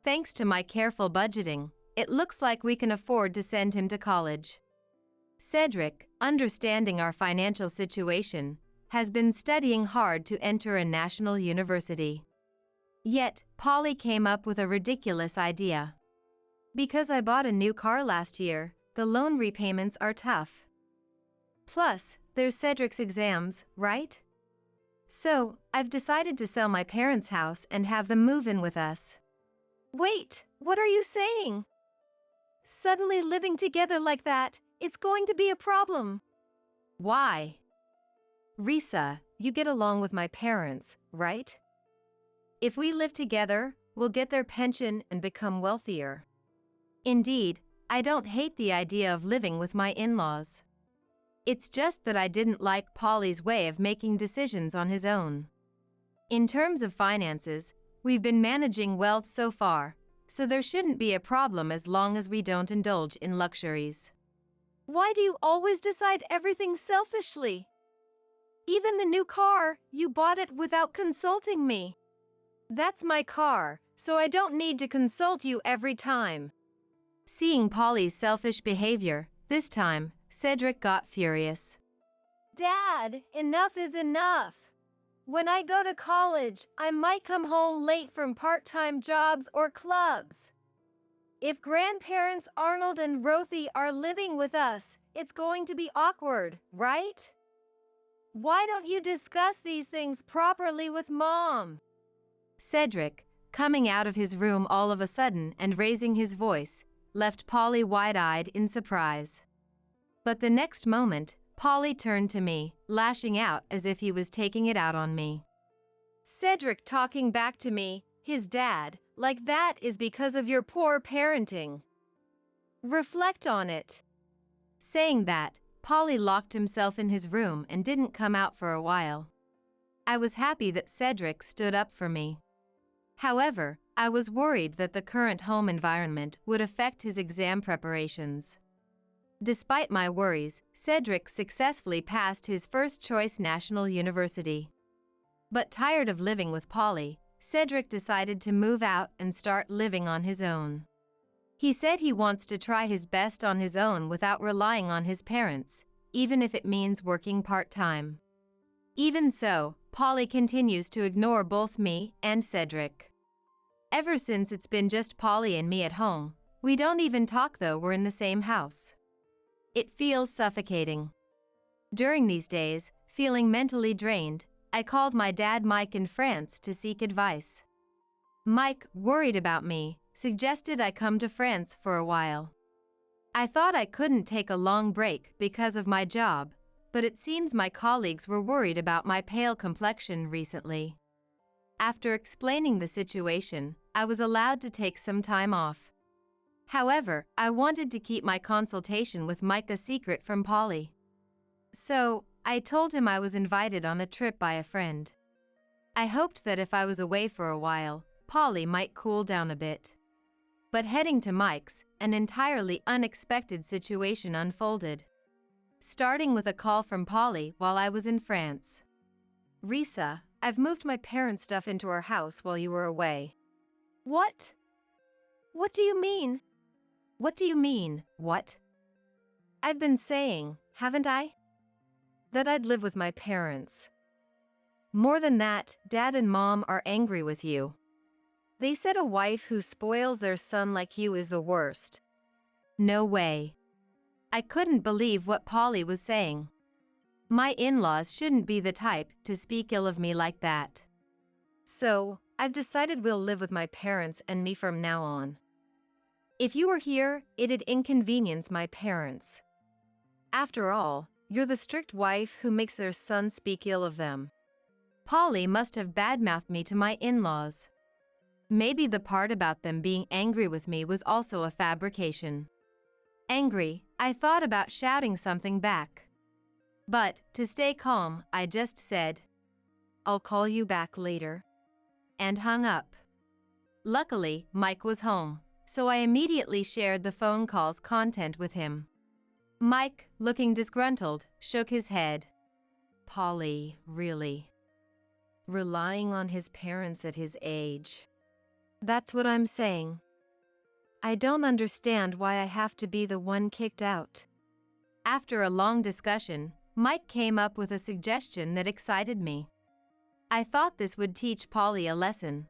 Thanks to my careful budgeting, it looks like we can afford to send him to college. Cedric, understanding our financial situation, has been studying hard to enter a national university. Yet, Polly came up with a ridiculous idea. Because I bought a new car last year, the loan repayments are tough. Plus, there's Cedric's exams, right? So, I've decided to sell my parents' house and have them move in with us. Wait, what are you saying? Suddenly living together like that, it's going to be a problem. Why? Risa, you get along with my parents, right? If we live together, we'll get their pension and become wealthier. Indeed, I don't hate the idea of living with my in-laws. It's just that I didn't like Polly's way of making decisions on his own. In terms of finances, we've been managing well so far, so there shouldn't be a problem as long as we don't indulge in luxuries. Why do you always decide everything selfishly? Even the new car, you bought it without consulting me. That's my car, so I don't need to consult you every time. Seeing Polly's selfish behavior, this time, Cedric got furious. Dad, enough is enough. When I go to college, I might come home late from part-time jobs or clubs. If grandparents Arnold and Rothy are living with us, it's going to be awkward, right? Why don't you discuss these things properly with Mom? Cedric, coming out of his room all of a sudden and raising his voice, left Polly wide-eyed in surprise. But the next moment, Polly turned to me, lashing out as if he was taking it out on me. Cedric talking back to me, his dad, like that is because of your poor parenting. Reflect on it. Saying that, Polly locked himself in his room and didn't come out for a while. I was happy that Cedric stood up for me. However, I was worried that the current home environment would affect his exam preparations. Despite my worries, Cedric successfully passed his first-choice national university. But tired of living with Polly, Cedric decided to move out and start living on his own. He said he wants to try his best on his own without relying on his parents, even if it means working part-time. Even so, Polly continues to ignore both me and Cedric. Ever since it's been just Polly and me at home, we don't even talk though we're in the same house. It feels suffocating. During these days, feeling mentally drained, I called my dad Mike in France to seek advice. Mike, worried about me, suggested I come to France for a while. I thought I couldn't take a long break because of my job, but it seems my colleagues were worried about my pale complexion recently. After explaining the situation, I was allowed to take some time off. However, I wanted to keep my consultation with Mike a secret from Polly. So, I told him I was invited on a trip by a friend. I hoped that if I was away for a while, Polly might cool down a bit. But heading to Mike's, an entirely unexpected situation unfolded. Starting with a call from Polly while I was in France. Risa, I've moved my parents' stuff into our house while you were away. What? What do you mean? What do you mean, what? I've been saying, haven't I? That I'd live with my parents. More than that, Dad and Mom are angry with you. They said a wife who spoils their son like you is the worst. No way. I couldn't believe what Polly was saying. My in-laws shouldn't be the type to speak ill of me like that. So, I've decided we'll live with my parents and me from now on. If you were here, it'd inconvenience my parents. After all, you're the strict wife who makes their son speak ill of them. Polly must have badmouthed me to my in-laws. Maybe the part about them being angry with me was also a fabrication. Angry, I thought about shouting something back. But, to stay calm, I just said, "I'll call you back later," and hung up. Luckily, Mike was home, so I immediately shared the phone call's content with him. Mike, looking disgruntled, shook his head. Polly, really? Relying on his parents at his age. That's what I'm saying. I don't understand why I have to be the one kicked out. After a long discussion, Mike came up with a suggestion that excited me. I thought this would teach Polly a lesson.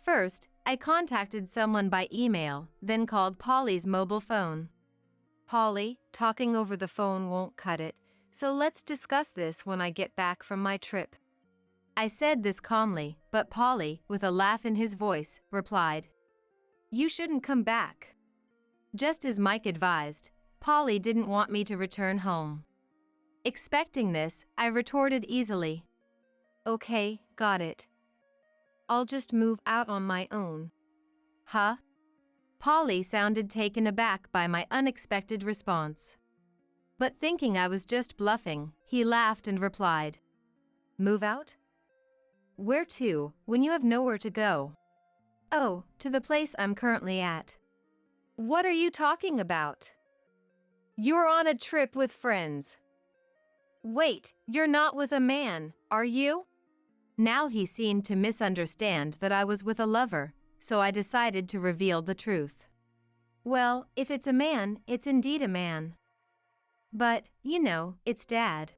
First, I contacted someone by email, then called Polly's mobile phone. Polly, talking over the phone won't cut it, so let's discuss this when I get back from my trip. I said this calmly, but Polly, with a laugh in his voice, replied, "You shouldn't come back." Just as Mike advised, Polly didn't want me to return home. Expecting this, I retorted easily, "Okay, got it. I'll just move out on my own." Huh? Polly sounded taken aback by my unexpected response. But thinking I was just bluffing, he laughed and replied, "Move out? Where to, when you have nowhere to go?" "Oh, to the place I'm currently at." "What are you talking about? You're on a trip with friends. Wait, you're not with a man, are you?" Now he seemed to misunderstand that I was with a lover, so I decided to reveal the truth. "Well, if it's a man, it's indeed a man. But, you know, it's Dad."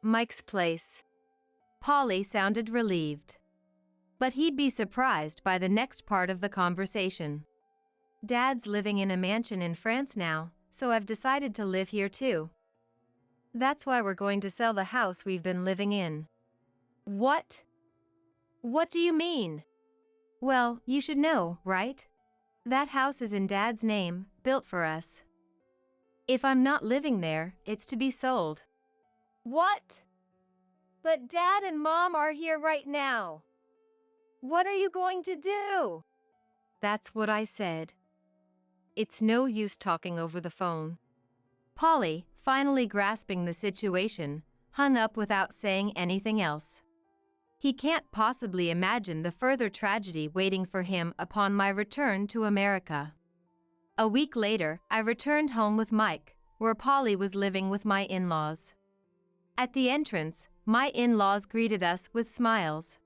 Mike's place." Polly sounded relieved. But he'd be surprised by the next part of the conversation. "Dad's living in a mansion in France now, so I've decided to live here too. That's why we're going to sell the house we've been living in." "What? What do you mean?" "Well, you should know, right? That house is in Dad's name, built for us." If I'm not living there, it's to be sold. What? But Dad and Mom are here right now. What are you going to do? That's what I said. It's no use talking over the phone. Polly, finally grasping the situation, hung up without saying anything else. He can't possibly imagine the further tragedy waiting for him upon my return to America. A week later, I returned home with Mike, where Polly was living with my in-laws. At the entrance, my in-laws greeted us with smiles.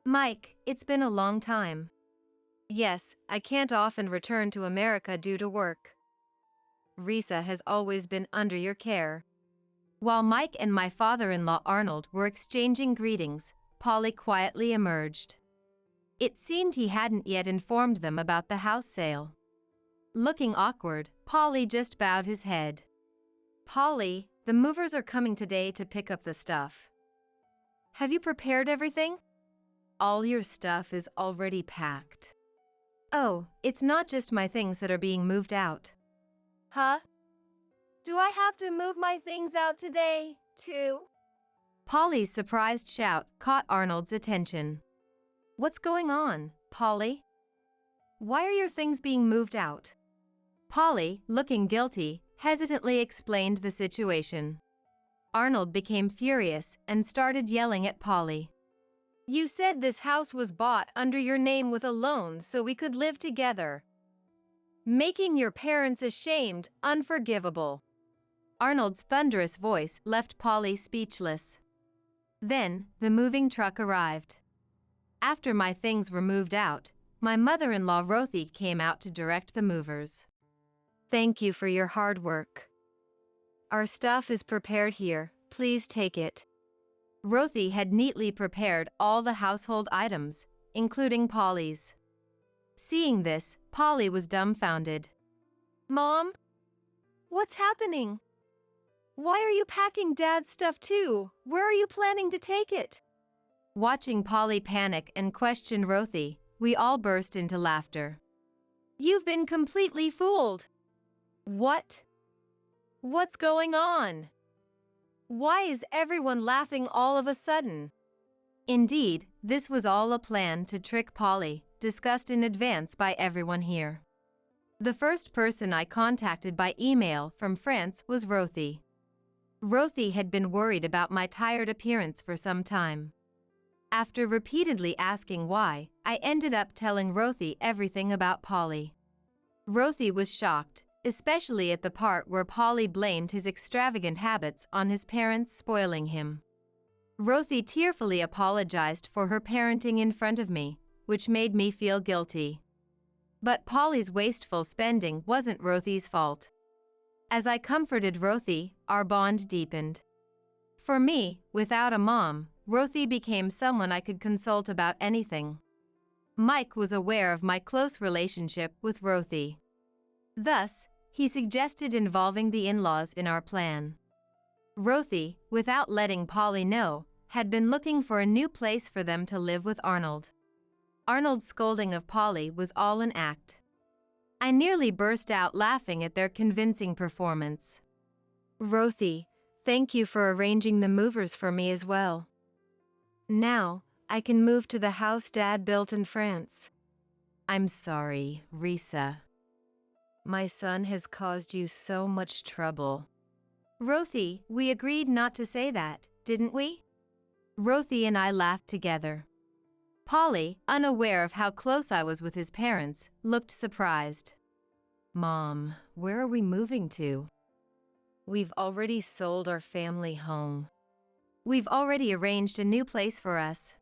Mike, it's been a long time. Yes, I can't often return to America due to work. Risa has always been under your care. While Mike and my father-in-law Arnold were exchanging greetings, Polly quietly emerged. It seemed he hadn't yet informed them about the house sale. Looking awkward, Polly just bowed his head. Polly, the movers are coming today to pick up the stuff. Have you prepared everything? All your stuff is already packed. Oh, it's not just my things that are being moved out. Huh? Do I have to move my things out today, too? Polly's surprised shout caught Arnold's attention. What's going on, Polly? Why are your things being moved out? Polly, looking guilty, hesitantly explained the situation. Arnold became furious and started yelling at Polly. You said this house was bought under your name with a loan so we could live together. Making your parents ashamed, unforgivable. Arnold's thunderous voice left Polly speechless. Then, the moving truck arrived. After my things were moved out, my mother-in-law Rothy came out to direct the movers. Thank you for your hard work. Our stuff is prepared here, please take it. Rothy had neatly prepared all the household items, including Polly's. Seeing this, Polly was dumbfounded. Mom? What's happening? Why are you packing Dad's stuff too? Where are you planning to take it? Watching Polly panic and question Rothy, we all burst into laughter. You've been completely fooled. What? What's going on? Why is everyone laughing all of a sudden? Indeed, this was all a plan to trick Polly, discussed in advance by everyone here. The first person I contacted by email from France was Rothy. Rothy had been worried about my tired appearance for some time. After repeatedly asking why, I ended up telling Rothy everything about Polly. Rothy was shocked, especially at the part where Polly blamed his extravagant habits on his parents spoiling him. Rothy tearfully apologized for her parenting in front of me, which made me feel guilty. But Polly's wasteful spending wasn't Rothy's fault. As I comforted Rothy, our bond deepened. For me, without a mom, Rothy became someone I could consult about anything. Mike was aware of my close relationship with Rothy. Thus, he suggested involving the in-laws in our plan. Rothy, without letting Polly know, had been looking for a new place for them to live with Arnold. Arnold's scolding of Polly was all an act. I nearly burst out laughing at their convincing performance. Rothy, thank you for arranging the movers for me as well. Now, I can move to the house Dad built in France. I'm sorry, Risa. My son has caused you so much trouble. Rothy, we agreed not to say that, didn't we? Rothy and I laughed together. Polly, unaware of how close I was with his parents, looked surprised. Mom, where are we moving to? We've already sold our family home. We've already arranged a new place for us.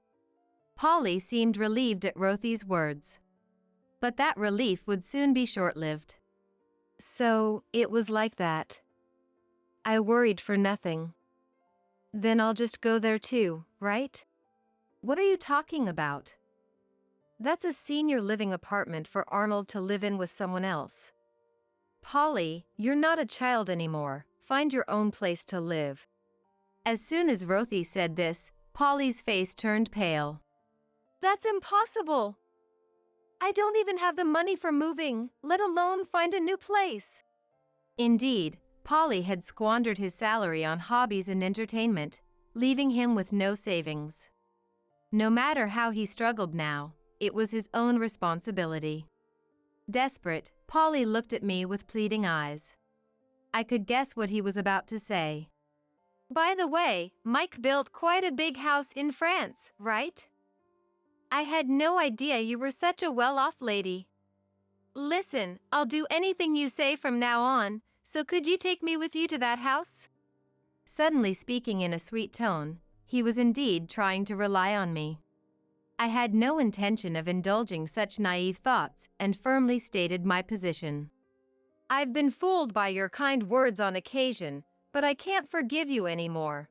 Polly seemed relieved at Rothy's words. But that relief would soon be short-lived. So, it was like that. I worried for nothing. Then I'll just go there too, right? What are you talking about? That's a senior living apartment for Arnold to live in with someone else. Polly, you're not a child anymore. Find your own place to live. As soon as Rothy said this, Polly's face turned pale. That's impossible. I don't even have the money for moving, let alone find a new place. Indeed, Polly had squandered his salary on hobbies and entertainment, leaving him with no savings. No matter how he struggled now, it was his own responsibility. Desperate, Polly looked at me with pleading eyes. I could guess what he was about to say. By the way, Mike built quite a big house in France, right? I had no idea you were such a well-off lady. Listen, I'll do anything you say from now on, so could you take me with you to that house? Suddenly speaking in a sweet tone, he was indeed trying to rely on me. I had no intention of indulging such naive thoughts and firmly stated my position. I've been fooled by your kind words on occasion, but I can't forgive you anymore.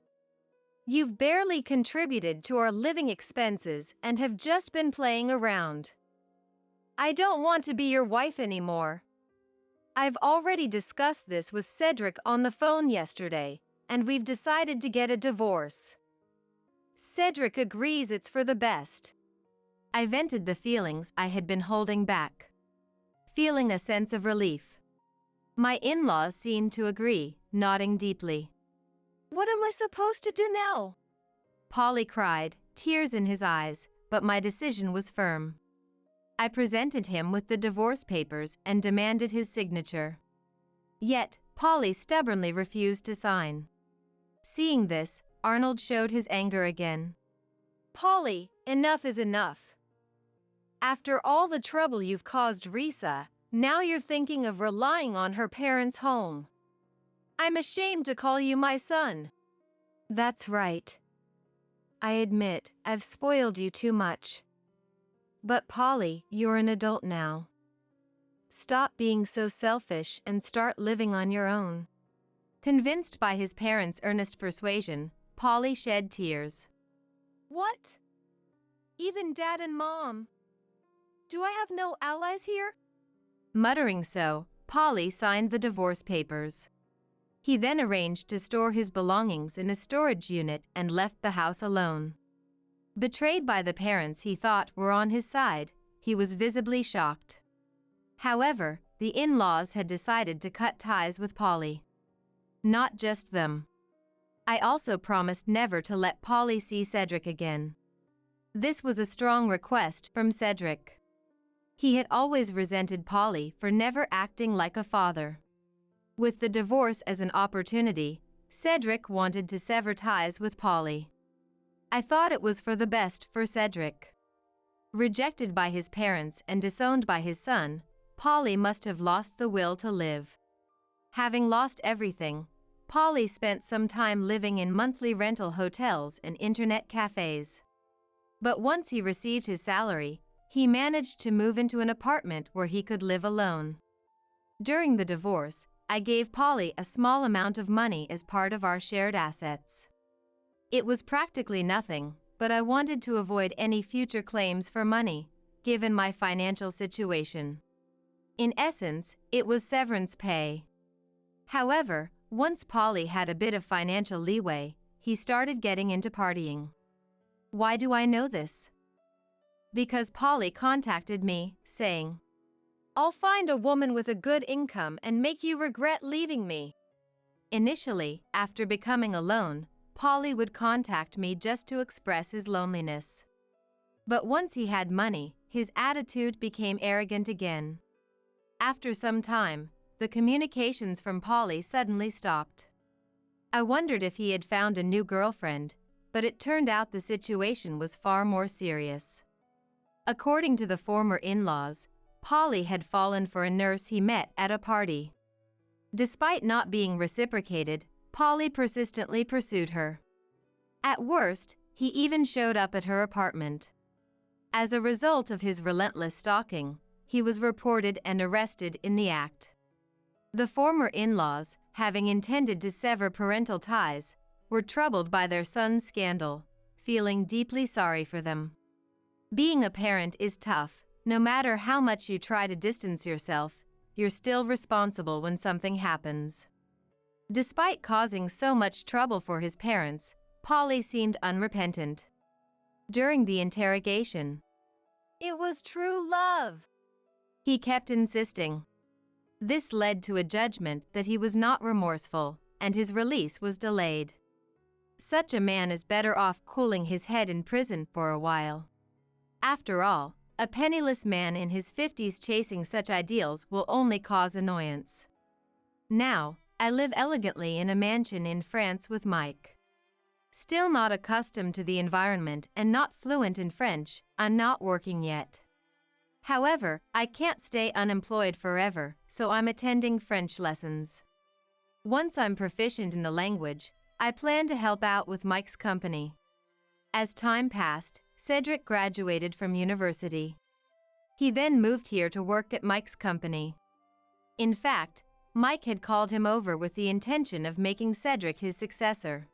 You've barely contributed to our living expenses and have just been playing around. I don't want to be your wife anymore. I've already discussed this with Cedric on the phone yesterday, and we've decided to get a divorce. Cedric agrees it's for the best. I vented the feelings I had been holding back, feeling a sense of relief. My in-laws seemed to agree, nodding deeply. What am I supposed to do now? Polly cried, tears in his eyes, but my decision was firm. I presented him with the divorce papers and demanded his signature. Yet, Polly stubbornly refused to sign. Seeing this, Arnold showed his anger again. Polly, enough is enough. After all the trouble you've caused Risa, now you're thinking of relying on her parents' home. I'm ashamed to call you my son. That's right. I admit, I've spoiled you too much. But Polly, you're an adult now. Stop being so selfish and start living on your own. Convinced by his parents' earnest persuasion, Polly shed tears. What? Even Dad and Mom? Do I have no allies here? Muttering so, Polly signed the divorce papers. He then arranged to store his belongings in a storage unit and left the house alone. Betrayed by the parents he thought were on his side, he was visibly shocked. However, the in-laws had decided to cut ties with Polly. Not just them. I also promised never to let Polly see Cedric again. This was a strong request from Cedric. He had always resented Polly for never acting like a father. With the divorce as an opportunity, Cedric wanted to sever ties with Polly. I thought it was for the best for Cedric. Rejected by his parents and disowned by his son, Polly must have lost the will to live. Having lost everything, Polly spent some time living in monthly rental hotels and internet cafes. But once he received his salary, he managed to move into an apartment where he could live alone. During the divorce, I gave Polly a small amount of money as part of our shared assets. It was practically nothing, but I wanted to avoid any future claims for money, given my financial situation. In essence, it was severance pay. However, once Polly had a bit of financial leeway, he started getting into partying. Why do I know this? Because Polly contacted me, saying, I'll find a woman with a good income and make you regret leaving me. Initially, after becoming alone, Polly would contact me just to express his loneliness. But once he had money, his attitude became arrogant again. After some time, the communications from Polly suddenly stopped. I wondered if he had found a new girlfriend, but it turned out the situation was far more serious. According to the former in-laws, Polly had fallen for a nurse he met at a party. Despite not being reciprocated, Polly persistently pursued her. At worst, he even showed up at her apartment. As a result of his relentless stalking, he was reported and arrested in the act. The former in-laws, having intended to sever parental ties, were troubled by their son's scandal, feeling deeply sorry for them. Being a parent is tough. No matter how much you try to distance yourself, you're still responsible when something happens. Despite causing so much trouble for his parents, Polly seemed unrepentant. During the interrogation, It was true love, he kept insisting. This led to a judgment that he was not remorseful, and his release was delayed. Such a man is better off cooling his head in prison for a while. After all, a penniless man in his 50s chasing such ideals will only cause annoyance. Now, I live elegantly in a mansion in France with Mike. Still not accustomed to the environment and not fluent in French, I'm not working yet. However, I can't stay unemployed forever, so I'm attending French lessons. Once I'm proficient in the language, I plan to help out with Mike's company. As time passed, Cedric graduated from university. He then moved here to work at Mike's company. In fact, Mike had called him over with the intention of making Cedric his successor.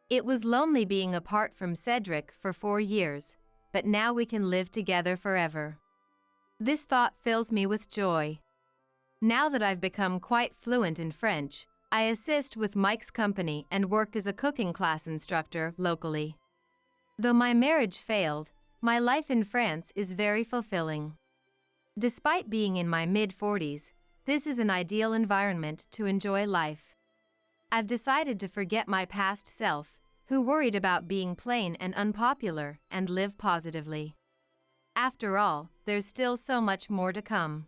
It was lonely being apart from Cedric for 4 years, but now we can live together forever. This thought fills me with joy. Now that I've become quite fluent in French, I assist with Mike's company and work as a cooking class instructor locally. Though my marriage failed, my life in France is very fulfilling. Despite being in my mid-40s, this is an ideal environment to enjoy life. I've decided to forget my past self, who worried about being plain and unpopular, and live positively. After all, there's still so much more to come.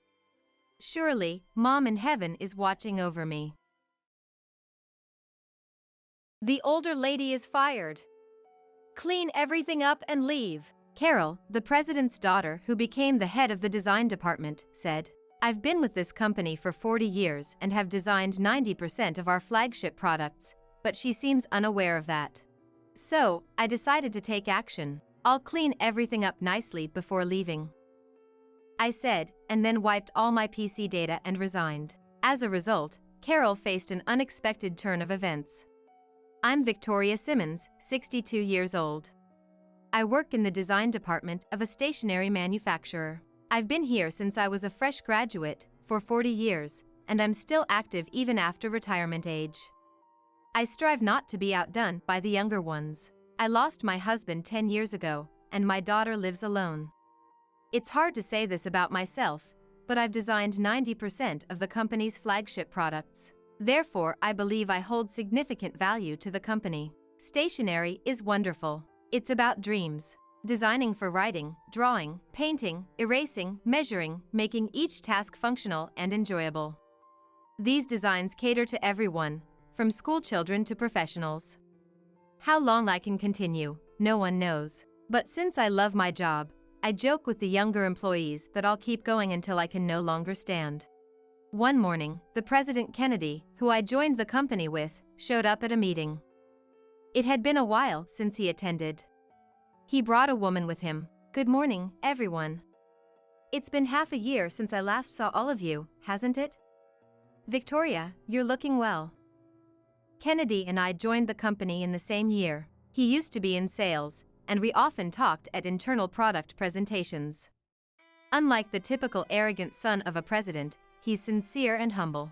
Surely, Mom in heaven is watching over me. The older lady is fired. Clean everything up and leave. Carol, the president's daughter who became the head of the design department, said, "I've been with this company for 40 years and have designed 90% of our flagship products, but she seems unaware of that. So, I decided to take action. I'll clean everything up nicely before leaving," I said, and then wiped all my PC data and resigned. As a result, Carol faced an unexpected turn of events. I'm Victoria Simmons, 62 years old. I work in the design department of a stationery manufacturer. I've been here since I was a fresh graduate, for 40 years, and I'm still active even after retirement age. I strive not to be outdone by the younger ones. I lost my husband 10 years ago, and my daughter lives alone. It's hard to say this about myself, but I've designed 90% of the company's flagship products. Therefore, I believe I hold significant value to the company. Stationery is wonderful. It's about dreams. Designing for writing, drawing, painting, erasing, measuring, making each task functional and enjoyable. These designs cater to everyone, from school children to professionals. How long I can continue, no one knows. But since I love my job, I joke with the younger employees that I'll keep going until I can no longer stand. One morning, the President Kennedy, who I joined the company with, showed up at a meeting. It had been a while since he attended. He brought a woman with him. "Good morning, everyone. It's been half a year since I last saw all of you, hasn't it? Victoria, you're looking well." Kennedy and I joined the company in the same year. He used to be in sales, and we often talked at internal product presentations. Unlike the typical arrogant son of a president, he's sincere and humble.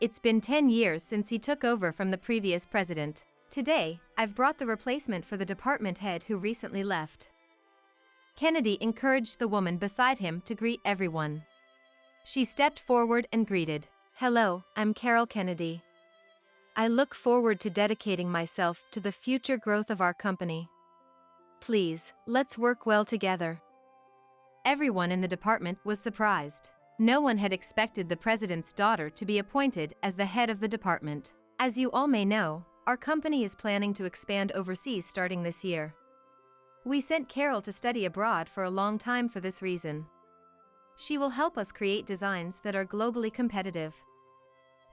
It's been 10 years since he took over from the previous president. Today, I've brought the replacement for the department head who recently left. Kennedy encouraged the woman beside him to greet everyone. She stepped forward and greeted. "Hello, I'm Carol Kennedy. I look forward to dedicating myself to the future growth of our company. Please, let's work well together." Everyone in the department was surprised. No one had expected the president's daughter to be appointed as the head of the department. As you all may know, our company is planning to expand overseas starting this year. We sent Carol to study abroad for a long time for this reason. She will help us create designs that are globally competitive.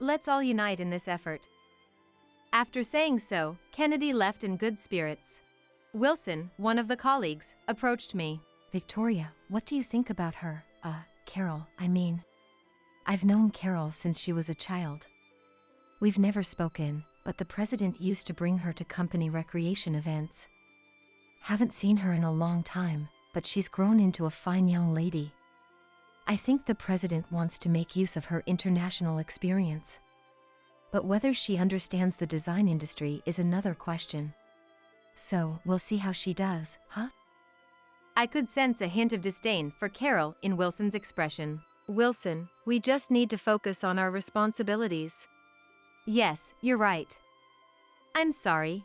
Let's all unite in this effort. After saying so, Kennedy left in good spirits. Wilson, one of the colleagues, approached me. "Victoria, what do you think about her? Carol, I mean. I've known Carol since she was a child. We've never spoken, but the president used to bring her to company recreation events. Haven't seen her in a long time, but she's grown into a fine young lady. I think the president wants to make use of her international experience. But whether she understands the design industry is another question. So, we'll see how she does, huh?" I could sense a hint of disdain for Carol in Wilson's expression. Wilson, we just need to focus on our responsibilities. Yes, you're right. I'm sorry.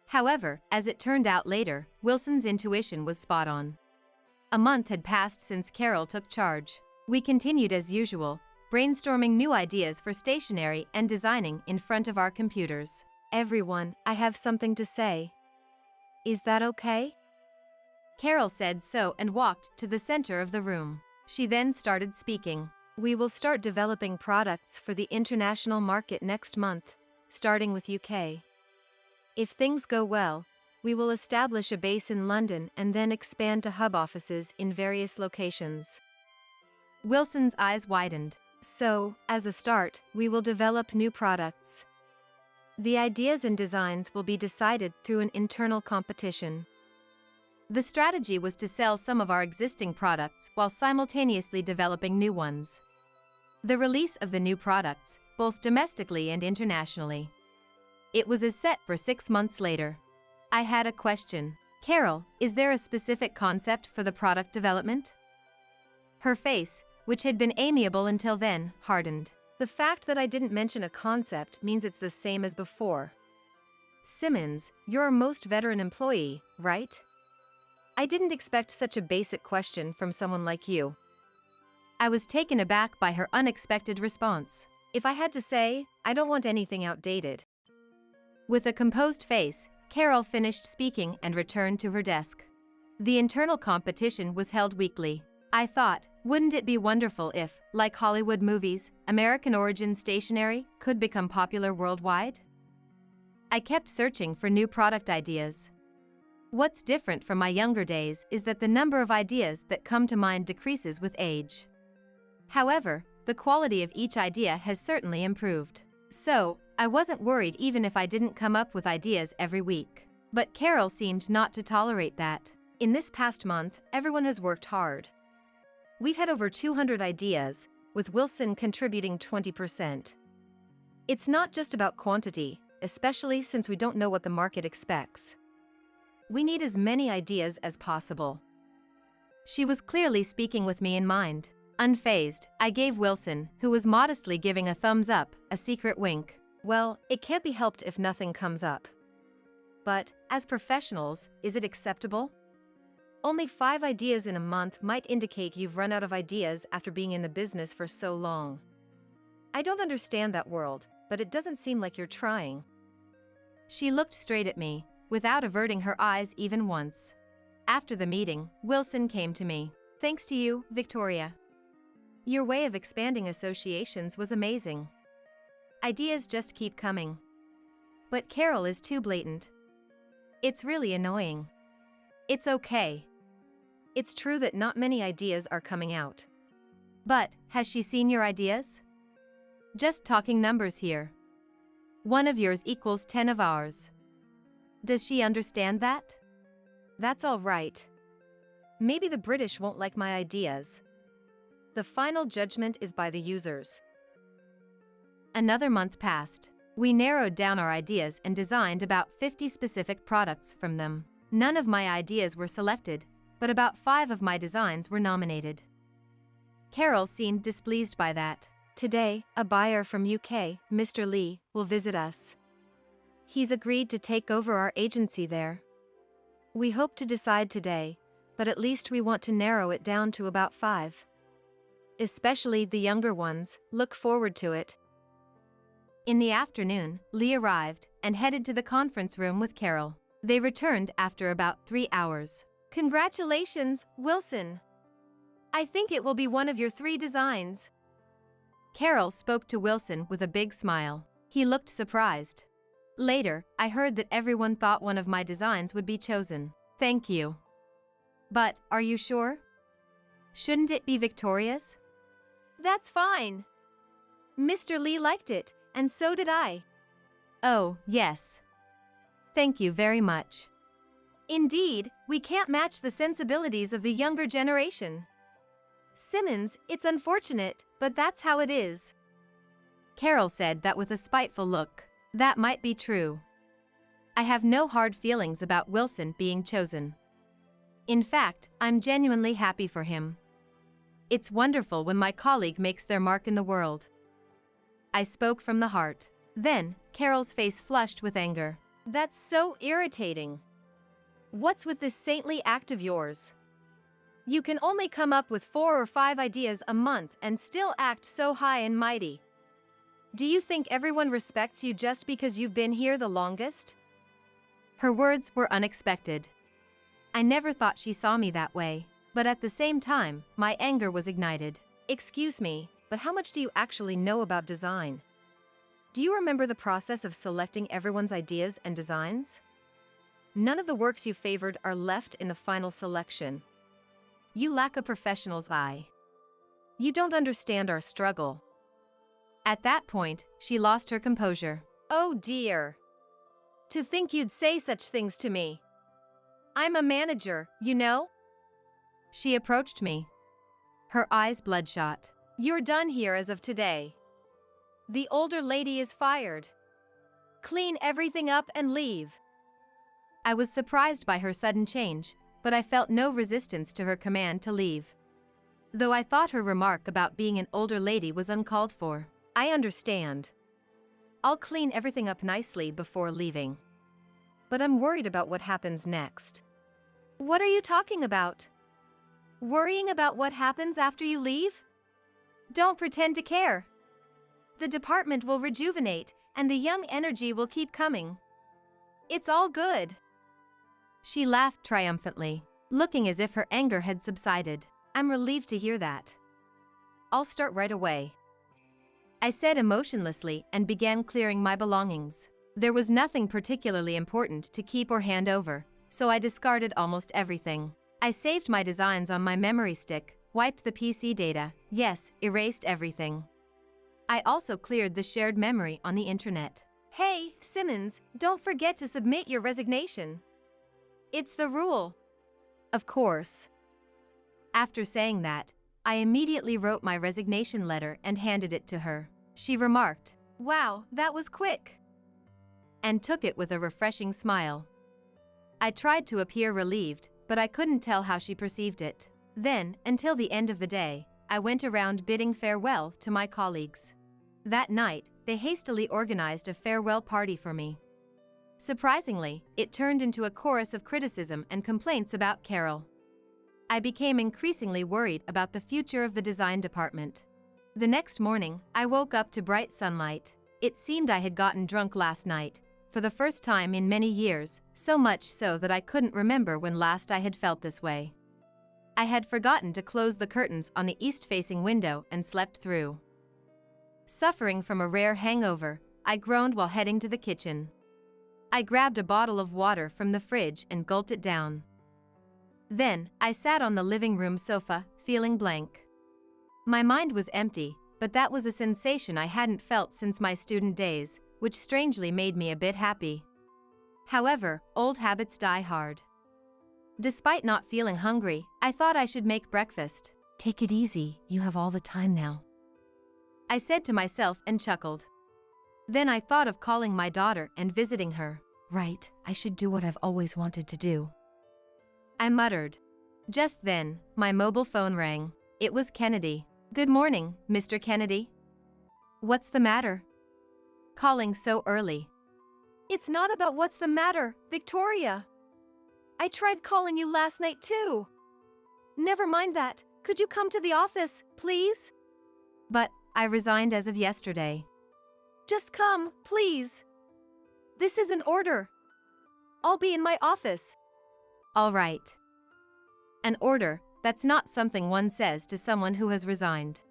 However, as it turned out later, Wilson's intuition was spot on. A month had passed since Carol took charge. We continued as usual, brainstorming new ideas for stationery and designing in front of our computers. Everyone, I have something to say. Is that okay? Carol said so and walked to the center of the room. She then started speaking. We will start developing products for the international market next month, starting with UK. If things go well, we will establish a base in London and then expand to hub offices in various locations. Wilson's eyes widened. So, as a start, we will develop new products. The ideas and designs will be decided through an internal competition. The strategy was to sell some of our existing products while simultaneously developing new ones. The release of the new products, both domestically and internationally. It was set for 6 months later. I had a question. Carol, is there a specific concept for the product development? Her face, which had been amiable until then, hardened. The fact that I didn't mention a concept means it's the same as before. Simmons, you're our most veteran employee, right? I didn't expect such a basic question from someone like you. I was taken aback by her unexpected response. If I had to say, I don't want anything outdated. With a composed face, Carol finished speaking and returned to her desk. The internal competition was held weekly. I thought, wouldn't it be wonderful if, like Hollywood movies, American origin stationery could become popular worldwide? I kept searching for new product ideas. What's different from my younger days is that the number of ideas that come to mind decreases with age. However, the quality of each idea has certainly improved. So, I wasn't worried even if I didn't come up with ideas every week. But Carol seemed not to tolerate that. In this past month, everyone has worked hard. We've had over 200 ideas, with Wilson contributing 20%. It's not just about quantity, especially since we don't know what the market expects. We need as many ideas as possible. She was clearly speaking with me in mind. Unfazed, I gave Wilson, who was modestly giving a thumbs up, a secret wink. Well, it can't be helped if nothing comes up. But, as professionals, is it acceptable? Only 5 ideas in a month might indicate you've run out of ideas after being in the business for so long. I don't understand that world, but it doesn't seem like you're trying. She looked straight at me, without averting her eyes even once. After the meeting, Wilson came to me. Thanks to you, Victoria. Your way of expanding associations was amazing. Ideas just keep coming. But Carol is too blatant. It's really annoying. It's okay. It's true that not many ideas are coming out. But, has she seen your ideas? Just talking numbers here. 1 of yours equals 10 of ours. Does she understand that? That's all right. Maybe the British won't like my ideas. The final judgment is by the users. Another month passed. We narrowed down our ideas and designed about 50 specific products from them. None of my ideas were selected, but about 5 of my designs were nominated. Carol seemed displeased by that. Today, a buyer from UK, Mr. Lee, will visit us. He's agreed to take over our agency there. We hope to decide today, but at least we want to narrow it down to about 5. Especially the younger ones, look forward to it. In the afternoon, Lee arrived and headed to the conference room with Carol. They returned after about 3 hours. Congratulations, Wilson. I think it will be one of your 3 designs. Carol spoke to Wilson with a big smile. He looked surprised. Later, I heard that everyone thought one of my designs would be chosen. Thank you. But, are you sure? Shouldn't it be Victoria's? That's fine. Mr. Lee liked it, and so did I. Oh, yes. Thank you very much. Indeed, we can't match the sensibilities of the younger generation. Simmons, it's unfortunate, but that's how it is. Carol said that with a spiteful look. That might be true. I have no hard feelings about Wilson being chosen. In fact, I'm genuinely happy for him. It's wonderful when my colleague makes their mark in the world. I spoke from the heart. Then, Carol's face flushed with anger. That's so irritating. What's with this saintly act of yours? You can only come up with 4 or 5 ideas a month and still act so high and mighty. Do you think everyone respects you just because you've been here the longest? Her words were unexpected. I never thought she saw me that way, but at the same time, my anger was ignited. Excuse me, but how much do you actually know about design? Do you remember the process of selecting everyone's ideas and designs? None of the works you favored are left in the final selection. You lack a professional's eye. You don't understand our struggle. At that point, she lost her composure. Oh dear. To think you'd say such things to me. I'm a manager, you know? She approached me. Her eyes bloodshot. You're done here as of today. The older lady is fired. Clean everything up and leave. I was surprised by her sudden change, but I felt no resistance to her command to leave. Though I thought her remark about being an older lady was uncalled for. I understand. I'll clean everything up nicely before leaving. But I'm worried about what happens next. What are you talking about? Worrying about what happens after you leave? Don't pretend to care. The department will rejuvenate, and the young energy will keep coming. It's all good. She laughed triumphantly, looking as if her anger had subsided. I'm relieved to hear that. I'll start right away. I said emotionlessly and began clearing my belongings. There was nothing particularly important to keep or hand over, so I discarded almost everything. I saved my designs on my memory stick, wiped the PC data, yes, erased everything. I also cleared the shared memory on the internet. Hey, Simmons, don't forget to submit your resignation. It's the rule. Of course. After saying that, I immediately wrote my resignation letter and handed it to her. She remarked, "Wow, that was quick," and took it with a refreshing smile. I tried to appear relieved, but I couldn't tell how she perceived it. Then, until the end of the day, I went around bidding farewell to my colleagues. That night, they hastily organized a farewell party for me. Surprisingly, it turned into a chorus of criticism and complaints about Carol. I became increasingly worried about the future of the design department. The next morning, I woke up to bright sunlight. It seemed I had gotten drunk last night, for the first time in many years, so much so that I couldn't remember when last I had felt this way. I had forgotten to close the curtains on the east-facing window and slept through. Suffering from a rare hangover, I groaned while heading to the kitchen. I grabbed a bottle of water from the fridge and gulped it down. Then, I sat on the living room sofa, feeling blank. My mind was empty, but that was a sensation I hadn't felt since my student days, which strangely made me a bit happy. However, old habits die hard. Despite not feeling hungry, I thought I should make breakfast. Take it easy, you have all the time now. I said to myself and chuckled. Then I thought of calling my daughter and visiting her. Right, I should do what I've always wanted to do. I muttered. Just then, my mobile phone rang. It was Kennedy. Good morning, Mr. Kennedy. What's the matter? Calling so early. It's not about what's the matter, Victoria. I tried calling you last night too. Never mind that. Could you come to the office, please? But I resigned as of yesterday. Just come, please. This is an order. I'll be in my office. All right. An order, that's not something one says to someone who has resigned.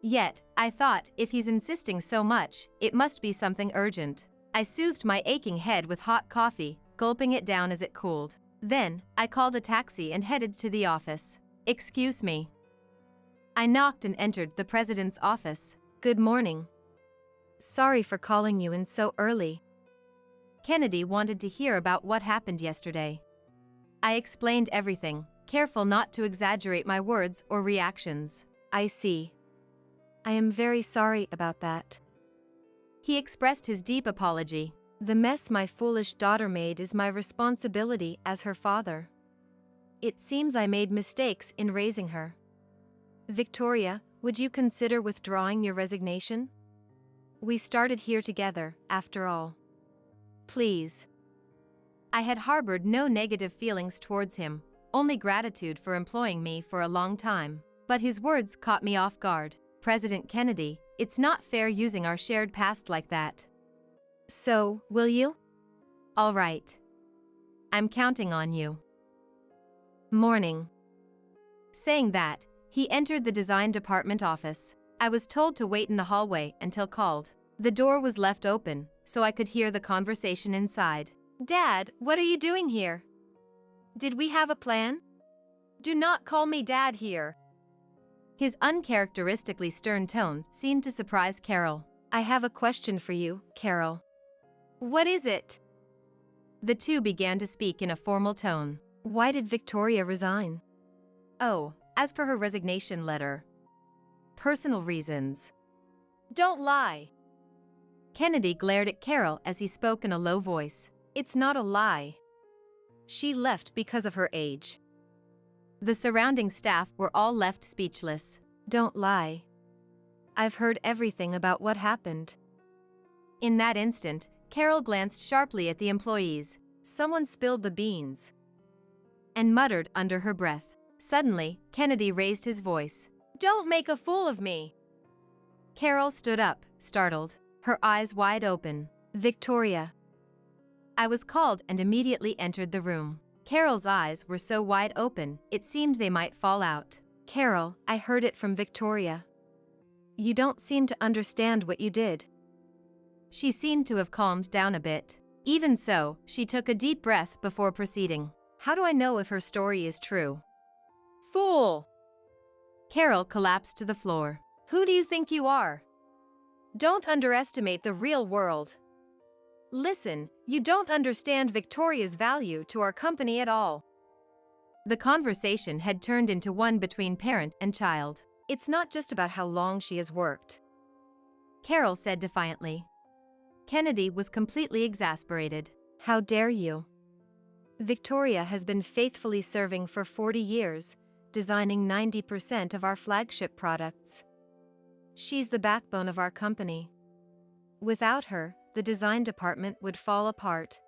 Yet, I thought, if he's insisting so much, it must be something urgent. I soothed my aching head with hot coffee, gulping it down as it cooled. Then, I called a taxi and headed to the office. Excuse me. I knocked and entered the president's office. Good morning. Sorry for calling you in so early. Kennedy wanted to hear about what happened yesterday. I explained everything, careful not to exaggerate my words or reactions. I see. I am very sorry about that. He expressed his deep apology. The mess my foolish daughter made is my responsibility as her father. It seems I made mistakes in raising her. Victoria, would you consider withdrawing your resignation? We started here together, after all. Please. I had harbored no negative feelings towards him, only gratitude for employing me for a long time. But his words caught me off guard. President Kennedy, it's not fair using our shared past like that. So, will you? All right. I'm counting on you. Morning. Saying that, he entered the design department office. I was told to wait in the hallway until called. The door was left open, so I could hear the conversation inside. Dad, what are you doing here? Did we have a plan? Do not call me Dad here. His uncharacteristically stern tone seemed to surprise Carol. I have a question for you, Carol. What is it? The two began to speak in a formal tone. Why did Victoria resign? Oh, as per her resignation letter. Personal reasons. Don't lie. Kennedy glared at Carol as he spoke in a low voice. It's not a lie. She left because of her age. The surrounding staff were all left speechless. Don't lie. I've heard everything about what happened. In that instant, Carol glanced sharply at the employees. Someone spilled the beans. And muttered under her breath. Suddenly, Kennedy raised his voice. Don't make a fool of me. Carol stood up, startled, her eyes wide open. Victoria. I was called and immediately entered the room. Carol's eyes were so wide open, it seemed they might fall out. Carol, I heard it from Victoria. You don't seem to understand what you did. She seemed to have calmed down a bit. Even so, she took a deep breath before proceeding. How do I know if her story is true? Fool! Carol collapsed to the floor. Who do you think you are? Don't underestimate the real world. Listen, you don't understand Victoria's value to our company at all. The conversation had turned into one between parent and child. It's not just about how long she has worked, Carol said defiantly. Kennedy was completely exasperated. How dare you? Victoria has been faithfully serving for 40 years, designing 90% of our flagship products. She's the backbone of our company. Without her, the design department would fall apart.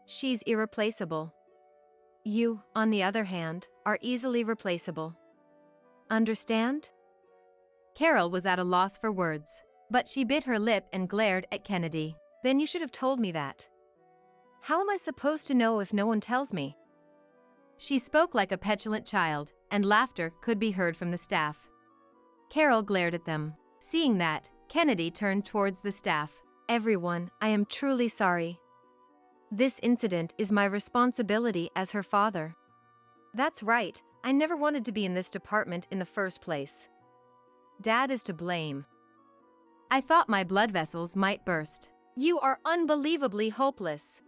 She's irreplaceable. You, on the other hand, are easily replaceable. Understand? Carol was at a loss for words, but she bit her lip and glared at Kennedy. Then you should have told me that. How am I supposed to know if no one tells me? She spoke like a petulant child, and laughter could be heard from the staff. Carol glared at them. Seeing that, Kennedy turned towards the staff. Everyone, I am truly sorry. This incident is my responsibility as her father. That's right, I never wanted to be in this department in the first place. Dad is to blame. I thought my blood vessels might burst. You are unbelievably hopeless.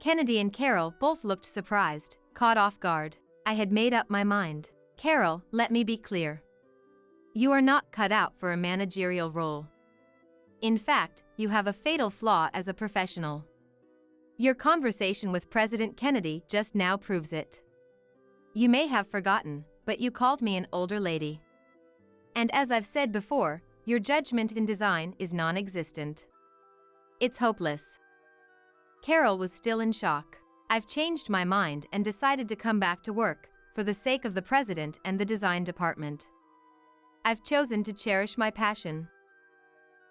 Kennedy and Carol both looked surprised, caught off guard. I had made up my mind. Carol, let me be clear. You are not cut out for a managerial role. In fact, you have a fatal flaw as a professional. Your conversation with President Kennedy just now proves it. You may have forgotten, but you called me an older lady. And as I've said before, your judgment in design is non-existent. It's hopeless. Carol was still in shock. I've changed my mind and decided to come back to work, for the sake of the president and the design department. I've chosen to cherish my passion.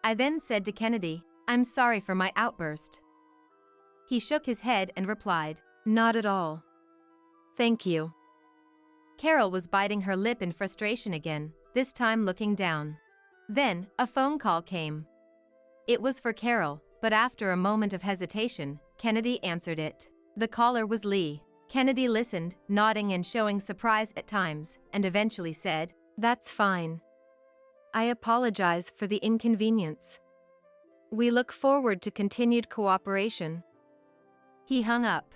I then said to Kennedy, I'm sorry for my outburst. He shook his head and replied, Not at all. Thank you. Carol was biting her lip in frustration again, this time looking down. Then, a phone call came. It was for Carol, but after a moment of hesitation, Kennedy answered it. The caller was Lee. Kennedy listened, nodding and showing surprise at times, and eventually said, That's fine. I apologize for the inconvenience. We look forward to continued cooperation. He hung up.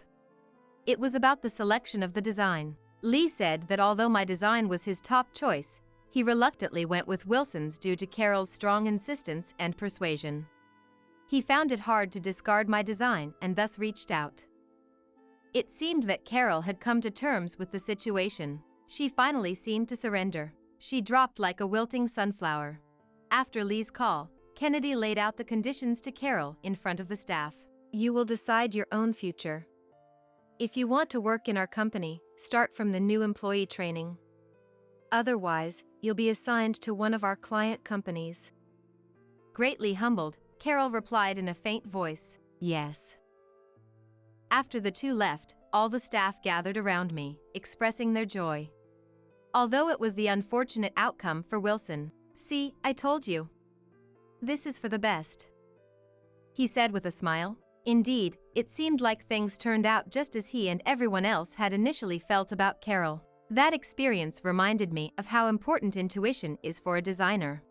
It was about the selection of the design. Lee said that although my design was his top choice, he reluctantly went with Wilson's due to Carol's strong insistence and persuasion. He found it hard to discard my design and thus reached out. It seemed that Carol had come to terms with the situation. She finally seemed to surrender. She dropped like a wilting sunflower. After Lee's call, Kennedy laid out the conditions to Carol in front of the staff. You will decide your own future. If you want to work in our company, start from the new employee training. Otherwise, you'll be assigned to one of our client companies. Greatly humbled, Carol replied in a faint voice, "Yes." After the two left, all the staff gathered around me, expressing their joy. Although it was the unfortunate outcome for Wilson. "See, I told you. This is for the best," he said with a smile. Indeed, it seemed like things turned out just as he and everyone else had initially felt about Carol. That experience reminded me of how important intuition is for a designer.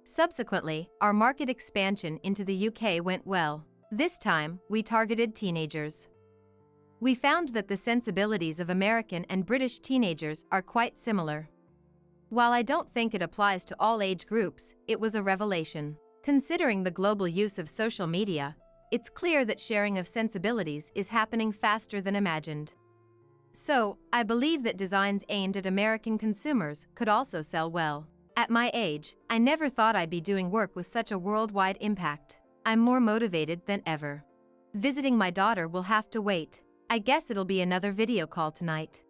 Subsequently, our market expansion into the UK went well. This time, we targeted teenagers. We found that the sensibilities of American and British teenagers are quite similar. While I don't think it applies to all age groups, it was a revelation. Considering the global use of social media, it's clear that sharing of sensibilities is happening faster than imagined. So, I believe that designs aimed at American consumers could also sell well. At my age, I never thought I'd be doing work with such a worldwide impact. I'm more motivated than ever. Visiting my daughter will have to wait. I guess it'll be another video call tonight.